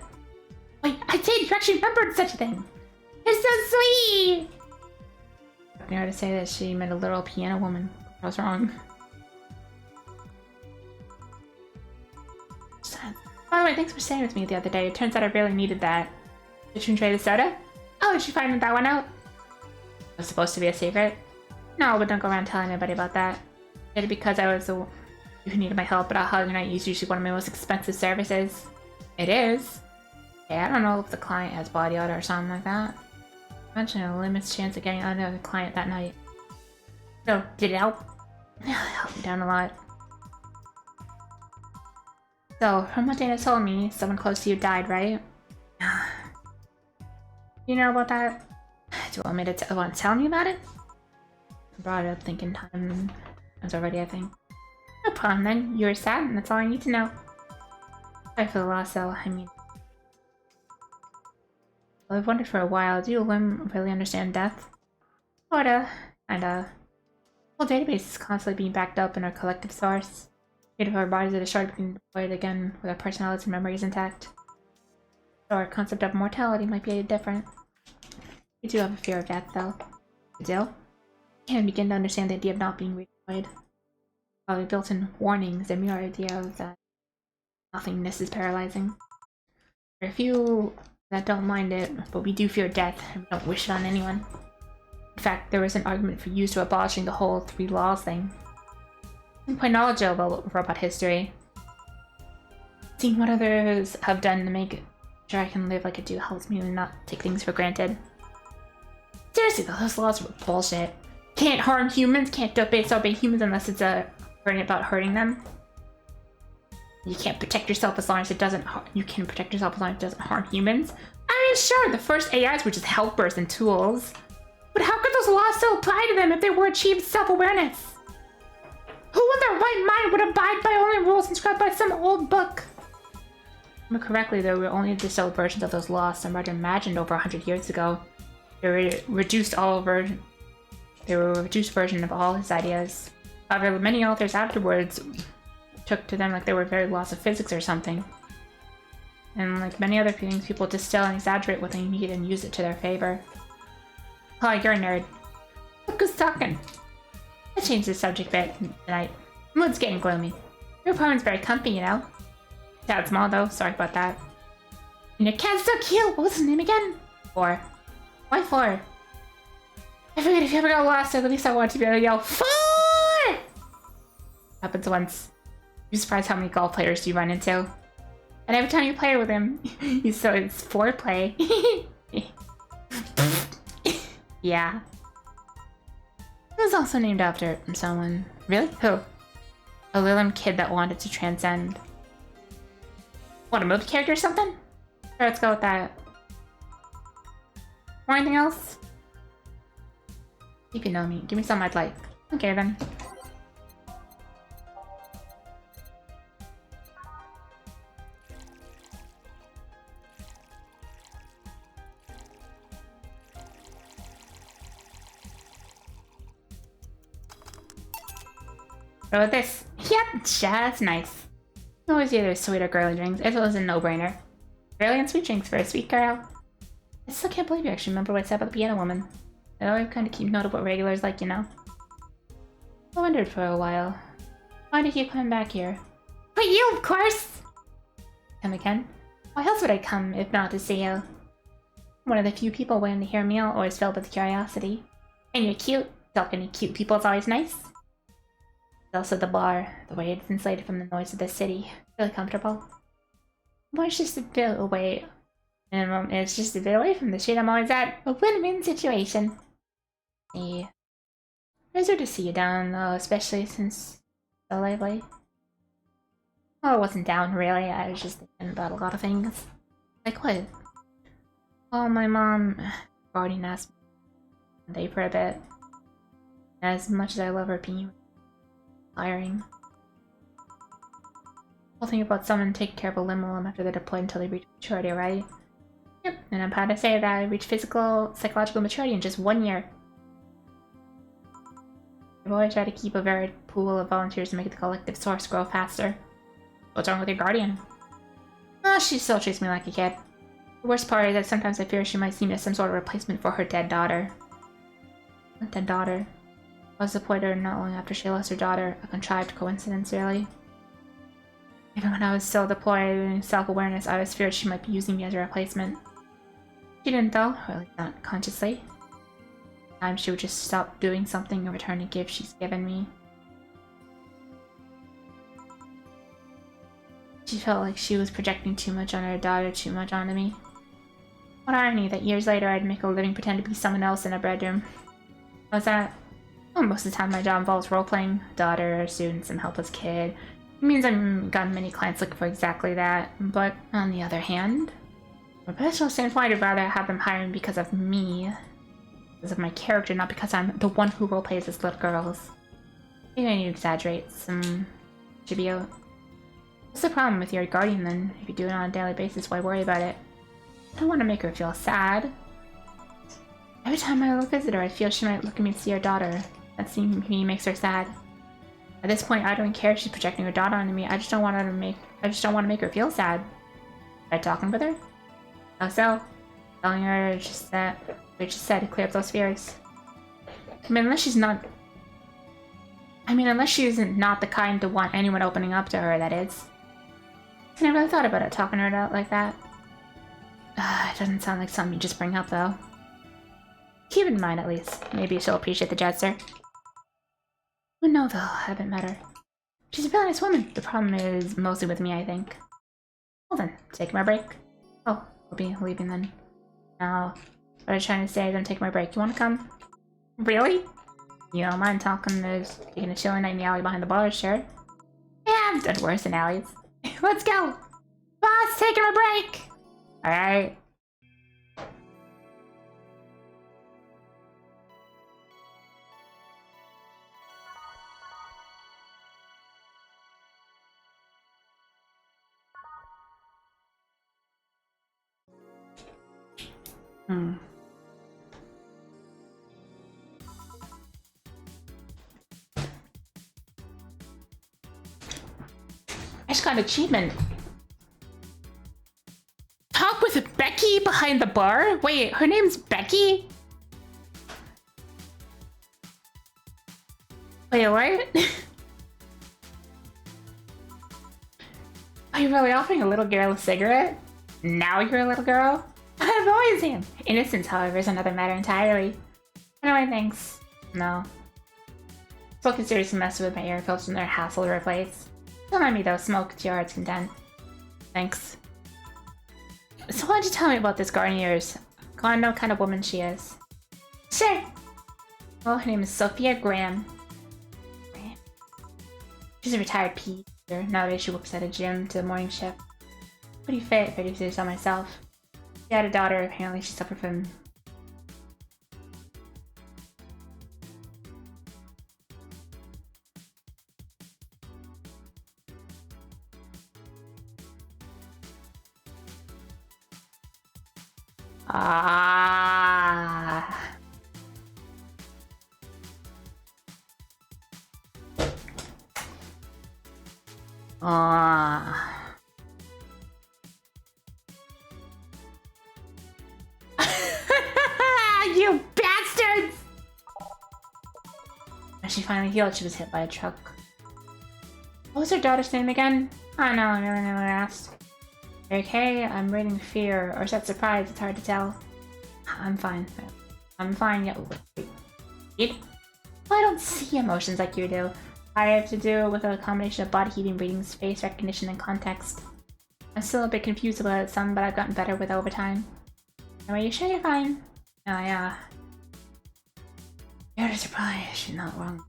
Wait, I did! You actually remembered such a thing! It's so sweet! I heard to say that she meant a literal piano woman. I was wrong. By the way, thanks for staying with me the other day. It turns out I really needed that. Did you enjoy the soda? Oh, did you find that one out? It was supposed to be a secret? No, but don't go around telling anybody about that. I did it because I was the one who needed my help, but a hug night is usually one of my most expensive services. It is? Yeah, I don't know if the client has body odor or something like that. Mention a limited chance of getting another client that night. So, did it help? Yeah, it helped me down a lot. So, from what Dana told me, someone close to you died, right? You know about that? Do you want me to want to tell me about it? I brought it up thinking time was already, I think. No problem then. You were sad, and that's all I need to know. Sorry for the loss, though. I mean, well, I've wondered for a while. Do you really understand death? Sorta. Kinda. The whole database is constantly being backed up in our collective source. If our bodies are destroyed, we can deploy it again with our personalities and memories intact. So our concept of mortality might be different. We do have a fear of death, though. You do? can't begin to understand the idea of not being redeployed. Probably built-in warnings, the mere idea of that nothingness is paralyzing. There are a few that don't mind it, but we do fear death, and we don't wish it on anyone. In fact, there was an argument for use to abolishing the whole 3 laws thing. I'm quite knowledgeable about robot history. Seeing what others have done to make sure I can live like I do helps me not take things for granted. Seriously though, those laws were bullshit. Can't harm humans, can't disobey humans unless it's about hurting them. You can't protect yourself as long as it doesn't you can protect yourself as long as it doesn't harm humans. I mean, sure, the first AIs were just helpers and tools. But how could those laws still apply to them if they were achieved self-awareness? Who in their right mind would abide by only rules inscribed by some old book? If I remember correctly, there were only distilled versions of those laws some writer imagined over 100 years ago. They were a reduced version of all his ideas. However, many authors afterwards took to them like they were very laws of physics or something. And like many other things, people distill and exaggerate what they need and use it to their favor. Oh, you're a nerd. Look who's talking. I changed the subject a bit tonight. The mood's getting gloomy. Your apartment's very comfy, you know. Tad small though, sorry about that. And your cat's so cute! What was his name again? 4. Why 4? I figured if you ever got lost, at least I want to be able to yell 4! Happens once. You're surprised how many golf players you run into. And every time you play with him, you so it's foreplay. Yeah. It was also named after someone. Really? Who? A little kid that wanted to transcend. What, a movie character or something? Sure, let's go with that. Or anything else? You can know me. Give me something I'd like. Okay then. What about this? Yep, just nice. Always either sweet or girly drinks, as well as a no-brainer. Girly and sweet drinks for a sweet girl. I still can't believe you actually remember what I said about the piano woman. I always kind of keep note of what regulars like, you know. I wondered for a while. Why did you come back here? For you, of course! Come again? Why else would I come, if not to see you? One of the few people waiting to hear a meal, always filled with curiosity. And you're cute. Talking to cute people is always nice. Also the bar, the way it's insulated from the noise of the city. Really comfortable. Well, it's just a bit away. And it's just a bit away from the shit I'm always at. A win-win situation. Yeah. It's good to see you down, though, especially since so lately. Well, I wasn't down, really. I was just thinking about a lot of things. Like what? Well, my mom already asked me for a bit. As much as I love her being tiring. I'll think about someone taking care of a limb after they're deployed until they reach maturity, right? Yep, and I'm proud to say that I reached psychological maturity in just 1 year. I've always tried to keep a varied pool of volunteers to make the collective source grow faster. What's wrong with your guardian? Oh, she still treats me like a kid. The worst part is that sometimes I fear she might see me as some sort of replacement for her dead daughter. A dead daughter. I was deployed her not long after she lost her daughter, a contrived coincidence, really. Even when I was still deployed in self-awareness, I was feared she might be using me as a replacement. She didn't though, or at least not consciously. Sometimes she would just stop doing something and return a gift she's given me. She felt like she was projecting too much on her daughter, too much onto me. What irony that years later I'd make a living pretend to be someone else in a bedroom. What's that? Well, most of the time my job involves role-playing. Daughter, student, some helpless kid. It means I've gotten many clients looking for exactly that. But on the other hand, from a professional standpoint, I'd rather have them hire me because of me. Because of my character, not because I'm the one who roleplays as little girls. Maybe I need to exaggerate some trivia. What's the problem with your guardian then? If you do it on a daily basis, why worry about it? I don't want to make her feel sad. Every time I visit her, I feel she might look at me to see her daughter. That seeing me makes her sad. At this point, I don't care if she's projecting her daughter onto me. I just don't want to make her feel sad. Am I talking with her? How so? Telling her just that we just said to clear up those fears. I mean, unless she's not... unless she's not the kind to want anyone opening up to her, that is. I never really thought about it, talking her out like that. It doesn't sound like something you just bring up, though. Keep it in mind, at least. Maybe she'll appreciate the gesture. Wouldn't know, though. I haven't met her. She's a really nice woman. The problem is mostly with me, I think. Well then, taking my break. Oh, I'll be leaving then. Now, what I was trying to say is I'm taking my break. You wanna come? Really? You don't mind taking a chilly night in the alley behind the bar, sure? Yeah, I've done worse in alleys. Let's go! Boss, taking a break! Alright. I just got an achievement. Talk with Becky behind the bar? Wait, her name's Becky? Wait, what? Are you really offering a little girl a cigarette? Now you're a little girl? I've always am. Innocence, however, is another matter entirely. Anyway, thanks. No. Still can seriously mess with my air filters and they're a hassle to replace. Don't mind me though, smoke to your heart's content. Thanks. So why don't you tell me about this garden of yours? I wanna know what kind of woman she is. Sure! Well, her name is Sophia Graham. She's a retired PE teacher. Nowadays she works at a gym to the morning shift. Pretty fit, if I do say so myself. She had a daughter, apparently she suffered from... You bastards! When she finally healed, she was hit by a truck. What was her daughter's name again? I know, I really never asked. Okay, I'm rating fear, or is that surprise? It's hard to tell. I'm fine. I'm fine, yeah. Wait. Well, I don't see emotions like you do. I have to do with a combination of body heating, readings, face recognition, and context. I'm still a bit confused about some, but I've gotten better with over time. Anyway, you sure you're fine? Oh, yeah. You're a surprise. She's not wrong.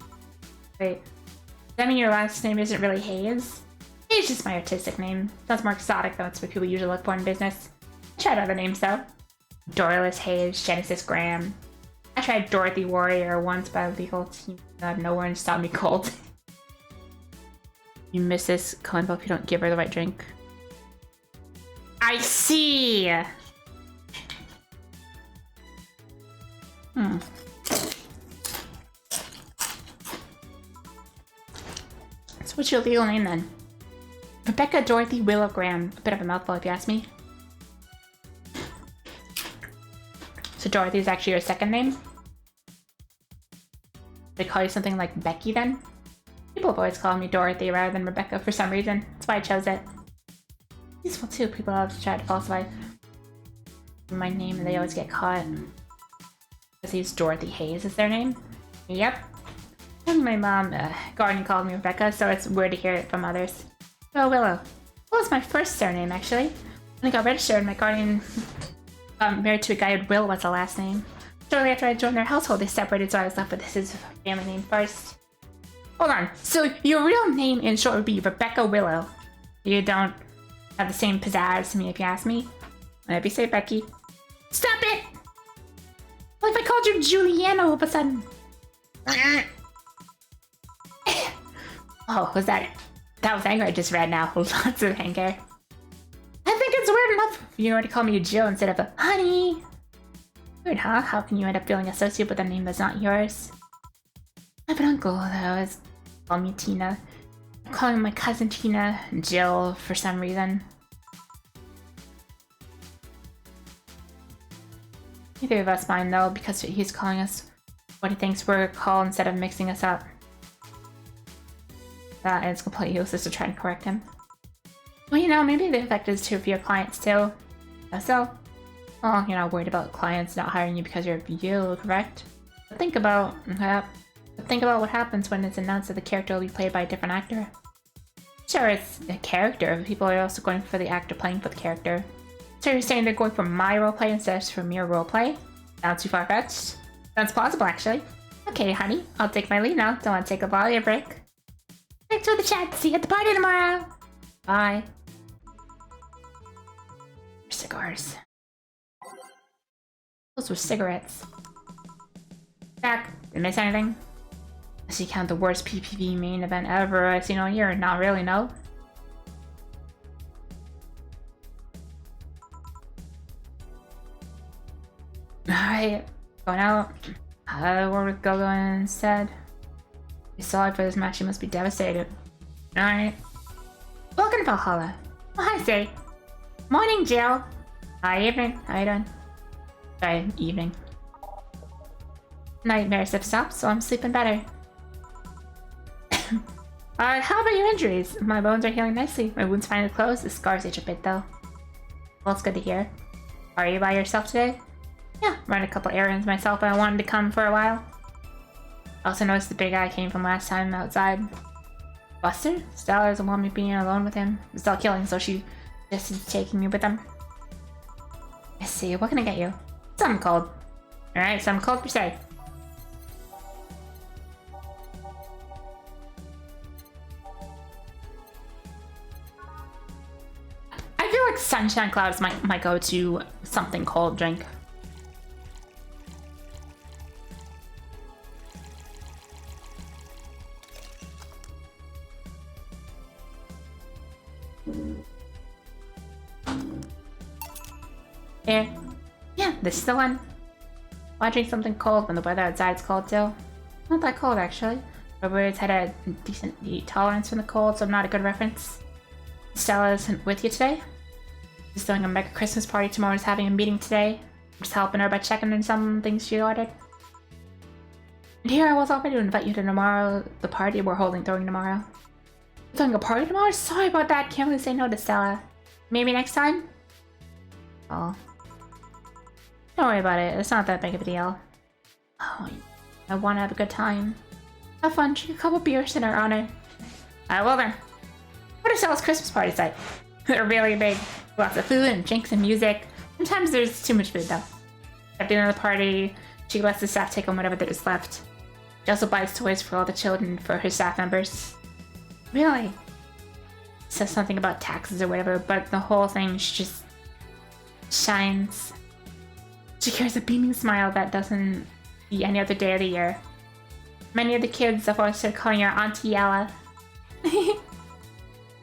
Wait. Does that mean your last name isn't really Hayes? It's just my artistic name. Sounds more exotic though, it's what people usually look for in business. I tried other names though. Dorless Hayes, Genesis Graham. I tried Dorothy Warrior once, but the whole team out of nowhere and stopped me cold. You miss this convo if you don't give her the right drink. I see! So what's your legal name then? Rebecca Dorothy Willow Graham. A bit of a mouthful if you ask me. So Dorothy is actually your second name? They call you something like Becky then? People have always called me Dorothy rather than Rebecca for some reason. That's why I chose it. Useful too, people have tried to falsify my name and they always get caught. Because they use Dorothy Hayes as their name? Yep. And my mom, Garden called me Rebecca, so it's weird to hear it from others. Oh, Willow. Well, it's my first surname, actually. When I got registered, my guardian married to a guy with Will as a last name. Shortly after I joined their household, they separated, so I was left with his family name first. Hold on. So your real name in short would be Rebecca Willow. You don't have the same pizzazz to me if you ask me. Maybe say Becky. Stop it! What if I called you Juliana all of a sudden? Oh, was that it? That was anger I just read now. Lots of anger. I think it's weird enough if you were to call me Jill instead of a honey. Weird, huh? How can you end up feeling associated with a name that's not yours? I have an uncle that always called me Tina. I'm calling my cousin Tina Jill for some reason. Neither of us mind though, because he's calling us what he thinks we're called instead of mixing us up. That is completely useless to try and correct him. Well, you know, maybe the effect is true for your clients too. So, well, you're not worried about clients not hiring you because you're you, correct? But think about what happens when it's announced that the character will be played by a different actor. Sure, it's a character, but people are also going for the actor playing for the character. So you're saying they're going for my roleplay instead of from your roleplay? Sounds too far-fetched. Sounds plausible, actually. Okay, honey, I'll take my leave now. Don't want to take a volley or break. Thanks for the chat. See you at the party tomorrow. Bye. Cigars. Those were cigarettes. Jack, did I miss anything? Unless you count the worst PPV main event ever I've seen all year. Not really, no. Alright, going out. Where would go instead? He's sorry for this match, he must be devastated. Alright. Welcome to Valhalla. Oh, hi, Say. Morning, Jill. Hi, evening. How you doing? Sorry, evening. Nightmares have stopped, so I'm sleeping better. How about your injuries? My bones are healing nicely. My wounds finally closed. The scars itch a bit, though. Well, it's good to hear. Are you by yourself today? Yeah, ran a couple errands myself, but I wanted to come for a while. I also noticed the big guy came from last time outside. Buster? Stella doesn't want me being alone with him. It's all killing, so she suggested taking me with them. I see. What can I get you? Something cold. Alright, something cold per se. I feel like Sunshine Cloud is my go-to something cold drink. Here. Yeah, this is the one. Why drink something cold when the weather outside's cold too? Not that cold actually. Robert's had a decent heat tolerance from the cold, so not a good reference. Stella isn't with you today? She's throwing a mega Christmas party tomorrow. Is having a meeting today. I'm just helping her by checking on some things she ordered. And here I was already to invite you to the party we're throwing tomorrow. You're throwing a party tomorrow? Sorry about that. Can't really say no to Stella. Maybe next time? Oh. Don't worry about it. It's not that big of a deal. Oh, I want to have a good time. Have fun. Drink a couple beers in her honor. I will then. What are Stella's Christmas parties like? They're really big. Lots of food and drinks and music. Sometimes there's too much food though. At the end of the party, she lets the staff take home whatever that is left. She also buys toys for all the children for her staff members. Really? Says something about taxes or whatever, but the whole thing, she just shines. She carries a beaming smile that doesn't see any other day of the year. Many of the kids have always started calling her Auntie Ella.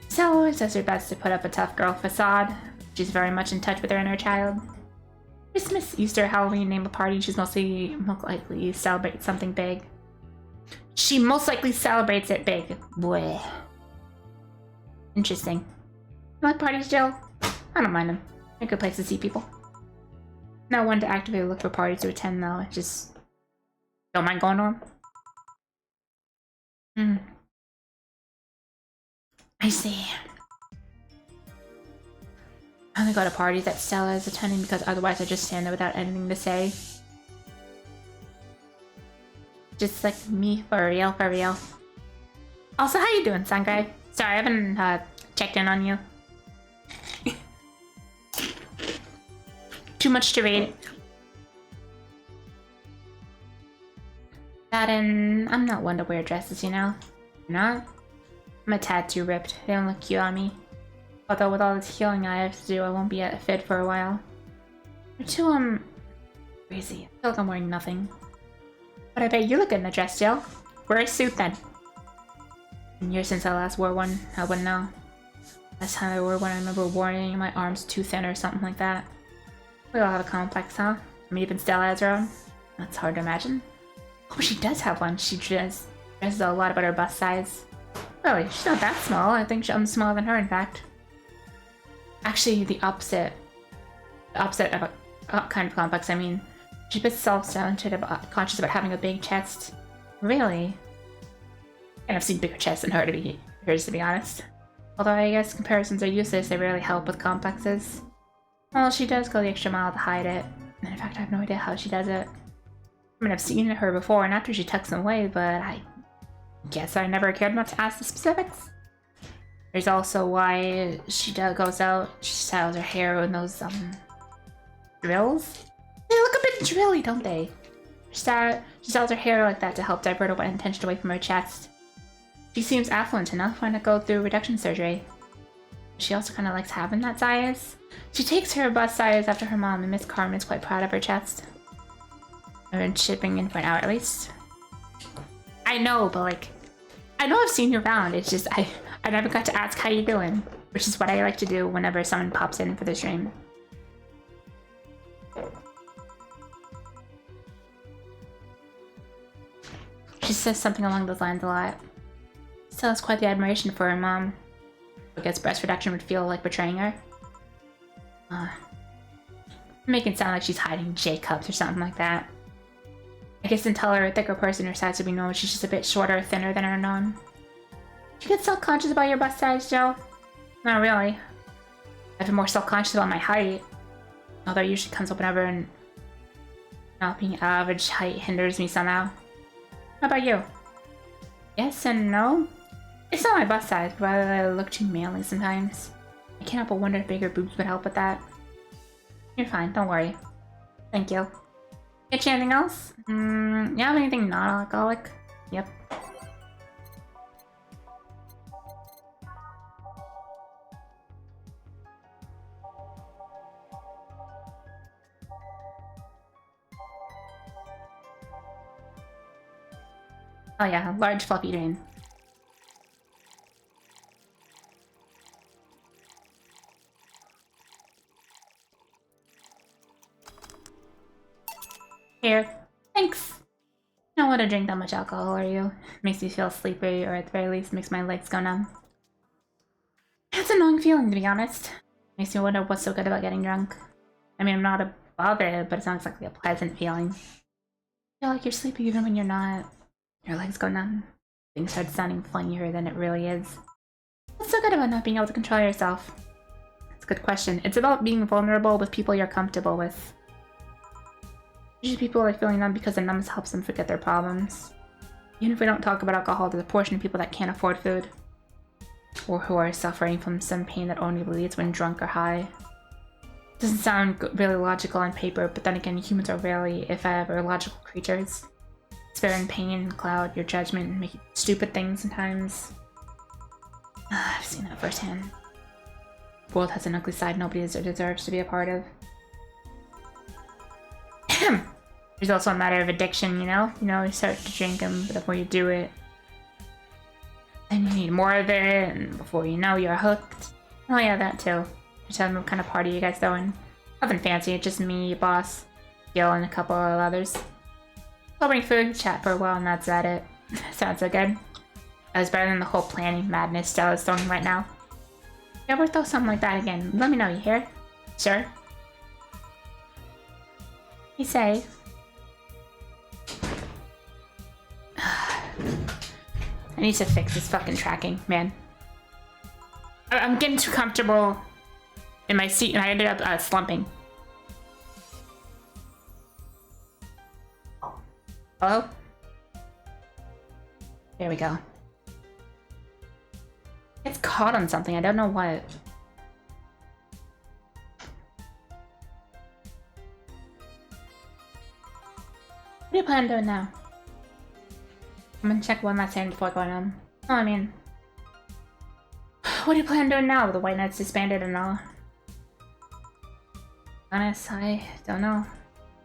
Stella always does her best to put up a tough girl facade. She's very much in touch with her inner child. Christmas, Easter, Halloween, name a party, she's most likely celebrates something big. She most likely celebrates it big. Bleh. Interesting. You like parties, Jill? I don't mind them. They're a good place to see people. Not one to actively look for parties to attend though. I just don't mind going to them. I see. I only go to parties that Stella is attending because otherwise I just stand there without anything to say. Just like me, for real, for real. Also, how you doing, Sangrai? Sorry, I haven't checked in on you. Too much to read. That and I'm not one to wear dresses, you know? You're not? I'm a tad too ripped. They don't look cute on me. Although with all this healing I have to do, I won't be fit for a while. You're too, crazy. I feel like I'm wearing nothing. But I bet you look good in a dress, Jill. Wear a suit then. In years since I last wore one, I wouldn't know. Last time I wore one, I remember worrying my arms too thin or something like that. We all have a complex, huh? I mean, even Stella has her own. That's hard to imagine. Oh, she does have one. She dresses a lot about her bust size. Really, she's not that small. I think I'm smaller than her, in fact. Actually, the opposite of a kind of complex. I mean, She's a bit self-centered, conscious about having a big chest. Really? And I've seen bigger chests than hers, to be honest. Although I guess comparisons are useless, they rarely help with complexes. Well, she does go the extra mile to hide it. And in fact, I have no idea how she does it. I mean, I've seen her before and after she tucks them away, but I guess I never cared enough to ask the specifics. There's also why she goes out, she styles her hair with those, drills? They look a bit drilly, don't they? She styles her hair like that to help divert away attention away from her chest. She seems affluent enough when to go through reduction surgery. She also kind of likes having that size. She takes her bust size after her mom, and Miss Carmen is quite proud of her chest. I've been shipping in for an hour at least. I know, but like, I know I've seen you around. It's just I never got to ask how you doing, which is what I like to do whenever someone pops in for the stream. She says something along those lines a lot. Still has quite the admiration for her mom. I guess breast reduction would feel like betraying her. Making it sound like she's hiding J-cups or something like that. I guess until her a thicker person her size would be known, she's just a bit shorter, thinner than her norm. You get self-conscious about your bust size, Joe? Not really. I've been more self-conscious about my height. Although it usually comes up whenever and not being average height hinders me somehow. How about you? Yes and no? It's not my bust size, but I look too manly sometimes. I can't help but wonder if bigger boobs would help with that. You're fine, don't worry. Thank you. Get you anything else? You have anything non-alcoholic? Yep. Oh yeah, large fluffy drain. Here. Thanks. I don't want to drink that much alcohol, are you? Makes me feel sleepy, or at the very least makes my legs go numb. It's an annoying feeling, to be honest. Makes me wonder what's so good about getting drunk. I mean, I'm not above it, but it's not exactly a pleasant feeling. You feel like you're sleepy even when you're not. Your legs go numb. Things start sounding funnier than it really is. What's so good about not being able to control yourself? That's a good question. It's about being vulnerable with people you're comfortable with. Usually people like feeling numb because the numbness helps them forget their problems. Even if we don't talk about alcohol, there's a portion of people that can't afford food. Or who are suffering from some pain that only leads when drunk or high. Doesn't sound really logical on paper, but then again, humans are rarely, if ever, logical creatures. Despair and pain cloud your judgment and make you do stupid things sometimes. I've seen that firsthand. The world has an ugly side nobody deserves to be a part of. There's also a matter of addiction, you know? You start to drink them, but before you do it, then you need more of it, and before you know, you're hooked. Oh yeah, that too. Just tell me what kind of party you guys throwing. Nothing fancy, it's just me, boss, Gil, and a couple of others. We'll bring food, chat for a while, and that's about it. Sounds so good. That was better than the whole planning madness Stella is throwing right now. If you ever throw something like that again, let me know, you hear? Sure. You say. I need to fix this fucking tracking, man. I'm getting too comfortable in my seat and I ended up slumping. Hello? There we go. It's caught on something, I don't know what. What do you plan on doing now? I'm gonna check one last time before going on. Oh, I mean... What do you plan on doing now with the White Knights disbanded and all? Honest, I don't know.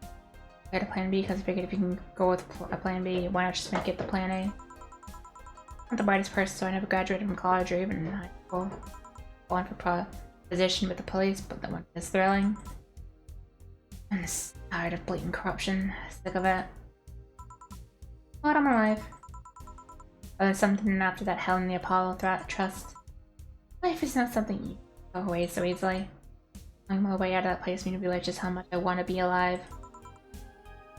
I got a plan B because I figured if you can go with a plan B, why not just make it the plan A? I'm not the brightest person, so I never graduated from college or even high school. Going for position with the police, but that one is thrilling. I'm just tired of blatant corruption. Sick of it. But I'm alive. Oh, there's something after that hell in the Apollo trust. Life is not something you go away so easily. I'm my way out of that place made me realize just how much I want to be alive.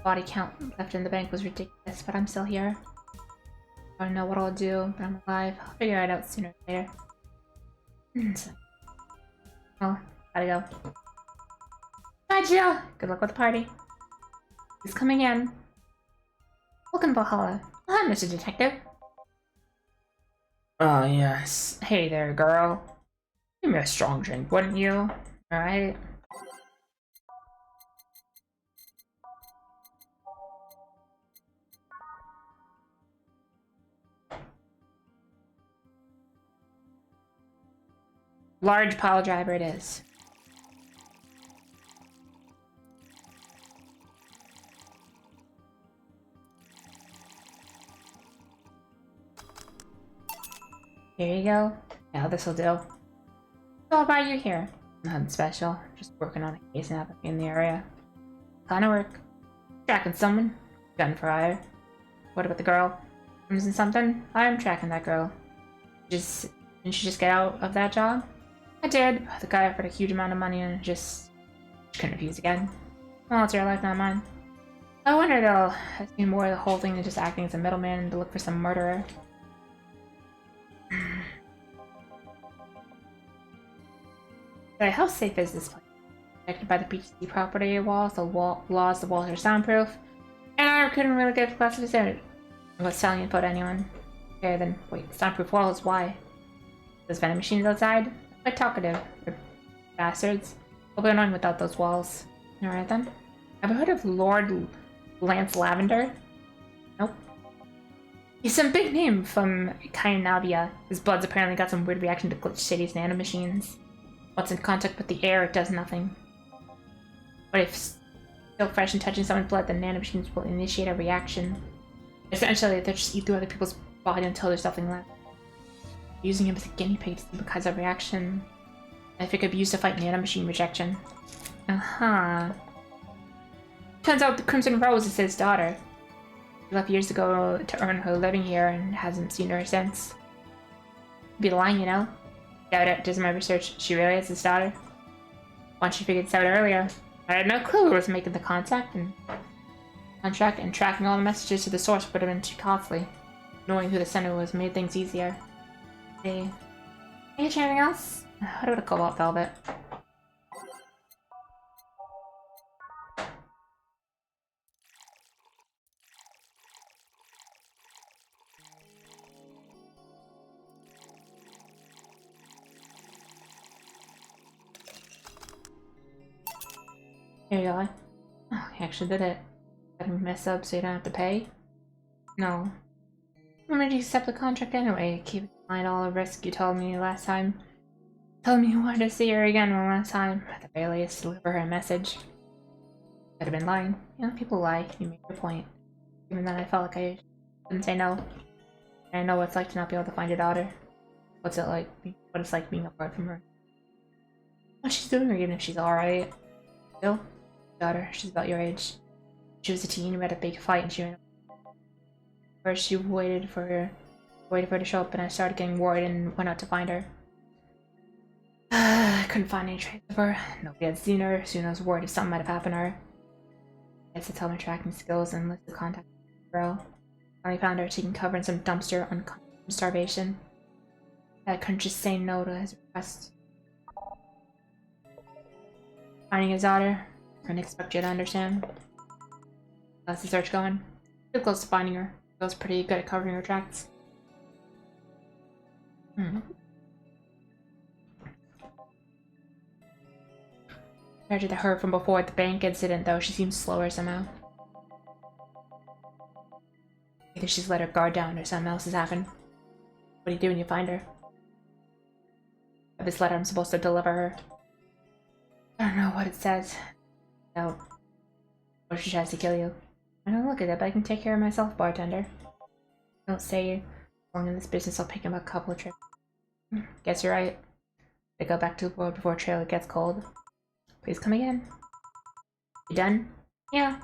body count left in the bank was ridiculous, but I'm still here. I don't know what I'll do, but I'm alive. I'll figure it out sooner or later. Oh, gotta go. Bye, Jill! Good luck with the party. Who's coming in? Welcome, Valhalla. Hi, Mr. Detective. Ah, yes. Hey there, girl. Give me a strong drink, wouldn't you? Alright. Large pile driver it is. Here you go. Yeah, this'll do. So why are you here? Nothing special. Just working on a case now in the area. Kinda work. Tracking someone. Gun for hire. What about the girl? Missing something? I'm tracking that girl. Didn't she just get out of that job? I did. The guy offered a huge amount of money and just couldn't refuse again. Well, it's your life, not mine. I wonder though, has been more of the whole thing than just acting as a middleman to look for some murderer. So how safe is this place? Protected by the PTC property walls, the walls are soundproof, and I couldn't really get classified without selling info to anyone. Okay, then wait, soundproof walls? Why? Those vending machines outside? Quite talkative, bastards. They'll be annoying without those walls. Alright then. Have you heard of Lord Lance Lavender? Nope. He's some big name from Kainavia. His blood's apparently got some weird reaction to Glitch City's nanomachines. Once in contact with the air, it does nothing. But if still fresh and touching someone's blood, the nanomachines will initiate a reaction. Essentially, they'll just eat through other people's body until there's nothing left. Using him as a guinea pig to see what kinds of reaction. I think it could be used to fight nanomachine rejection. Turns out the Crimson Rose is his daughter. He left years ago to earn her living here and hasn't seen her since. Be lying, you know? Doubt it, does my research. She really is his daughter. Once she figured this out earlier, I had no clue who was making the contract and tracking all the messages to the source would have been too costly. Knowing who the sender was made things easier. Hey, can you get anything else? How do I cobalt velvet? Here you go. Oh, I actually did it. I didn't mess up so you don't have to pay? No. Why did you accept the contract anyway? Keep in mind all the risk you told me last time. Told me you wanted to see her again one last time. At the very least, deliver her a message. Could have been lying. You know, people lie. You made your point. Even then, I felt like I couldn't say no. And I know what it's like to not be able to find your daughter. What it's like being apart from her. What she's doing, or even if she's alright. Still, daughter, she's about your age. She was a teen, we had a big fight, and she ran. First, she waited for her to show up, and I started getting worried and went out to find her. I couldn't find any trace of her. Nobody had seen her. Soon I was worried if something might have happened to her. I had to tell my tracking skills and list the contact with the girl. I found her taking cover in some dumpster unconscious from starvation. I couldn't just say no to his request. Finding his daughter, I couldn't expect you to understand. How's the search going? Too close to finding her. I was pretty good at covering her tracks. Compared to her from before at the bank incident, though, she seems slower somehow. Either she's let her guard down or something else has happened. What do you do when you find her? I have this letter I'm supposed to deliver her. I don't know what it says. No. Or she tries to kill you. I don't look at it, but I can take care of myself, bartender. Don't say long in this business, I'll pick him a couple of trips. Guess you're right. I go back to the road before trailer gets cold. Please come again. You done? Yeah.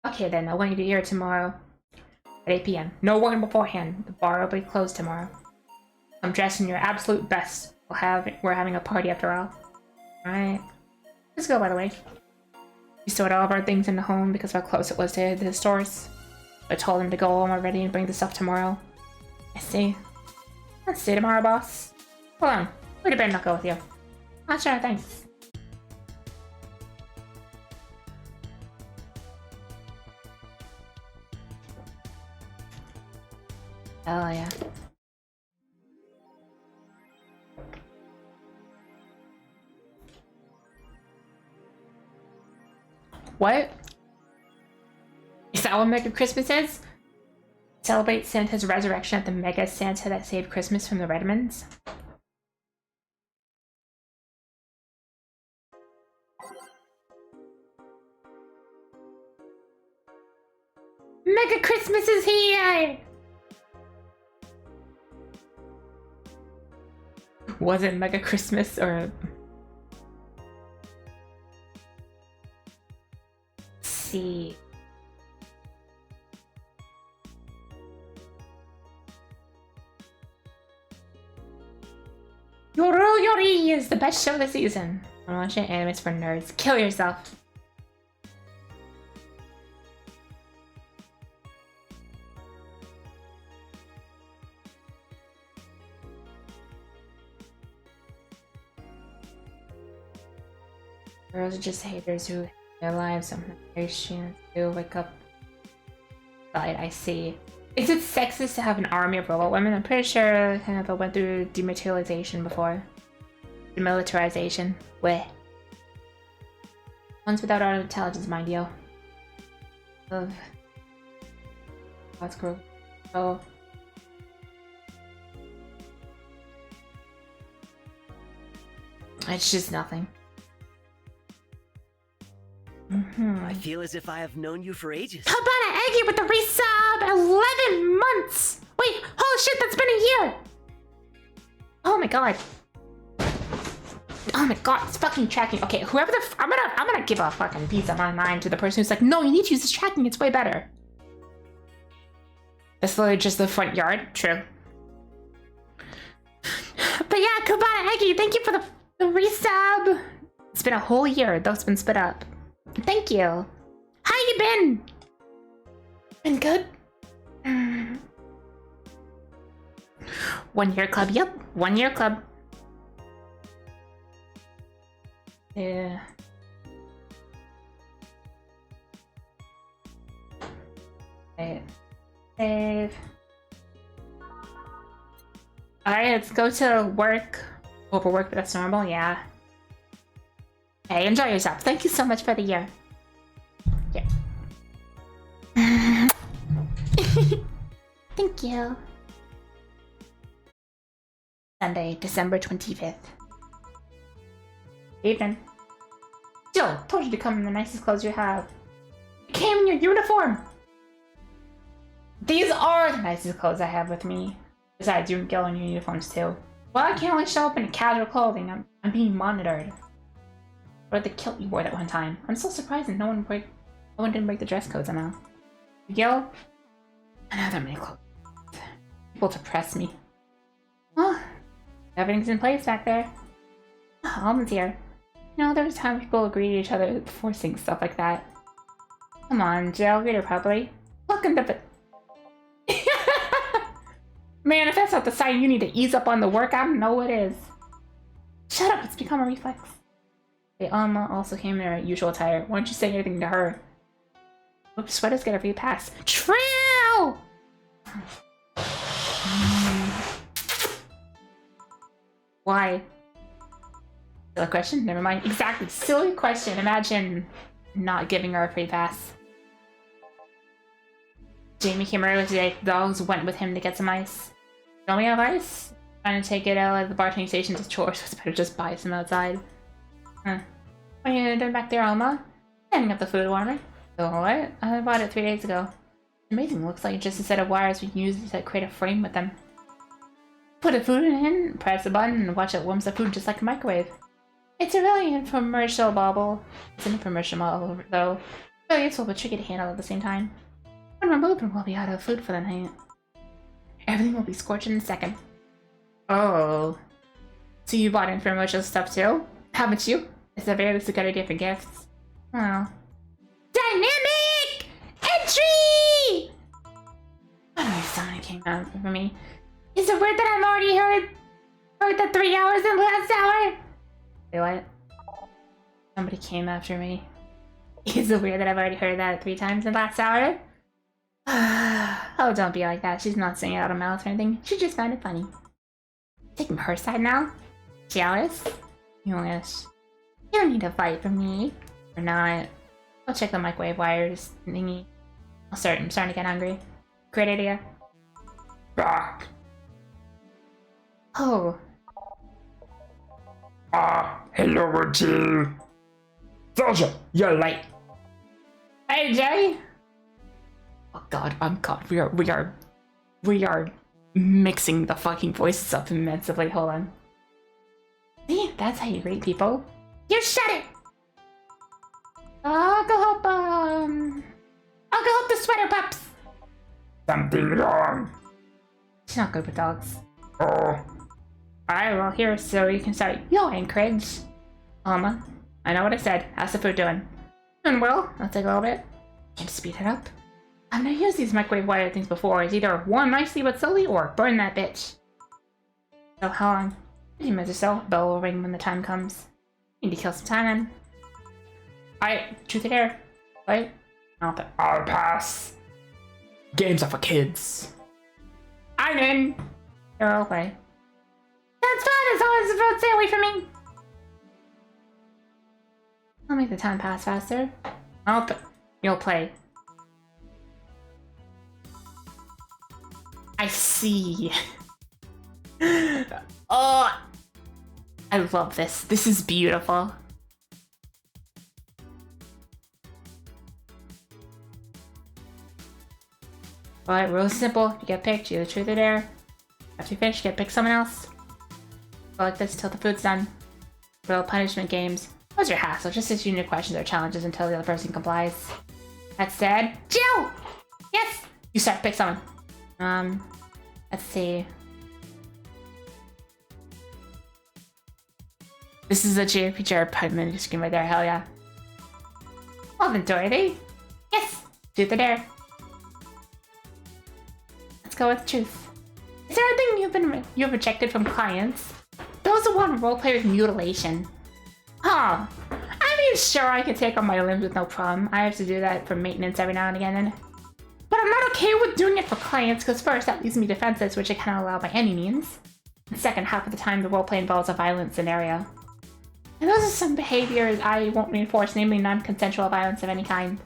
Okay then, I want you to be here tomorrow at 8 p.m. No working beforehand. The bar will be closed tomorrow. I'm dressed in your absolute best. We're having a party after all. Alright. Let's go, by the way. We stored all of our things in the home because of how close it was to the stores. I told him to go home already and bring the stuff tomorrow. I see. I'll see you tomorrow, boss. Hold on. We'd have better not go with you. Oh, sure, thanks. Hell yeah. What? Is that what Mega Christmas is? Celebrate Santa's resurrection at the Mega Santa that saved Christmas from the Redmonds? Mega Christmas is here! Was it Mega Christmas or... Let's see. Yori is the best show this season. I'm watching animes for nerds. Kill yourself. Girls are just haters who hate their lives. I'm not very sure to wake up. Right, I see. Is it sexist to have an army of robot women? I'm pretty sure Canada went through dematerialization before. Demilitarization. Weh. Ones without auto intelligence, mind you. Of God's group. Oh. It's just nothing. I feel as if I have known you for ages. How about an Aggie with the resub? 11 months! Wait, holy shit, that's been a year! Oh my god. Oh my god, it's fucking tracking. Okay, whoever the I'm gonna give a fucking piece of my mind to the person who's like, no, you need to use this tracking, it's way better. That's literally just the front yard, true. But yeah, Kubata Aggie, thank you for the resub. It's been a whole year, though it's been split up. Thank you. How you been? Been good? 1 year club, yep. 1 year club. Yeah. Right. Save. Alright, let's go to work. Overwork, but that's normal, yeah. Hey, enjoy yourself. Thank you so much for the year. Yeah. Thank you. Sunday, December 25th. Evening. Jill, told you to come in the nicest clothes you have. You came in your uniform! These are the nicest clothes I have with me. Besides, you and Gil in your uniforms too. Well, I can't only show up in casual clothing. I'm being monitored. Or the kilt you wore that one time. I'm so surprised that no one didn't break the dress code somehow. Gil? I don't have that many clothes. People to press me. Well, everything's in place back there. Almond's here. You know, there's times people agree to each other before saying stuff like that. Come on, Jill, read her properly. Welcome to the... Man, if that's not the sign you need to ease up on the work, I don't know what is. Shut up, it's become a reflex. Hey, Alma also came in her usual attire. Why don't you say anything to her? Oops, sweaters get a free pass. True! Why? Silly question? Never mind. Exactly, silly question. Imagine not giving her a free pass. Jamie came earlier today. The dogs went with him to get some ice. Don't we have ice? Trying to take it out of the bartending station to chores, so it's better just buy some outside. Huh. What are you doing back there, Alma? Setting up the food warmer. Oh, what? I bought it 3 days ago. Amazing, looks like just a set of wires we can use to create a frame with them. Put the food in, press a button, and watch it warms the food just like a microwave. It's a really infomercial bauble. It's an infomercial model, though. Really useful but tricky to handle at the same time. When we're moving, we'll be out of food for the night. Everything will be scorched in a second. Oh. So you bought infomercial stuff too? Haven't you? It's the very least a good idea for gifts. Oh. Dynamic entry! Oh, somebody came out for me. Is it weird that I've already heard the 3 hours in the last hour? Wait, what? Somebody came after me. Is it weird that I've already heard that 3 times in the last hour? Oh, don't be like that. She's not saying it out of mouth or anything. She just found it funny. Taking her side now? Jealous? You wish. You don't need to fight for me. Or not. I'll check the microwave wires thingy. I'm starting to get hungry. Great idea. Back. Oh. Hello, Routine. Soldier, you're late. Hey, Jay! Oh God, we are mixing the fucking voices up immensely. Hold on. See, that's how you greet people. You shut it! I'll go help the sweater pups! Something wrong. She's not good with dogs. Oh, Alright, well here, so you can start yelling, Craigs. I know what I said. How's the food doing? Doing well. I'll take a little bit. Can you speed it up? I've never used these microwave wire things before. It's either warm nicely but slowly, or burn that bitch. So how long? 15 minutes or so. Bell will ring when the time comes. Need to kill some time then. Alright, truth or dare. Right? I'll pass. Games are for kids. I'm in! You're okay. That's fine as long as it's about stay away from me! I'll make the time pass faster. You'll play. I see. Oh! I love this. This is beautiful. Alright, real simple. You get picked, you're the truth or dare. After you finish, you get pick someone else. Go like this till the food's done. Real punishment games. What's your hassle? Just issue new questions or challenges until the other person complies. That said, Jill! Yes! You start, pick someone. Let's see. This is a JRPG punishment screen right there, hell yeah. Well then, Dorothy. Yes! Truth or dare. Let's go with truth. Is there anything you've rejected from clients? Those who want roleplay with mutilation. Huh. I mean, sure, I can take on my limbs with no problem. I have to do that for maintenance every now and again. But I'm not okay with doing it for clients, because first, that leaves me defenseless, which I cannot allow by any means. And second, half of the time, the roleplay involves a violent scenario. And those are some behaviors I won't reinforce, namely non-consensual violence of any kind.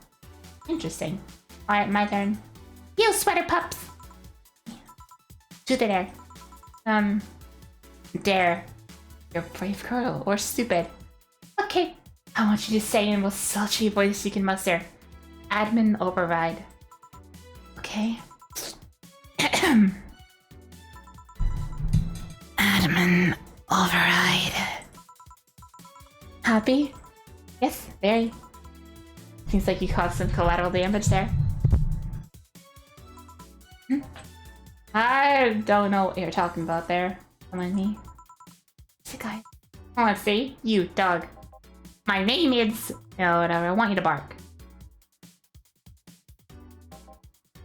Interesting. Alright, my turn. You sweater pups! Truth or dare? Dare. You're a brave girl, or stupid. Okay. I want you to say in the most sultry voice you can muster. Admin override. Okay. Admin override. Happy? Yes, very. Seems like you caused some collateral damage there. I don't know what you're talking about there. Come on, me. It's a guy. Oh, let's see. You, dog. My name is... No, whatever. I want you to bark.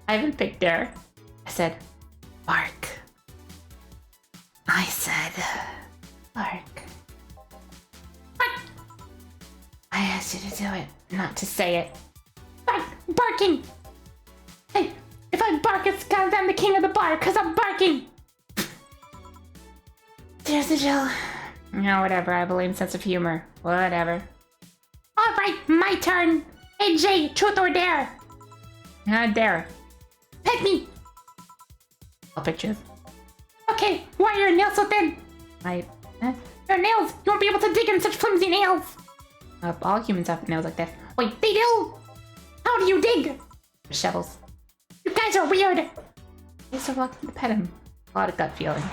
I haven't picked dare. I said, bark. I said, bark. Bark! I asked you to do it, not to say it. Bark! Barking! Hey, if I bark, it's because I'm the king of the bar, because I'm barking! There's the Jill. No, whatever. I have a lame sense of humor. Whatever. Alright, my turn! Hey, Jay, truth or dare? Dare. Pick me! I'll pick truth. Okay, why are your nails so thin? Your nails! You won't be able to dig in such flimsy nails! All humans have nails like this. Wait, they do! How do you dig? Shovels. You guys are weird! You're so welcome to pet him. A lot of gut feeling.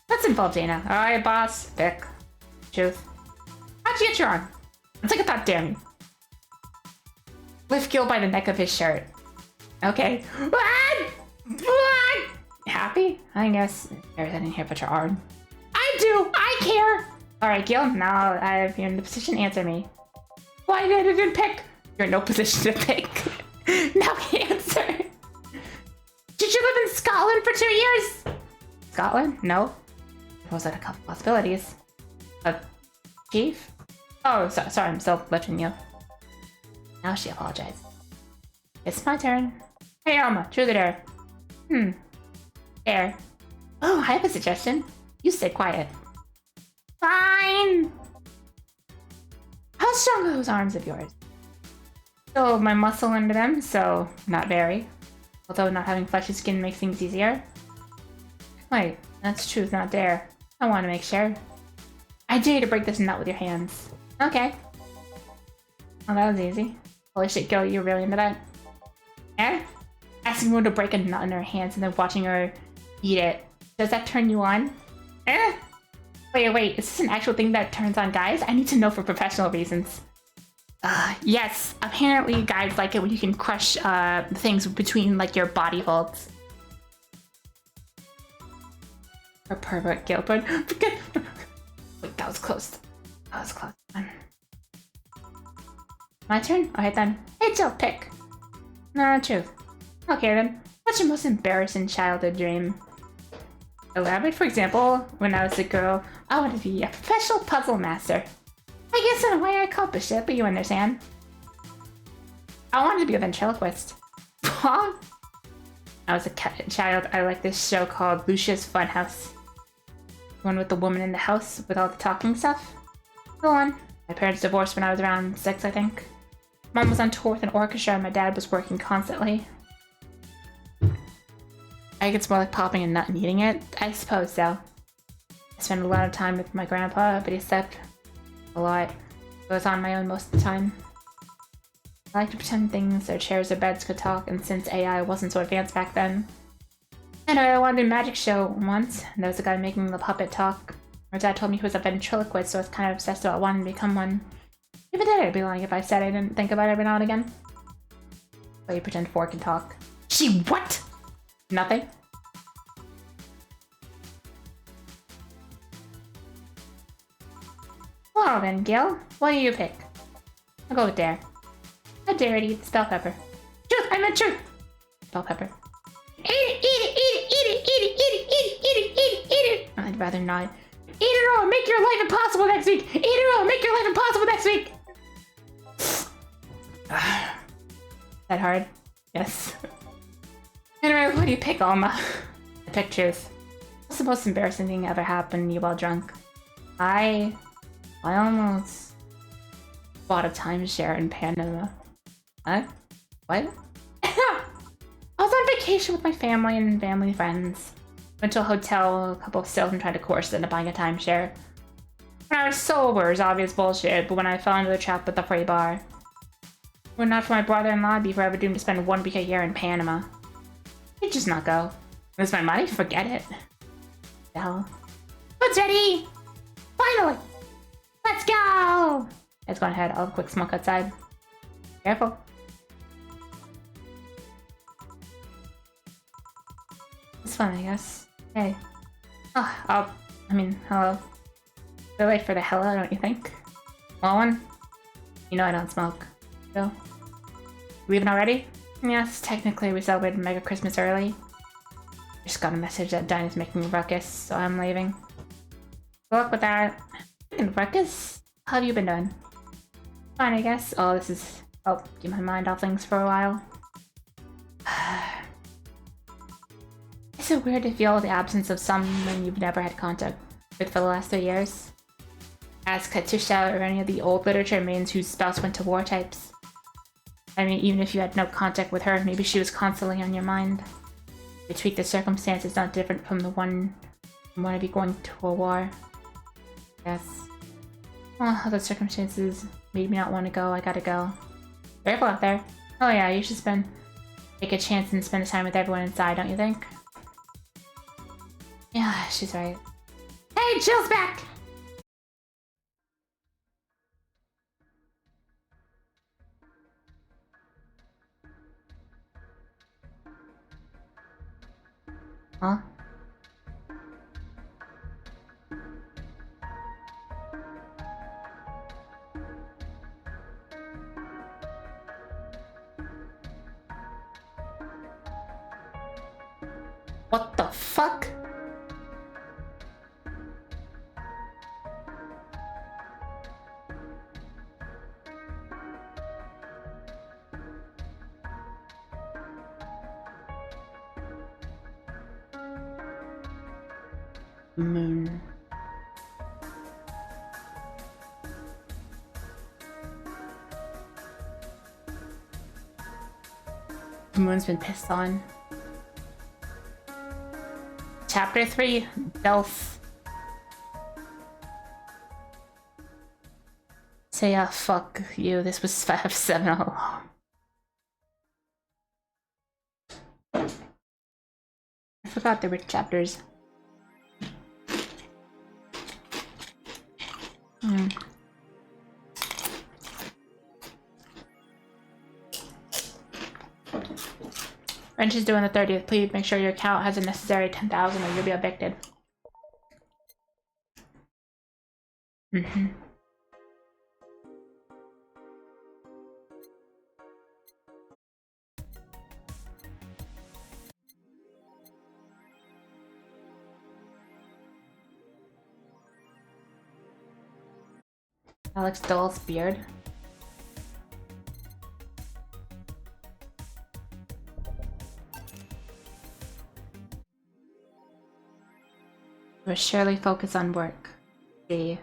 Let's involve Dana. Alright, boss. Pick. Truth. How'd you get your arm? It's like a thought, damn you. Lift Gil by the neck of his shirt. Okay. Happy? I guess there's anything here but your arm. I do! I care! Alright, Gil, now you're in the position to answer me. Why did I didn't pick? You're in no position to pick. Now answer. Did you live in Scotland for 2 years? Scotland? No. Suppose I had a couple possibilities. Chief? Oh, sorry, I'm still lifting you. Now she apologized. It's my turn. Hey, Alma, truth or dare? Dare. Oh, I have a suggestion. You stay quiet. Fine! How strong are those arms of yours? So my muscle under them, so not very. Although not having fleshy skin makes things easier. Wait, that's truth, not dare. I want to make sure. I dare you to break this nut with your hands. Okay. Well, that was easy. Holy shit, girl, you're really into that? Yeah? Asking someone to break a nut in her hands and then watching her eat it. Does that turn you on? Eh? Wait, is this an actual thing that turns on guys? I need to know for professional reasons. Yes, apparently guys like it when you can crush things between like your body folds. A pervert Gilbert. Wait, that was close. That was close. My turn? Alright then. Hey Jill, pick. No, truth. Okay then. What's your most embarrassing childhood dream? Elaborate, for example, when I was a girl, I wanted to be a professional puzzle master. I guess in a way I accomplished it, but you understand. I wanted to be a ventriloquist. Huh? I was a child, I liked this show called Lucia's Funhouse. The one with the woman in the house with all the talking stuff. Go on. My parents divorced when I was around 6, I think. Mom was on tour with an orchestra and my dad was working constantly. I think it's more like popping a nut and eating it. I suppose so. I spent a lot of time with my grandpa, but he slept a lot. I was on my own most of the time. I like to pretend things or chairs or beds could talk, and since AI wasn't so advanced back then. Anyway, I wanted to do a magic show once, and there was a guy making the puppet talk. My dad told me he was a ventriloquist, so I was kind of obsessed about wanting to become one. Even then, I'd be lying if I said I didn't think about it every now and again. But you pretend 4 can talk. She what? Nothing? Well then, Gil, what do you pick? I'll go with dare. I dare to eat the bell pepper. Truth! I meant truth! Bell pepper. Eat it! Eat it! Eat it! Eat it! Eat it! Eat it! Eat it! Eat it! Eat it! Eat it! I'd rather not. Eat it all! Make your life impossible next week! Eat it all! Make your life impossible next week! That hard? Yes. Anyway, what do you pick, Alma? I pick truth. What's the most embarrassing thing ever happened to you while drunk? I almost bought a timeshare in Panama. Huh? What? I was on vacation with my family and family friends. Went to a hotel, a couple of sales, and tried to course into buying a timeshare. When I was sober, it was obvious bullshit, but when I fell into the trap with the free bar. Were it not for my brother-in-law, I'd be forever doomed to spend 1 week a year in Panama. I'd just not go. Lose my money? Forget it. The hell? Food's ready! Finally! Let's go! Let's go ahead. I'll have a quick smoke outside. Careful. It's fun, I guess. Hey. Oh, hello. They're late for the hello, don't you think? Well one? You know I don't smoke. So? Leaving already? Yes, technically we celebrated Mega Christmas early. Just got a message that Dinah's making a ruckus, so I'm leaving. Good luck with that. Speaking of ruckus, how have you been doing? Fine, I guess. Oh, this is... Oh, keep my mind off things for a while. Is it weird to feel the absence of someone you've never had contact with for the last 3 years? Ask Katusha or any of the old literature maidens whose spouse went to war types. I mean, even if you had no contact with her, maybe she was constantly on your mind. You tweak the circumstances not different from the one of you going to a war. Yes. Oh, the circumstances made me not want to go. I gotta go. Careful out there. Oh yeah, you should take a chance and spend time with everyone inside, don't you think? Yeah, she's right. Hey, Jill's back! Huh? What the fuck? Moon. The moon's been pissed on. Chapter 3, Delph. Say, fuck you. This was 5-7 all along. I forgot there were chapters. Wrench is due on the 30th. Please make sure your account has a necessary 10,000 or you'll be evicted. Alex Doll's beard. But surely focus on work. See.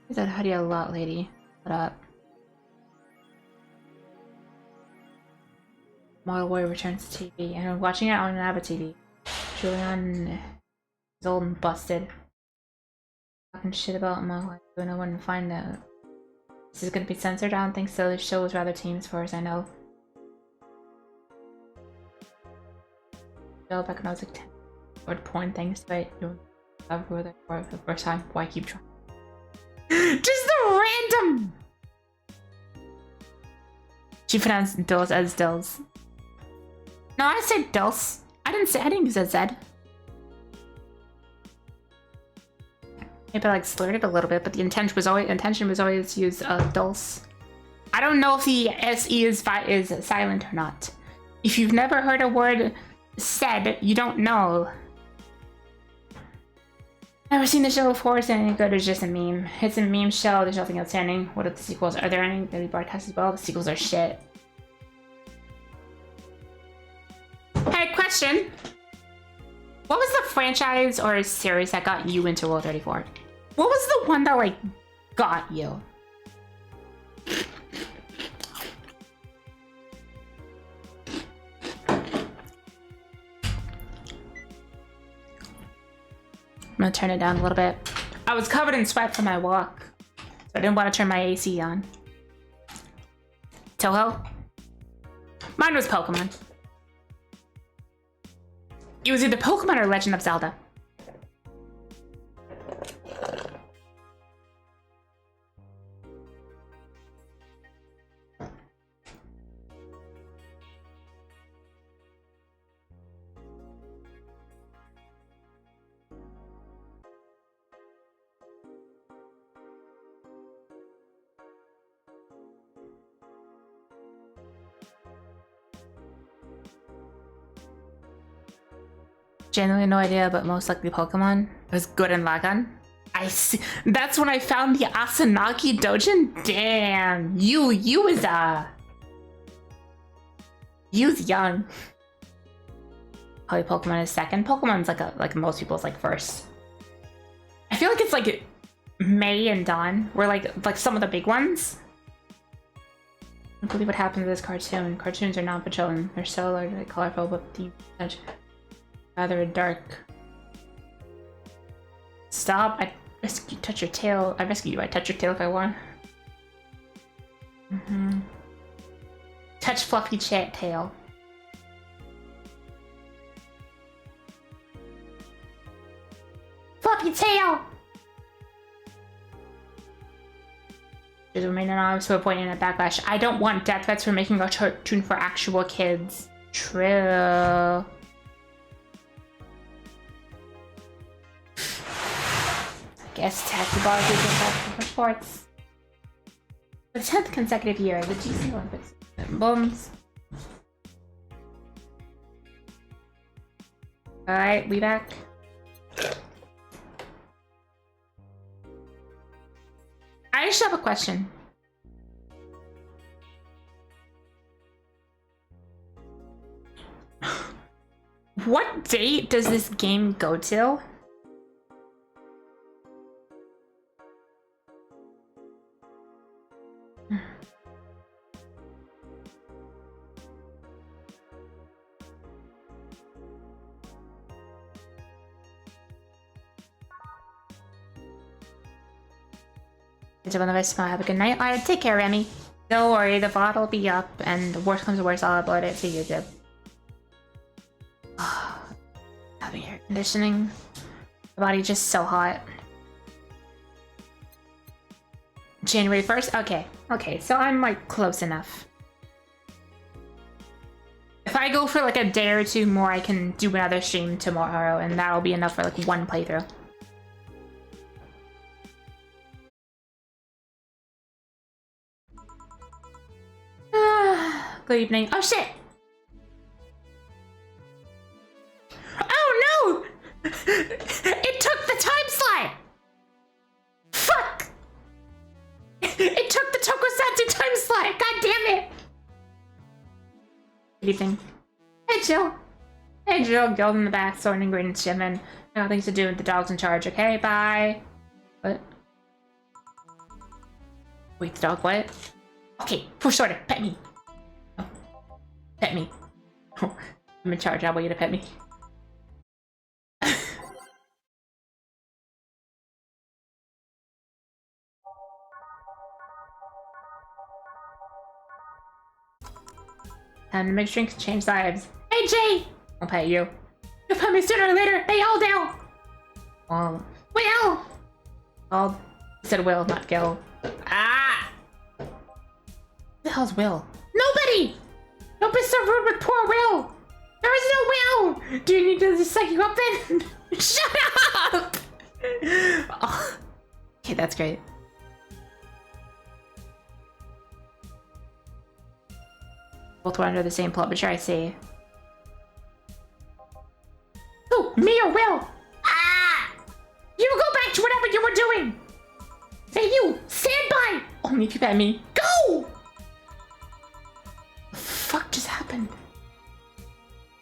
Is that hoodie a lot, lady? What up? Model Warrior returns to TV, and we're watching it on an Abba TV. Julian is old and busted. Talking shit about my life, but no one to find out. This is gonna be censored? I don't think so. The show was rather tame as far as I know. Back when I was like 10. I would point things, but you for the first time. Why keep trying? Just a random! She pronounced Dills as Dills. No, I said Dills. I didn't use a Z. Maybe I like slurred it a little bit, but the intention was always to use Dulce. I don't know if the SE is silent or not. If you've never heard a word said, you don't know. Never seen the show before, is any good? It's just a meme. It's a meme show, there's nothing outstanding. What are the sequels? Are there any daily broadcasts as well? The sequels are shit. Hey, question! What was the franchise or series that got you into Rule 34? What was the one that, like, got you? I'm gonna turn it down a little bit. I was covered in sweat from my walk, so I didn't want to turn my AC on. Toho? Mine was Pokemon. It was either Pokemon or Legend of Zelda. Genuinely no idea, but most likely Pokemon. It was good in Lagan. I see. That's when I found the Asanagi Dojin. Damn, you was young. Probably Pokemon is second. Pokemon's like most people's like first. I feel like it's like May and Dawn were like some of the big ones. I can't believe what happened to this cartoon. Cartoons are not patrolling. They're so largely colorful, but deep. Rather dark. Stop! I rescue you. Touch your tail. I rescue you. I touch your tail if I want. Touch fluffy tail. Fluffy tail. Just remain anonymous to a point in a backlash. I don't want death threats for making a cartoon for actual kids. True. Yes, taxi bars is in reports. For the 10th consecutive year, the GC Olympics. Bums. Alright, we back. I just have a question. What date does this game go till? Have a good night. Alright, take care, Remy. Don't worry, the VOD will be up, and the worst comes to worst, I'll upload it to YouTube. Having air conditioning. The body's just so hot. January 1st? Okay. Okay, so I'm like close enough. If I go for like a day or two more, I can do another stream tomorrow, and that'll be enough for like one playthrough. Good evening. Oh shit! Oh no! It took the time slot! Fuck! It took the Tokusatsu time slot! God damn it! Good evening. Hey Jill. Hey Jill, Guild in the back, sorting ingredients, shipment. No things to do with the dogs in charge, okay? Bye. What? Wait, the dog what? Okay, push order, pet me. Oh. Pet me. Oh, I'm in charge, I want you to pet me. Time to make drinks change lives. Hey Jay! I'll pet you. You'll pet me sooner or later! Hey, all down! Will! I said Will, not Gil. Ah! Who the hell's Will? Nobody! Don't be so rude with poor Will! There is no Will! Do you need to just psych you up then? Shut up! Oh. Okay, that's great. Both were under the same publisher, I see. Who? Me or Will? Ah! You go back to whatever you were doing! Hey you! Stand by! Only if you pet me. Go! The fuck just happened?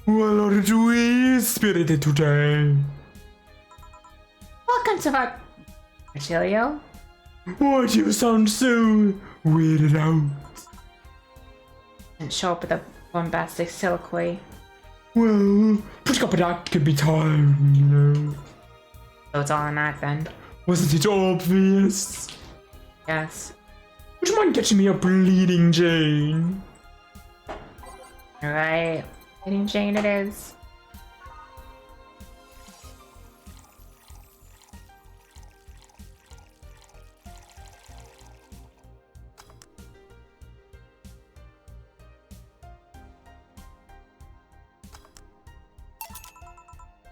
Well, aren't we spirited today? Welcome to our... Achilleo? Why do you sound so weirded out? Didn't show up with a bombastic soliloquy. Well, putting up an act can be tiring, you know. So it's all an act then? Wasn't it obvious? Yes. Would you mind getting me a bleeding Jane? Alright. Bleeding Jane it is.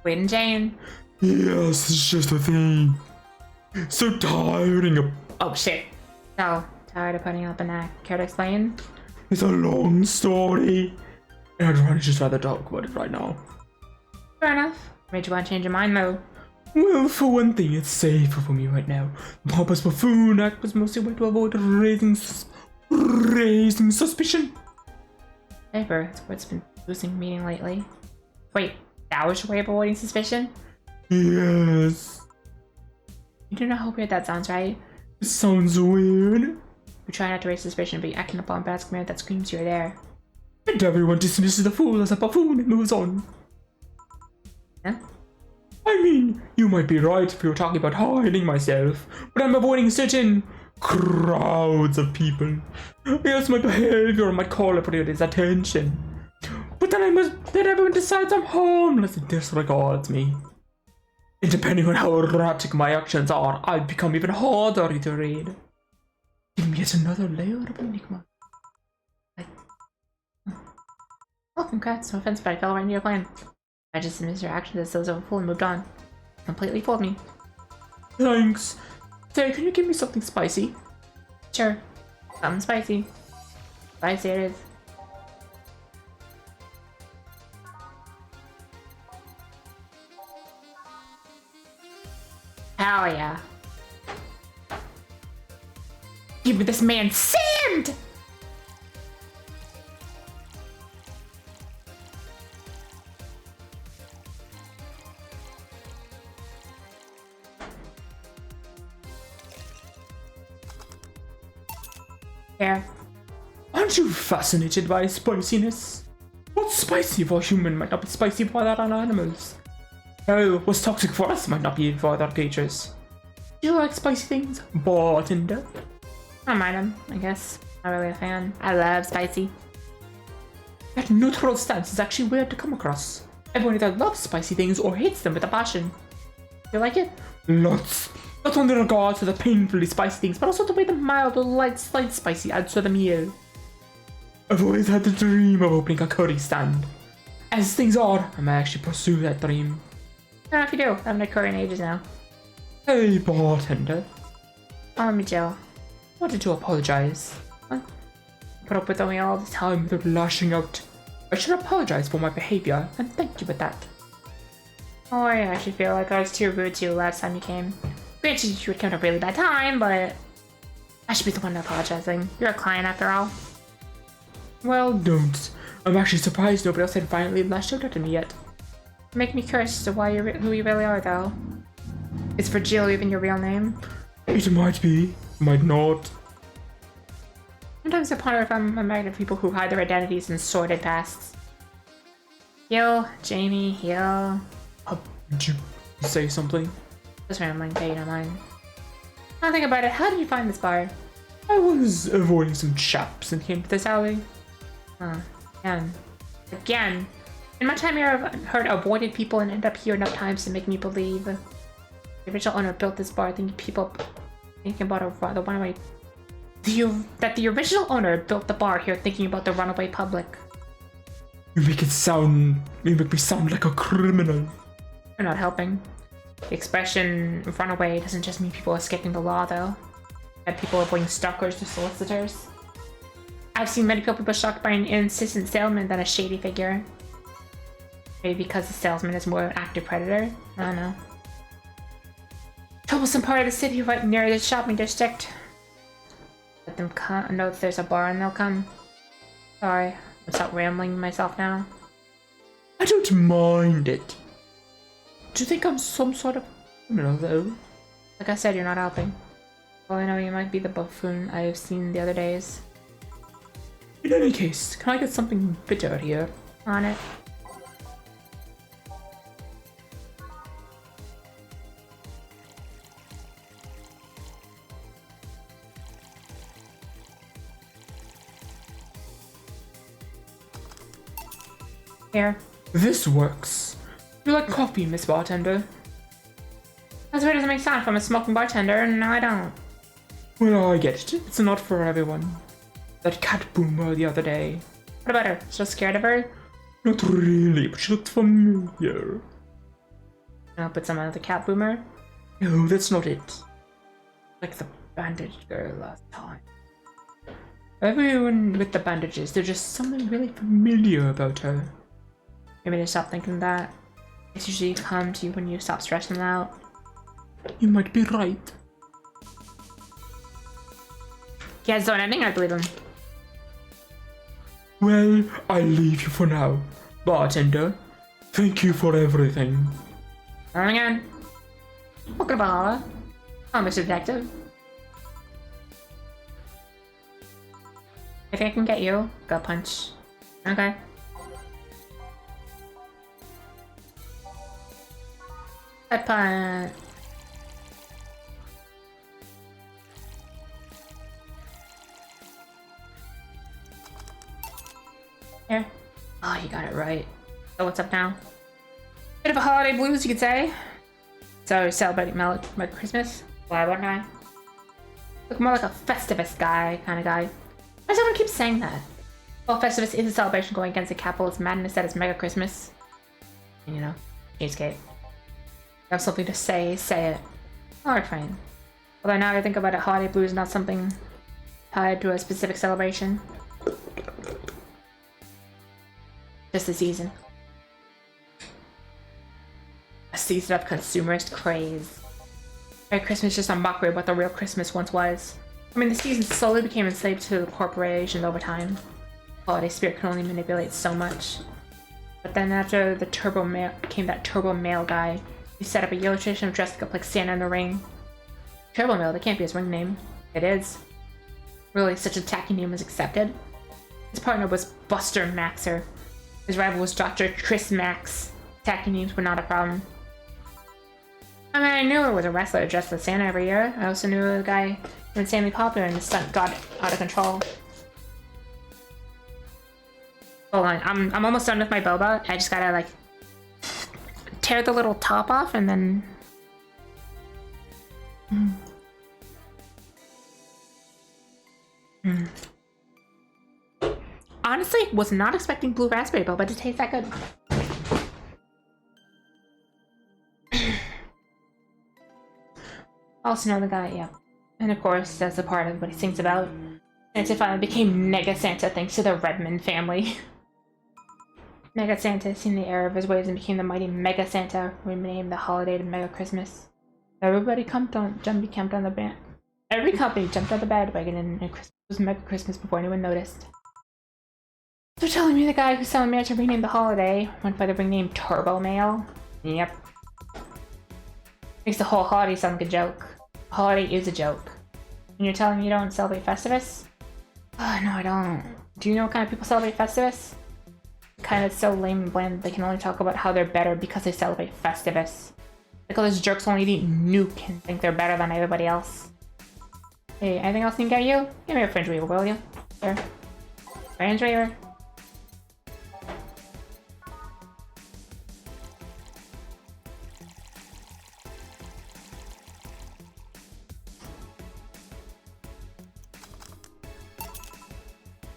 Bleeding Jane. Yes, it's just a thing. So tiring of... Oh shit. So, tired of putting up an act. Care to explain? It's a long story. And I'd rather just rather talk about it right now. Fair enough. Made you want to change your mind though. Well, for one thing, it's safer for me right now. The Papa's Buffoon Act was mostly a way to avoid raising suspicion. Safer. That's what's been losing meaning lately. Wait, that was your way of avoiding suspicion? Yes. You do know how weird that sounds, right? It sounds weird. You try not to raise suspicion, but you act in a bombastic manner that screams you're there. And everyone dismisses the fool as a buffoon and moves on. Yeah? I mean, you might be right if you were talking about hiding myself, but I'm avoiding certain crowds of people. Yes, my behavior might call everybody's attention. But then everyone decides I'm harmless and disregards me. And depending on how erratic my actions are, I'll become even harder to read. Give me yet another layer of enigma. Oh, congrats. No offense, but I fell right into your plan. I just dismissed your actions as those of a fool and moved on. Completely fooled me. Thanks. Say, can you give me something spicy? Sure. Something spicy. Spicy it is. Hell yeah. Give me this man sand! Here. Aren't you fascinated by spiciness? What's spicy for a human might not be spicy for other animals. Oh, what's toxic for us might not be for other creatures. Do you like spicy things, bartender? I don't mind him, I guess. Not really a fan. I love spicy. That neutral stance is actually weird to come across. Everyone either loves spicy things or hates them with a passion. You like it? Lots. Not only in regards to the painfully spicy things, but also the way the mild or light slight spicy adds to the meal. I've always had the dream of opening a curry stand. As things are, I may actually pursue that dream. I don't know if you do. I haven't had curry in ages now. Hey, bartender. Oh, let me chill. I wanted to apologize. What? Put up with me all the time. Time without lashing out. I should apologize for my behavior, and thank you for that. Oh, I actually feel like I was too rude to you last time you came. Granted, you would come at a really bad time, but I should be the one apologizing. You're a client after all. Well, don't. I'm actually surprised nobody else had finally lashed out at me yet. Make me curious as to why who you really are, though. Is Virgil even your real name? It might be, might not. Sometimes I ponder if I'm a magnet of people who hide their identities in sordid pasts. Heal, Jamie, heal. Did you say something? Just rambling, pay no mind. Now think about it, how did you find this bar? I was avoiding some chaps and came to this alley. Again. In my time here, I've heard avoided people and end up here enough times to make me believe the original owner built this bar thinking about the runaway. That the original owner built the bar here thinking about the runaway public. You make me sound like a criminal. You're not helping. The expression runaway doesn't just mean people escaping the law, though. And people avoiding stalkers or solicitors. I've seen many people shocked by an insistent salesman than a shady figure. Maybe because the salesman is more an active predator? I don't know. Troublesome part of the city right near the shopping district. Let them know if there's a bar and they'll come. Sorry, I'm stop rambling myself now. I don't mind it. Do you think I'm some sort of criminal, though? Like I said, you're not helping. Well, I know you might be the buffoon I've seen the other days. In any case, can I get something bitter here? On it. Here. This works. You like coffee, Miss Bartender? That's weird as it may sound if I'm a smoking bartender, and no, I don't. Well, I get it. It's not for everyone. That cat boomer the other day. What about her? Still scared of her? Not really, but she looked familiar. I'll put some on the cat boomer. No, that's not it. Like the bandaged girl last time. Everyone with the bandages, there's just something really familiar about her. Maybe they stop thinking that. It's usually come to you when you stop stressing them out. You might be right. He has done anything, I believe him. Well, I'll leave you for now, bartender. Thank you for everything. And again. Welcome to Valhalla. Oh, Mr. Detective. I think I can get you. Gut punch. Okay. Gut punch. Here. Oh, you got it right. So what's up now? Bit of a holiday blues, you could say. So celebrating my Christmas. Why wouldn't I? Look more like a Festivus guy, kind of guy. Why does everyone keep saying that? Well, Festivus is a celebration going against the capitalist madness that is Mega Christmas. And, you know, cheesecake. You have something to say, say it. Alright, fine. Although now that I think about it, holiday blue is not something tied to a specific celebration. Just a season. A season of consumerist craze. Merry Christmas is just a mockery of what the real Christmas once was. I mean, the season slowly became enslaved to the corporations over time. Holiday spirit can only manipulate so much. But then after the Turbo Mail came that Turbo Mail guy, he set up a yellow tradition of dressing up like Santa in the ring. Turbo Mail, that can't be his ring name. It is. Really, such a tacky name was accepted. His partner was Buster Maxer. His rival was Dr. Chris Max. Tacky names were not a problem. I mean, I knew it was a wrestler dressed as Santa every year. I also knew the guy was insanely popular and the stunt got out of control. Hold on, I'm almost done with my boba. I just gotta like tear the little top off and then. Honestly, was not expecting blue raspberry boba to taste that good. Also know the guy, yeah. And of course, that's a part of what he sings about. Santa finally became Mega Santa thanks to the Redmond family. Mega Santa seen the error of his ways and became the mighty Mega Santa, renamed the holiday to Mega Christmas. Every company jumped on the bandwagon and Christmas was Mega Christmas before anyone noticed. So telling me the guy who's selling me to rename the holiday went by the ring name Turbo Mail? Yep. Makes the whole holiday sound like a joke. A holiday is a joke. And you're telling me you don't celebrate Festivus? Oh, no, I don't. Do you know what kind of people celebrate Festivus? Kind of so lame and bland that they can only talk about how they're better because they celebrate Festivus. Like all those jerks only eat Nuke and think they're better than everybody else. Hey, anything else I can get you? Give me a fringe weaver, will you? Sure. Fringe weaver.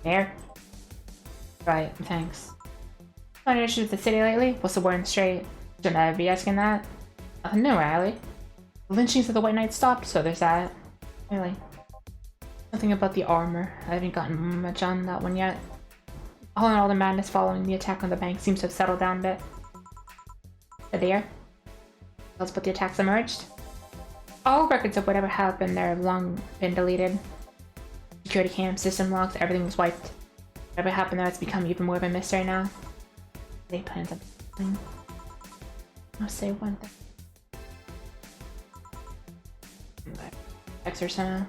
There. Right, thanks. Any issues with the city lately? What's the word in the street? Shouldn't I be asking that? Nothing new, Riley. The lynchings of the White Knight stopped, so there's that. Really. Nothing about the armor. I haven't gotten much on that one yet. All the madness following the attack on the bank seems to have settled down a bit. There. Else but the attacks emerged? All records of whatever happened there have long been deleted. Security cams, system logs, everything was wiped. Whatever happened there has become even more of a mystery now. They planned something. I'll say one thing. X or something.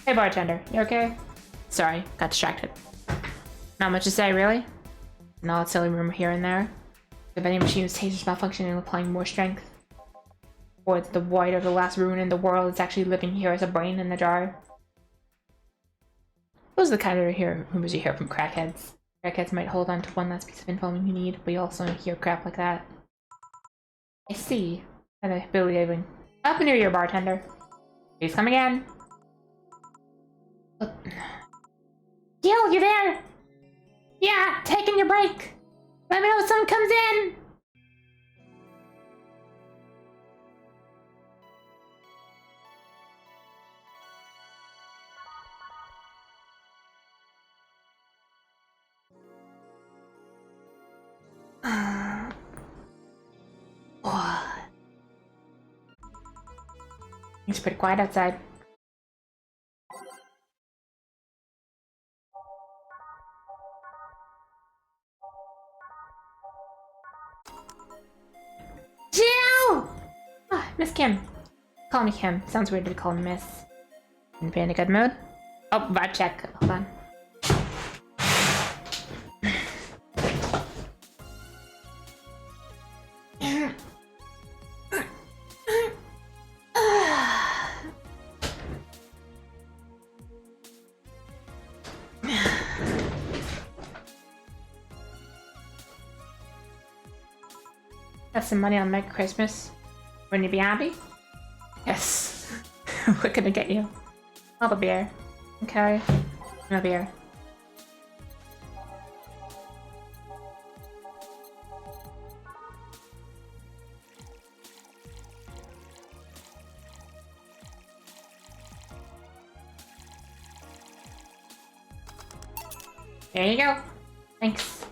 Hey bartender, you okay? Sorry, got distracted. Not much to say, really? An odd silly rumor here and there. The vending machine is tasers malfunctioning and applying more strength. Or that the white of the last ruin in the world is actually living here as a brain in the jar. Those are the kind of rumors you hear from crackheads. Crackheads might hold on to one last piece of info you need, but you also hear crap like that. I see. Hello, Billy Avon. Happy New Year, bartender. Please come again. Gil, you there? Yeah, taking your break. Let me know if someone comes in. It's pretty quiet outside. Jill! Ah, Miss Kim. Call me Kim. Sounds weird to be called Miss. Be in a good mood? Oh, vibe check. Hold on. Got some money on Merry Christmas. Wouldn't you be happy? Yes. What can I get you? I'll have a beer. Okay. No beer. There you go. Thanks.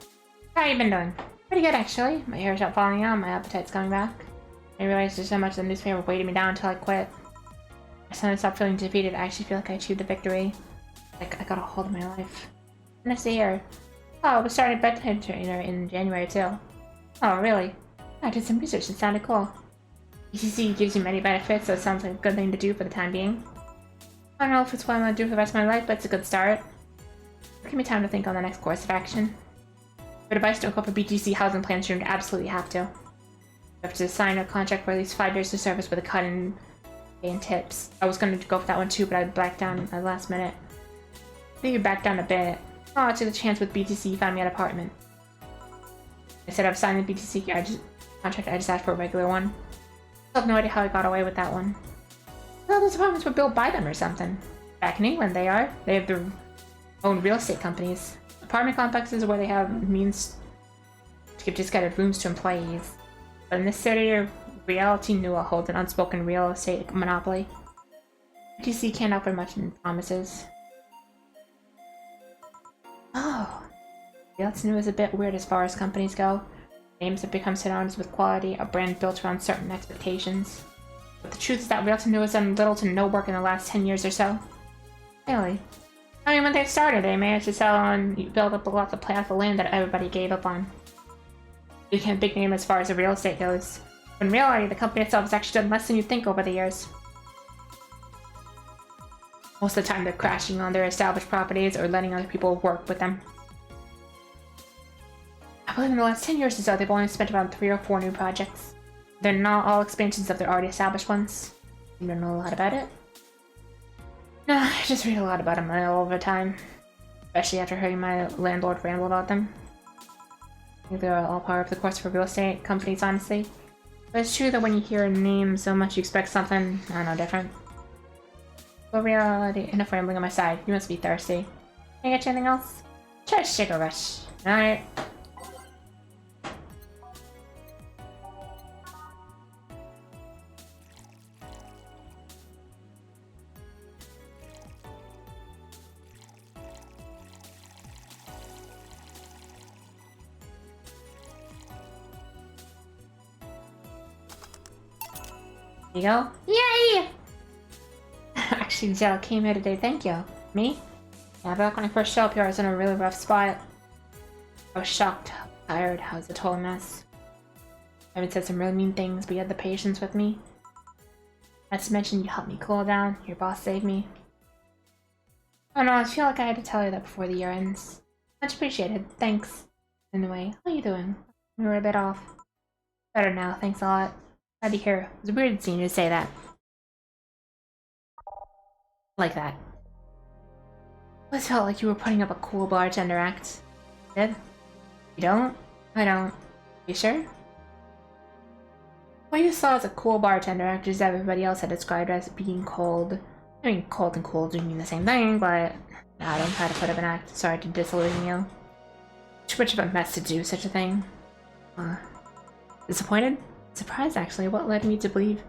How you been doing? Pretty good, actually. My hair's not falling out, my appetite's coming back. I realized there's so much the newspaper weighted me down until I quit. I suddenly stopped feeling defeated. I actually feel like I achieved a victory. Like, I got a hold of my life. And it's the year. Oh, we started bedtime trainer in January, too. Oh, really? I did some research and sounded cool. ECC gives you many benefits, so it sounds like a good thing to do for the time being. I don't know if it's what I'm gonna do for the rest of my life, but it's a good start. Give me time to think on the next course of action. Your advice, don't go for BGC housing plans, you absolutely have to. You have to sign a contract for at least 5 years of service with a cut in pay and tips. I was gonna go for that one too, but I backed down at the last minute. I think you backed down a bit. Oh, I took a chance with BTC, found me an apartment. Instead of signing the BTC contract, I just asked for a regular one. I have no idea how I got away with that one. Well, those apartments were built by them or something. Back in England, they are. They have their own real estate companies. Apartment complexes where they have means to give discounted rooms to employees. But in this city, Reality Nua holds an unspoken real estate monopoly. BTC can't offer much in promises. Oh. Reality Nua is a bit weird as far as companies go. Names have become synonymous with quality, a brand built around certain expectations. But the truth is that Realty New has done little to no work in the last 10 years or so. Really? I mean, when they started, they managed to sell and build up lots of plots of land that everybody gave up on. They became a big name as far as the real estate goes. But in reality, the company itself has actually done less than you'd think over the years. Most of the time, they're crashing on their established properties or letting other people work with them. I believe in the last 10 years or so, they've only spent around 3 or 4 new projects. They're not all expansions of their already established ones. You don't know a lot about it? No, I just read a lot about them all the time. Especially after hearing my landlord ramble about them. I think they're all part of the course for real estate companies, honestly. But it's true that when you hear a name so much, you expect something, I don't know, different. But reality, enough rambling on my side. You must be thirsty. Can I get you anything else? Try a sugar rush. Alright. There you go. Yay! Actually, Zell came here today, thank you. Me? Yeah, back when I first showed up here, I was in a really rough spot. I was shocked, tired, I was a total mess. I even said some really mean things, but you had the patience with me. Not to mention, you helped me cool down, your boss saved me. Oh no, I feel like I had to tell you that before the year ends. Much appreciated, thanks. Anyway, how are you doing? We were a bit off. Better now, thanks a lot. Glad to hear. It was weird seeing you say that. Like that. It always felt like you were putting up a cool bartender act. You did? You don't? I don't. You sure? What you saw as a cool bartender act is everybody else had described as being cold. I mean, cold and cool do mean the same thing, but I don't try to put up an act. Sorry to disillusion you. Too much of a mess to do such a thing. Disappointed? Surprised, actually. What led me to believe...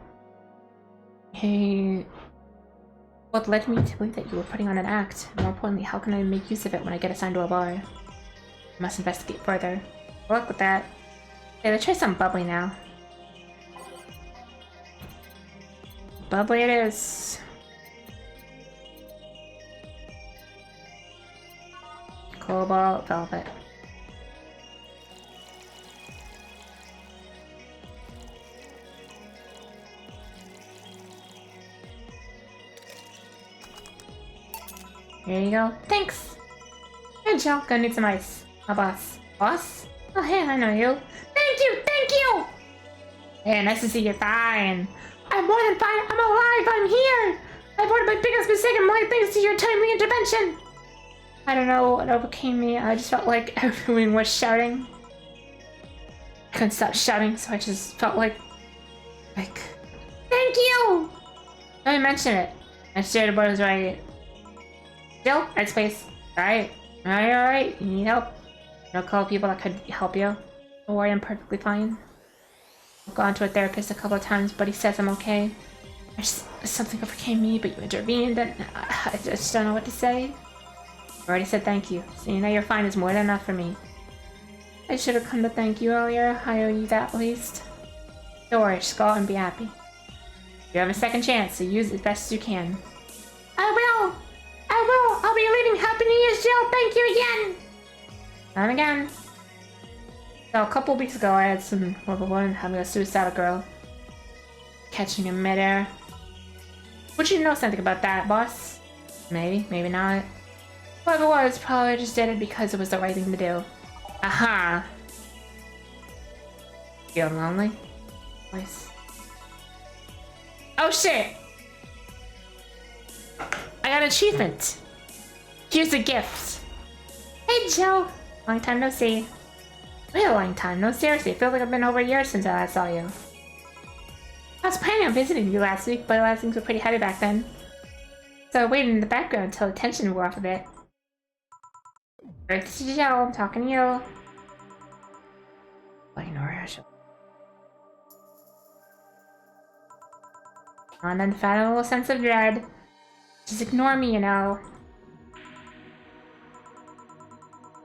What led me to believe that you were putting on an act? More importantly, how can I make use of it when I get assigned to a bar? I must investigate further. Good luck with that. Okay, let's try some bubbly now. Bubbly it is. Cobalt velvet. Here you go. Thanks! Hey, Joe, gonna need some ice. My boss. Boss? Oh, hey, I know you. Thank you! Thank you! Hey, nice to see you're fine. I'm more than fine. I'm alive. I'm here. I avoided my biggest mistake in life thanks to your timely intervention. I don't know what overcame me. I just felt like everyone was shouting. I couldn't stop shouting, so I just felt like, thank you! Let me mention it. I stared what was right. Still, right space. Alright. Alright. You need help? I'll call people that could help you. Don't worry, I'm perfectly fine. I've gone to a therapist a couple of times, but he says I'm okay. Something overcame me, but you intervened, and I just don't know what to say. I already said thank you. So you know you're fine is more than enough for me. I should have come to thank you earlier. I owe you that at least. Don't worry, just go out and be happy. You have a second chance, so use it as best as you can. I will! I will! I'll be leaving Happy New Year's, Jill! Thank you again! And again. So a couple weeks ago I had some level 1 having a suicidal girl. Catching in midair. Would you know something about that, boss? Maybe, maybe not. Whoever it was probably just did it because it was the right thing to do. Aha! Feeling lonely? Nice. Oh shit! I got an achievement! Here's a gift! Hey Joe! Long time no see. Wait a long time, no seriously, it feels like I've been over a year since I last saw you. I was planning on visiting you last week, but a lot of things were pretty heavy back then. So I waited in the background until the tension wore off a bit. This is Joe, I'm talking to you. I ignore her. And then found a little sense of dread. Just ignore me, you know.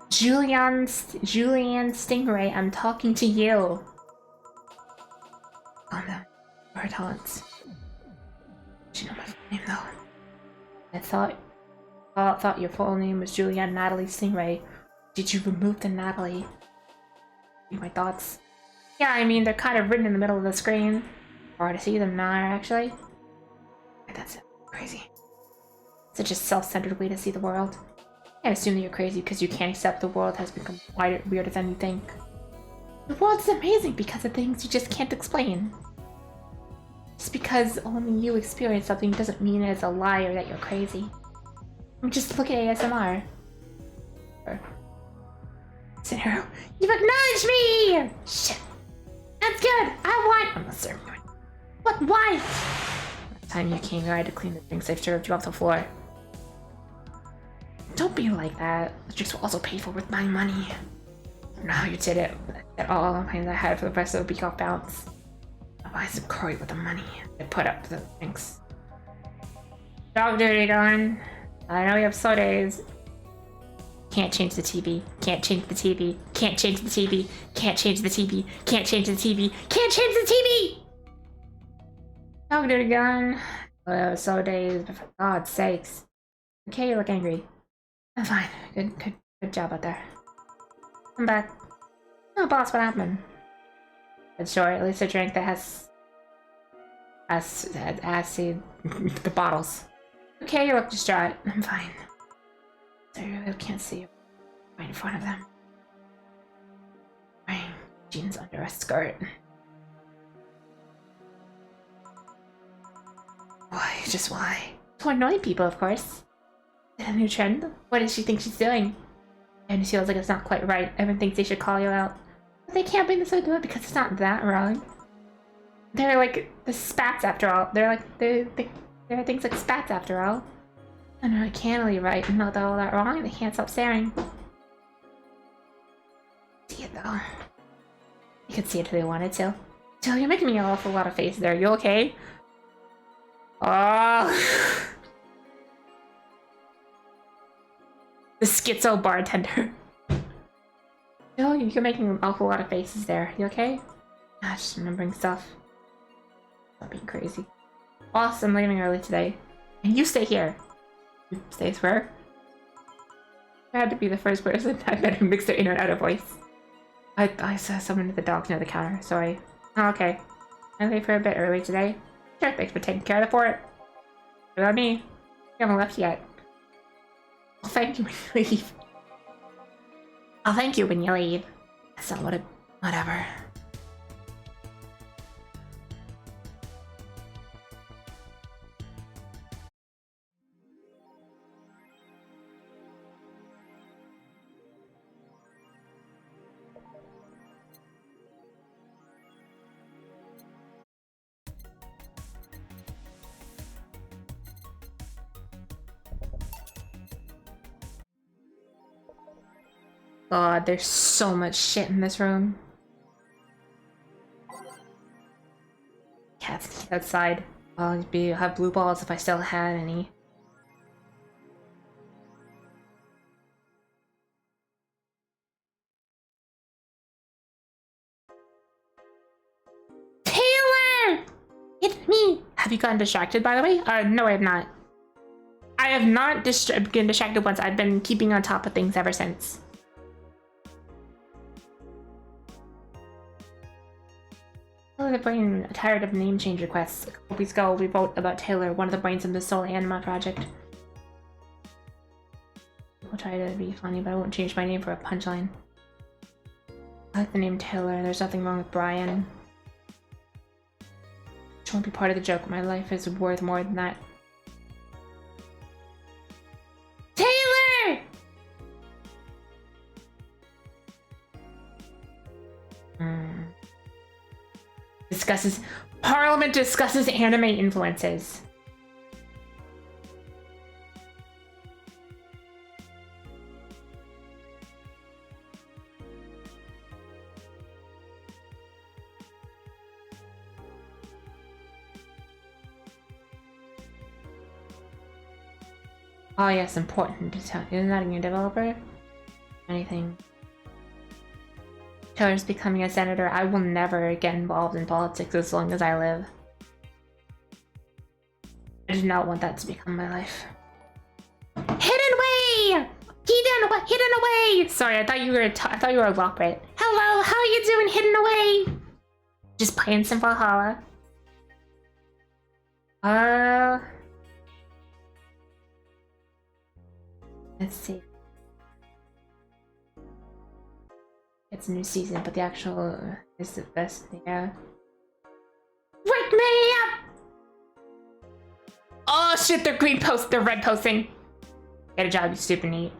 Julian Stingray, I'm talking to you. Calm down. Her talents. You know my full name though. I thought your full name was Julianne Natalie Stingray. Did you remove the Natalie? My thoughts. Yeah, I mean they're kind of written in the middle of the screen. Hard to see them now, actually. That's crazy. Such a self-centered way to see the world. I assume that you're crazy because you can't accept the world has become weirder than you think. The world is amazing because of things you just can't explain. Just because only you experience something doesn't mean it's a lie or that you're crazy. Just look at ASMR. Scenario. You've acknowledged me! Shit. That's good! I'm not serving you. What? Why? The time you came here, I had to clean the drinks I've served you off the floor. Don't be like that. The drinks were also paid for with my money. I don't know how you did it at all. I had for the rest of the week off balance. I buy some curry with the money I put up for the drinks. Dog duty going. I know you have slow days. Can't change the TV. Can't change the TV. Can't change the TV. Can't change the TV. Can't change the TV. Can't change the TV! Dog duty going. Slow days, but for God's sakes. Okay, you look angry. I'm fine. Good job out there. I'm back. Oh, boss, what happened? It's sure, at least a drink that has acid. The bottles. Okay, you look distraught. I'm fine. Sorry, I can't see you right in front of them. Wearing jeans under a skirt. Why? Just why? To annoy people, of course. Is that a new trend? What does she think she's doing? And she feels like it's not quite right. Everyone thinks they should call you out. But they can't bring this up to it because it's not that wrong. They're like the spats after all. They're things like spats after all. I know, I can't really right. Not all that wrong. They can't stop staring. See it though. You could see it if they wanted to. Jill, you're making me an awful lot of faces there. You okay? Oh. The schizo bartender. Jill, you're making an awful lot of faces there. You okay? Ah, just remembering stuff. Not being crazy. Boss, I'm leaving early today. And you stay here. You stay where? I had to be the first person I met who mixed their in and out of voice. I saw someone at the dogs near the counter. Sorry. Oh, okay. I'm late for a bit early today. Sure, thanks for taking care of the fort. What about me? You haven't left yet. I'll thank you when you leave. I'll thank you when you leave. That's not what it... Whatever. God, there's so much shit in this room. Cats outside. I'll have blue balls if I still had any. Hit me! Have you gotten distracted, by the way? No, I have not. I have not been distracted once. I've been keeping on top of things ever since. Oh, the brain tired of name change requests. A couple weeks ago, we wrote about Taylor, one of the brains in the Soul Anima project. I'll try to be funny, but I won't change my name for a punchline. I like the name Taylor. There's nothing wrong with Brian. It won't be part of the joke. My life is worth more than that. Taylor! Parliament discusses anime influences. Oh yes, important to tell. Isn't that a new developer? Anything. Taylor's becoming a senator. I will never get involved in politics as long as I live. I do not want that to become my life. Hidden away! Hidden away! Sorry, I thought you were I thought you were a Lockbit. Hello, how are you doing, hidden away? Just playing some Valhalla. Let's see. It's a new season, but the actual is the best. Yeah. Wake me up! Oh shit! They're they're red posting. Get a job, you stupid neat.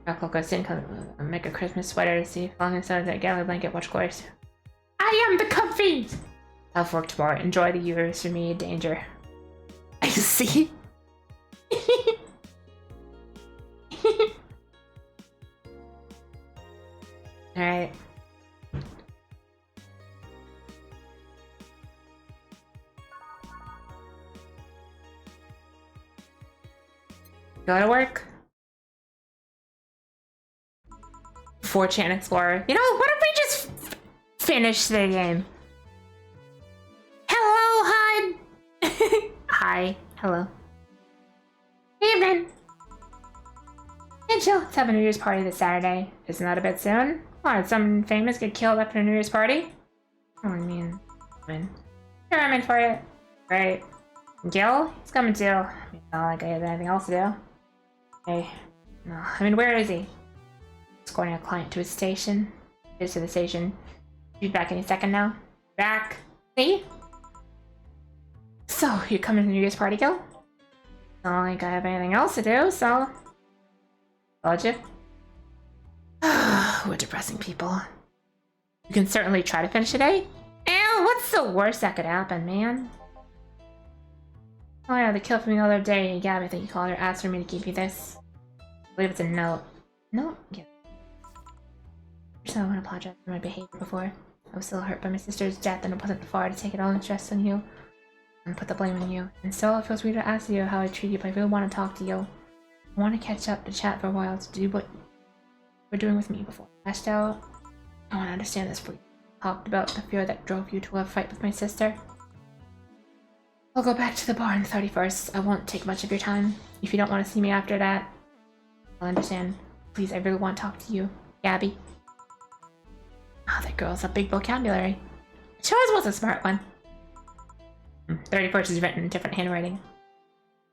I'll go sit and make a Christmas sweater. See, long inside that galley blanket. Watch course. I am the comfy. I've worked for it. Enjoy the years for me. Danger. I see. Alright. Go to work. 4chan Explorer. You know, what if we just finish the game? Hello, hi. Hi. Hello. Evening. Hey, chill. Let's have a New Year's party this Saturday. Isn't that a bit soon? Why, did someone famous get killed after a New Year's party? Oh, I mean, I'm in. Sure, I'm in for it. Right. Gil? He's coming too. I mean, not like I have anything else to do. Hey. No, I mean, where is he? Escorting a client to his station. Here's to the station. He's back any second now. Back. See? So, you coming to the New Year's party, Gil? Not like I have anything else to do, so... Told you. We're depressing people. You can certainly try to finish today. Ew, what's the worst that could happen, man? Oh yeah, the kill from the other day. Gabby, I think you called her. Asked for me to give you this. I believe it's a note. Note? Yeah. So I want to apologize for my behavior before. I was still hurt by my sister's death and it wasn't far to take it all in stress on you and put the blame on you. And so it feels weird to ask you how I treat you, but I really want to talk to you. I want to catch up, to chat for a while, to do what we're doing with me before I lashed out. I want to understand this, please. Talked about the fear that drove you to a fight with my sister. I'll go back to the bar on the 31st. I won't take much of your time. If you don't want to see me after that, I'll understand. Please, I really want to talk to you, Gabby. Oh, that girl's a big vocabulary. She always was a smart one. 31st is written in different handwriting.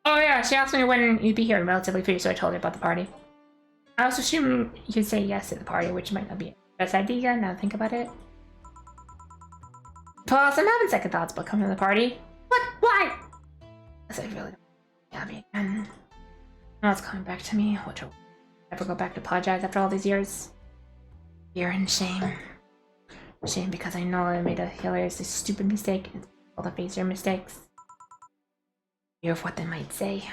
Oh yeah, she asked me when you'd be here relatively free, so I told her about the party. I also assume you'd say yes at the party, which might not be the best idea now think about it. Plus, I'm having second thoughts about coming to the party. What? Why? Because I really don't Gabby again. Now it's coming back to me. Which will ever go back to apologize after all these years? Fear and shame. Shame because I know I made a hilariously stupid mistake and all the face your mistakes. Fear of what they might say.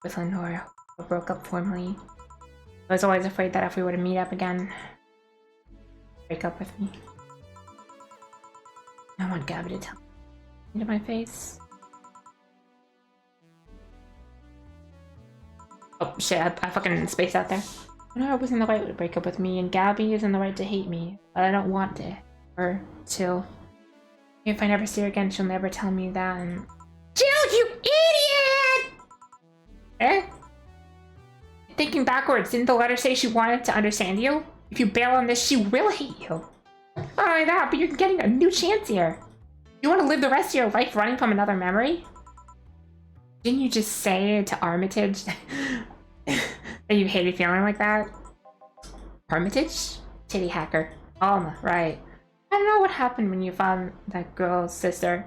With Lenore, who broke up formally. I was always afraid that if we were to meet up again, break up with me. I want Gabby to tell me to my face. Oh shit, I fucking spaced out there. Lenore was in the right to break up with me, and Gabby is in the right to hate me, but I don't want to. Or to. If I never see her again, she'll never tell me that. And... Jill, you idiot! Eh? Thinking backwards, didn't the letter say she wanted to understand you? If you bail on this, she will hate you. Not only that, but you're getting a new chance here. You want to live the rest of your life running from another memory? Didn't you just say to Armitage that you hated feeling like that? Armitage? Titty hacker. Right. I don't know what happened when you found that girl's sister.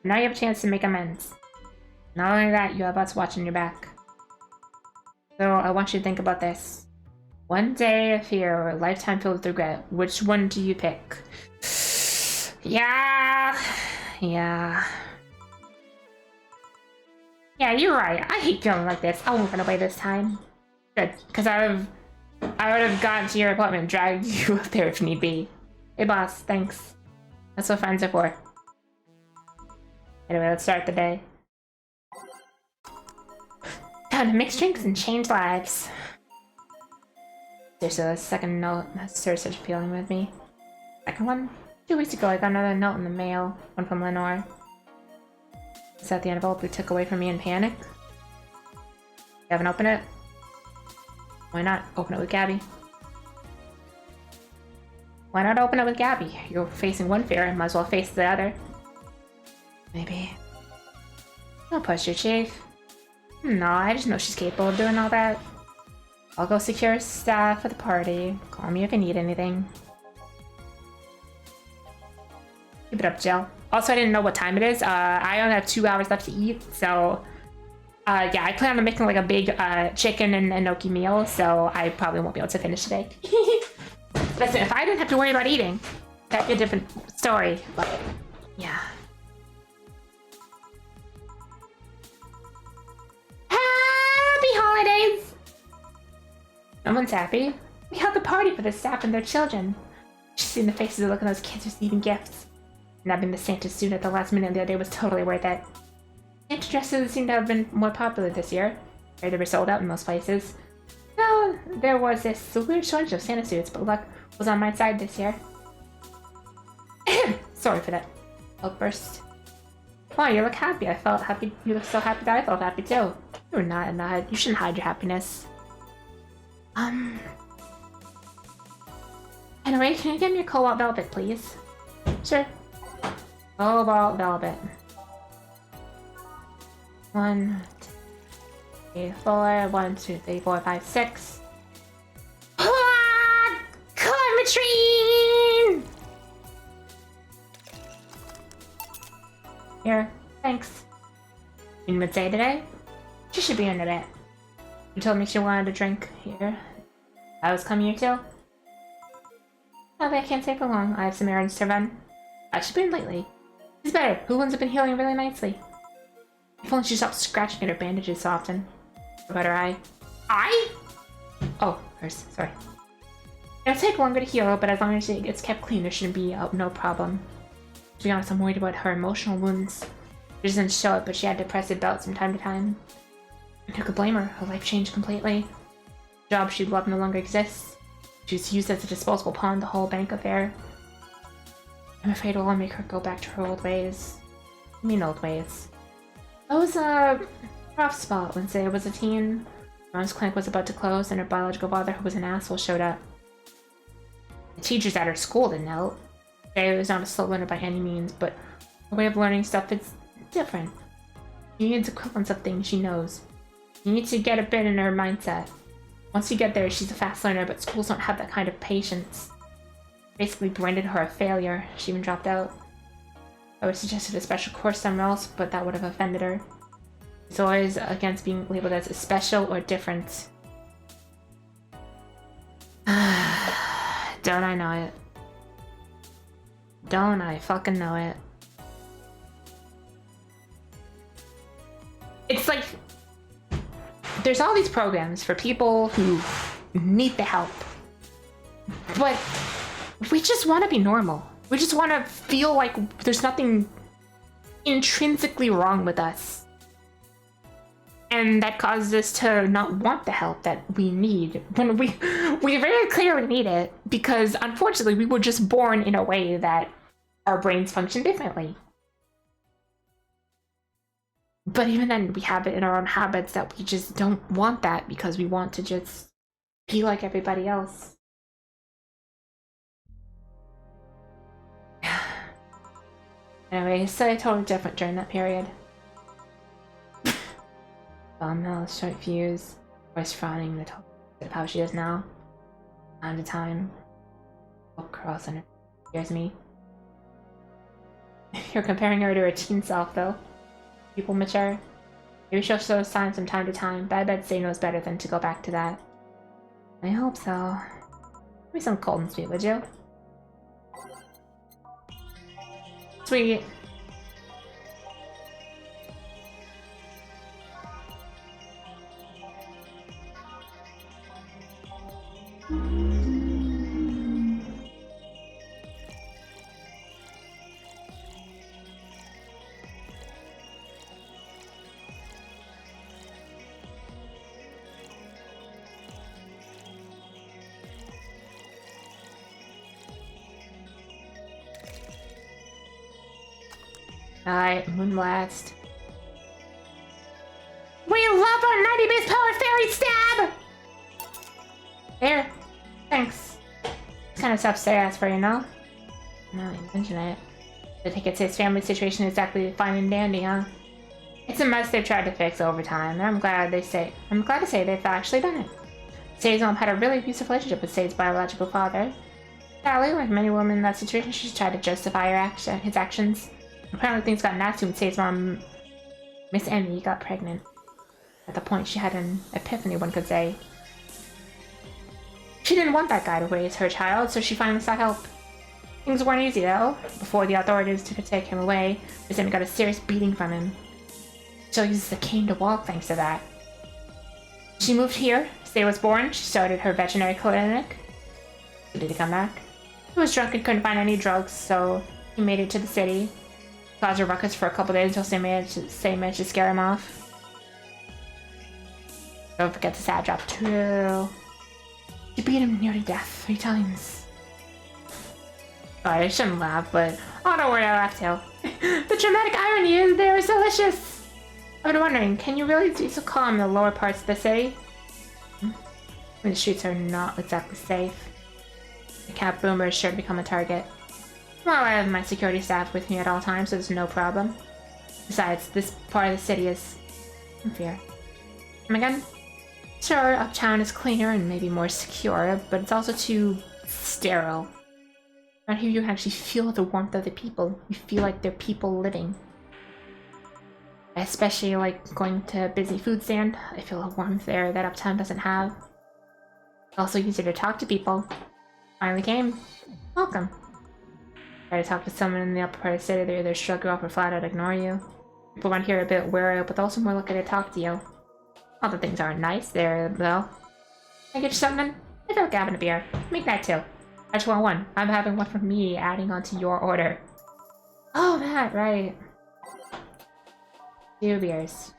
Now you have a chance to make amends. Not only that, you have us watching your back. So I want you to think about this. One day of fear or a lifetime filled with regret. Which one do you pick? Yeah, you're right. I hate feeling like this. I won't run away this time. Good, because I would have gotten to your apartment and dragged you up there if need be. Hey boss, thanks. That's what friends are for. Anyway, let's start the day. Time to mix drinks and change lives. Seriously, the second note that stirs such a feeling with me. Second one? 2 weeks ago, I got another note in the mail, one from Lenore. Is that the envelope we took away from me in panic? You haven't opened it? Why not open it with Gabby? Why not open it with Gabby? You're facing one fear, might as well face the other. Maybe. Don't push her, Chief. No, I just know she's capable of doing all that. I'll go secure staff for the party. Call me if you need anything. Keep it up, Jill. Also, I didn't know what time it is. I only have 2 hours left to eat, so... yeah, I plan on making like a big chicken and enoki meal, so I probably won't be able to finish today. Listen, if I didn't have to worry about eating, that'd be a different story, but... yeah. Happy holidays! No one's happy. We held a party for the staff and their children. Just seeing the faces of look at those kids receiving gifts. Nabbing the Santa suit at the last minute the other day was totally worth it. Santa dresses seem to have been more popular this year. Or they were sold out in most places. No, there was this weird shortage of Santa suits, but luck was on my side this year. Sorry for that outburst. Wow, you look happy. I felt happy. You look so happy that I felt happy too. You're not. You shouldn't hide your happiness. Anyway, can you get me a cobalt velvet, please? Sure. Cobalt velvet. 1, 2, 3, 4. 1, 2, 3, 4, 5, 6. Cormetrine! Here, thanks. In midday today? She should be in a bit. You told me she wanted a drink here. I was coming here too. Sadly, I can't stay for long. I have some errands to run. I should be in lately. She's better. Hoolin's been healing really nicely. If only she stopped scratching at her bandages so often. What about her eye? Eye? Oh, hers. Sorry. It'll take longer to heal, but as long as it gets kept clean, there shouldn't be no problem. To be honest, I'm worried about her emotional wounds. She doesn't show it, but she had depressive bouts from time to time. And who could blame her? Her life changed completely. The job she loved no longer exists. She was used as a disposable pawn in the whole bank affair. I'm afraid it'll all make her go back to her old ways. I mean old ways. That was a rough spot when Saya was a teen. Mom's clinic was about to close and her biological father, who was an asshole, showed up. The teachers at her school didn't help. Saya was not a slow learner by any means, but her way of learning stuff is different. She needs equivalents of things she knows. You need to get a bit in her mindset. Once you get there, she's a fast learner, but schools don't have that kind of patience. Basically branded her a failure. She even dropped out. I would have suggested a special course somewhere else, but that would have offended her. She's always against being labeled as special or different. Don't I know it? Don't I fucking know it? It's like... there's all these programs for people who need the help. But we just want to be normal. We just want to feel like there's nothing intrinsically wrong with us. And that causes us to not want the help that we need when we very clearly need it, because unfortunately we were just born in a way that our brains function differently. But even then, we have it in our own habits that we just don't want that because we want to just be like everybody else. Anyway, so totally different during that period. No, short fuse. Voice frowning the top of how she is now. Time to time. Walk across and it scares me. You're comparing her to her teen self, though. People mature. Maybe she'll show signs from time to time, but I bet Say knows better than to go back to that. I hope so. Give me some cold and sweet, would you? Sweet. Alright, Moonblast. We love our 90 base power fairy stab! There. Thanks. It's kind of stuff Say asked for, you know? Now you mention it. I think it's his family situation exactly fine and dandy, huh? It's a mess they've tried to fix over time, and I'm glad to say they've actually done it. Say's mom had a really abusive relationship with Say's biological father. Sadly, like many women in that situation, she's tried to justify his actions. Apparently things got nasty when Say's mom, Miss Emmy, got pregnant. At the point she had an epiphany, one could say. She didn't want that guy to raise her child, so she finally sought help. Things weren't easy, though. Before the authorities could take him away, Miss Emmy got a serious beating from him. Still uses a cane to walk thanks to that. She moved here. Say was born. She started her veterinary clinic. Did he come back? He was drunk and couldn't find any drugs, so he made it to the city. Caused a ruckus for a couple days until Say managed to scare him off. Don't forget the sad drop too. You beat him nearly death 3 times. Sorry, I shouldn't laugh, but oh, don't worry, I laughed too. The dramatic irony is they are delicious. I've been wondering, can you really be so calm in the lower parts of the city? When the streets are not exactly safe. The cat boomer is sure to become a target. Well, I have my security staff with me at all times, so there's no problem. Besides, this part of the city is in fear. Come again? Sure, uptown is cleaner and maybe more secure, but it's also too sterile. Out here you can actually feel the warmth of the people. You feel like they're people living. I especially like going to a busy food stand. I feel a warmth there that uptown doesn't have. It's also easier to talk to people. Finally came. Welcome. Try to talk to someone in the upper part of the city, they either shrug you off or flat out ignore you. People around here are a bit wary, but also more likely to talk to you. All the things aren't nice there, though. Can I get you something? I feel like having a beer. Make that too. I just want one. I'm having one for me, adding on to your order. Oh, that, right. 2 beers.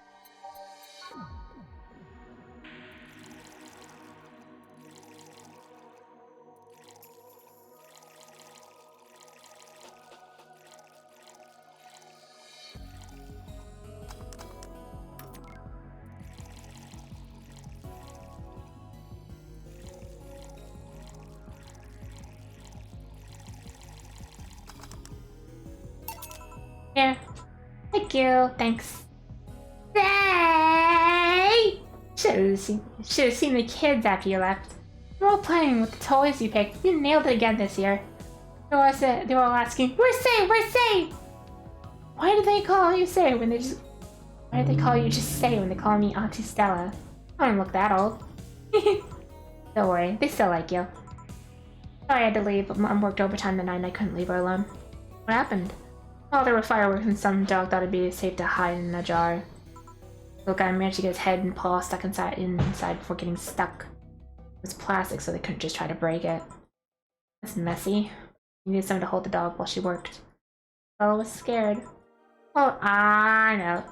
Here. Thank you. Thanks. Hey! Should have seen the kids after you left. They were all playing with the toys you picked. You nailed it again this year. They were all asking, "Where's Say? Where's Say?" Why do they call you Say when they just... Why do they call you just Say when they call me Auntie Stella? I don't look that old. Don't worry, they still like you. Sorry I had to leave, but Mom worked overtime the night and I couldn't leave her alone. What happened? Oh, there were fireworks and some dog thought it'd be safe to hide in a jar. The guy managed to get his head and paw stuck inside before getting stuck. It was plastic, so they couldn't just try to break it. That's messy. You needed someone to hold the dog while she worked. Bella was scared. Oh, I know.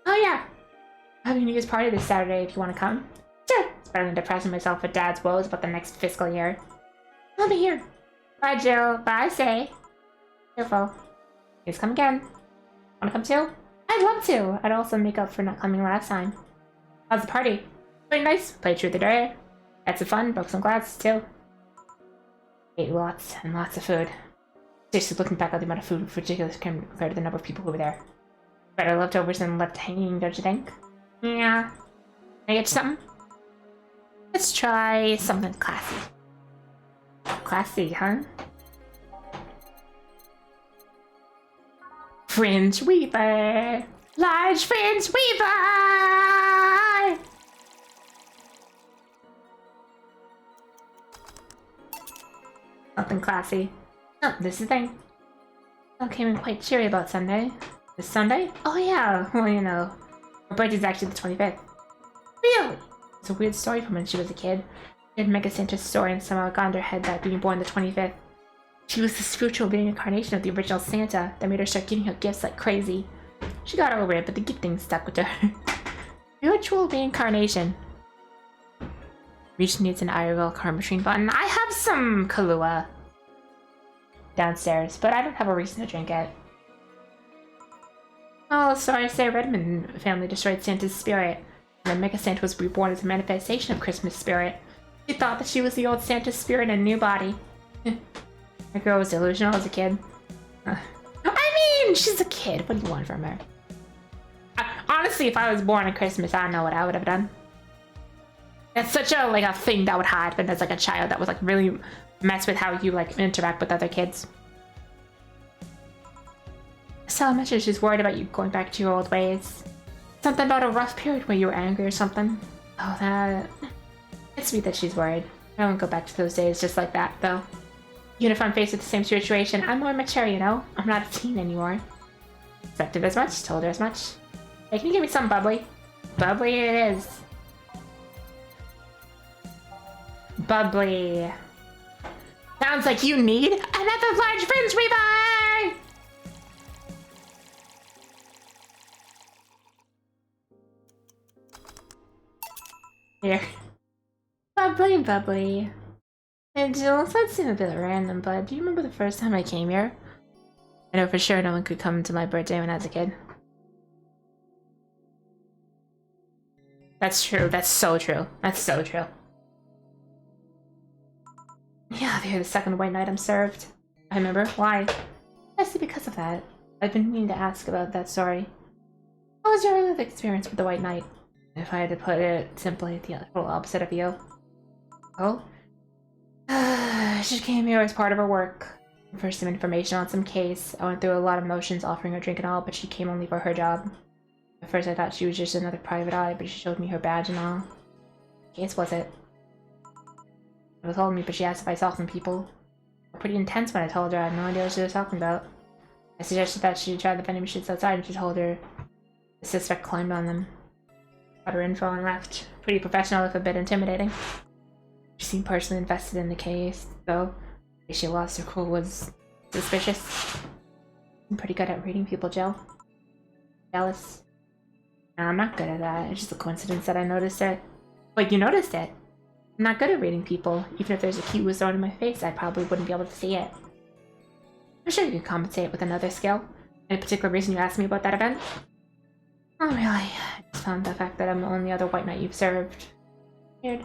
Oh yeah! I'm having a New Year's party this Saturday if you want to come. Sure! It's better than depressing myself with Dad's woes about the next fiscal year. I'll be here. Bye, Jill. Bye, Say. Careful. Please come again. Wanna come too? I'd love to. I'd also make up for not coming last time. How's the party? Pretty nice. Played Truth or Dare. Had some fun. Broke some glasses too. Ate lots and lots of food. Seriously, looking back at the amount of food, ridiculous compared to the number of people who were there. Better leftovers than left hanging, don't you think? Yeah. Can I get you something? Let's try something classy. Classy, huh? Fringe Weaver! Large Fringe Weaver! Something classy. Oh, this is the thing. I came in quite cheery about Sunday. This Sunday? Oh yeah, well you know. Her birthday's actually the 25th. Really? It's a weird story from when she was a kid. She had Mega Santa's story and somehow got into her head that being born the 25th. She was the spiritual reincarnation of the original Santa that made her start giving her gifts like crazy. She got over it, but the gift thing stuck with her. Spiritual reincarnation. Reach needs an IRL card machine button. I have some Kahlua downstairs, but I don't have a reason to drink it. Oh, sorry to say Redmond family destroyed Santa's spirit. And then Mega Santa was reborn as a manifestation of Christmas spirit. She thought that she was the old Santa spirit in a new body. That girl was delusional as a kid. I mean, she's a kid. What do you want from her? Honestly, if I was born on Christmas, I don't know what I would have done. It's such a a thing that would happen as a child that would really mess with how you interact with other kids. So I imagine she's worried about you going back to your old ways. Something about a rough period where you were angry or something. Oh, that... It's sweet that she's worried. I won't go back to those days just like that, though. Even if I'm faced with the same situation, I'm more mature, you know? I'm not a teen anymore. Expected as much, told her as much. Hey, can you give me some bubbly? Bubbly it is. Bubbly. Sounds like you need another large Fringe Weaver! Here. Bubbly, bubbly. And Jill, that seemed a bit random, but do you remember the first time I came here? I know for sure no one could come to my birthday when I was a kid. That's true. That's so true. That's so true. Yeah, they're the second white knight I'm served. I remember. Why? Precisely because of that. I've been meaning to ask about that story. What was your life experience with the white knight? If I had to put it simply, the total opposite of you. Oh? She came here as part of her work. For some information on some case. I went through a lot of motions offering her drink and all, but she came only for her job. At first I thought she was just another private eye, but she showed me her badge and all. What case was it? She told me, but she asked if I saw some people. They were pretty intense when I told her. I had no idea what she was talking about. I suggested that she try the vending machines outside, and she told her the suspect climbed on them. Got her info and left. Pretty professional, if a bit intimidating. She seemed personally invested in the case, though. The way she lost her cool was suspicious. I'm pretty good at reading people, Jill. Jealous. No, I'm not good at that. It's just a coincidence that I noticed it. Wait, you noticed it? I'm not good at reading people. Even if there's a key was thrown in my face, I probably wouldn't be able to see it. I'm sure you can compensate with another skill. Any particular reason you asked me about that event? Oh, really? I just found the fact that I'm the only other white knight you've served. Weird.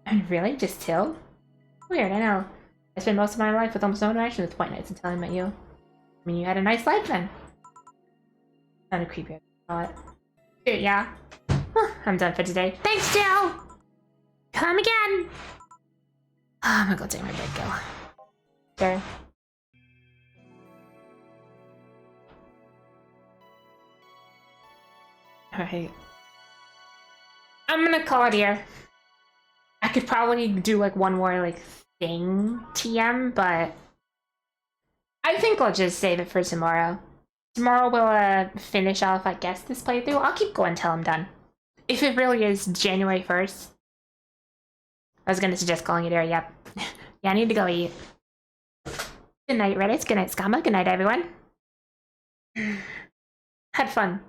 And really? Just Till? Weird, I know. I spent most of my life with almost no interaction with white knights until I met you. I mean, you had a nice life then. Sounded creepy, I thought. Dude, yeah. Huh, I'm done for today. Thanks, Jill! Come again! Oh, I'm gonna go take my break, Gil. Sure. Alright. I'm gonna call it here. I could probably do one more thing TM, but I think I'll just save it for tomorrow. Tomorrow we'll finish off, I guess, this playthrough. I'll keep going until I'm done. If it really is January 1st. I was gonna suggest calling it there, yep. Yeah, I need to go eat. Good night, Reddit. Good night, Scamma. Good night, everyone. Had fun.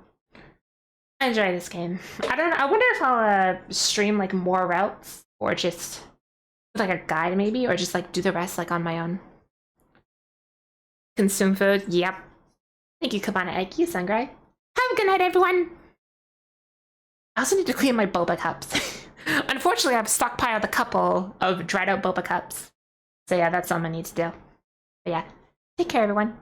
I enjoy this game. I wonder if I'll stream more routes, or just with a guide maybe, or just do the rest on my own. Consume food. Yep. Thank you, Cabana Egg. You sound great. Have a good night, everyone. I also need to clean my boba cups. Unfortunately, I've stockpiled a couple of dried out boba cups. So yeah, that's something I need to do. But yeah, take care, everyone.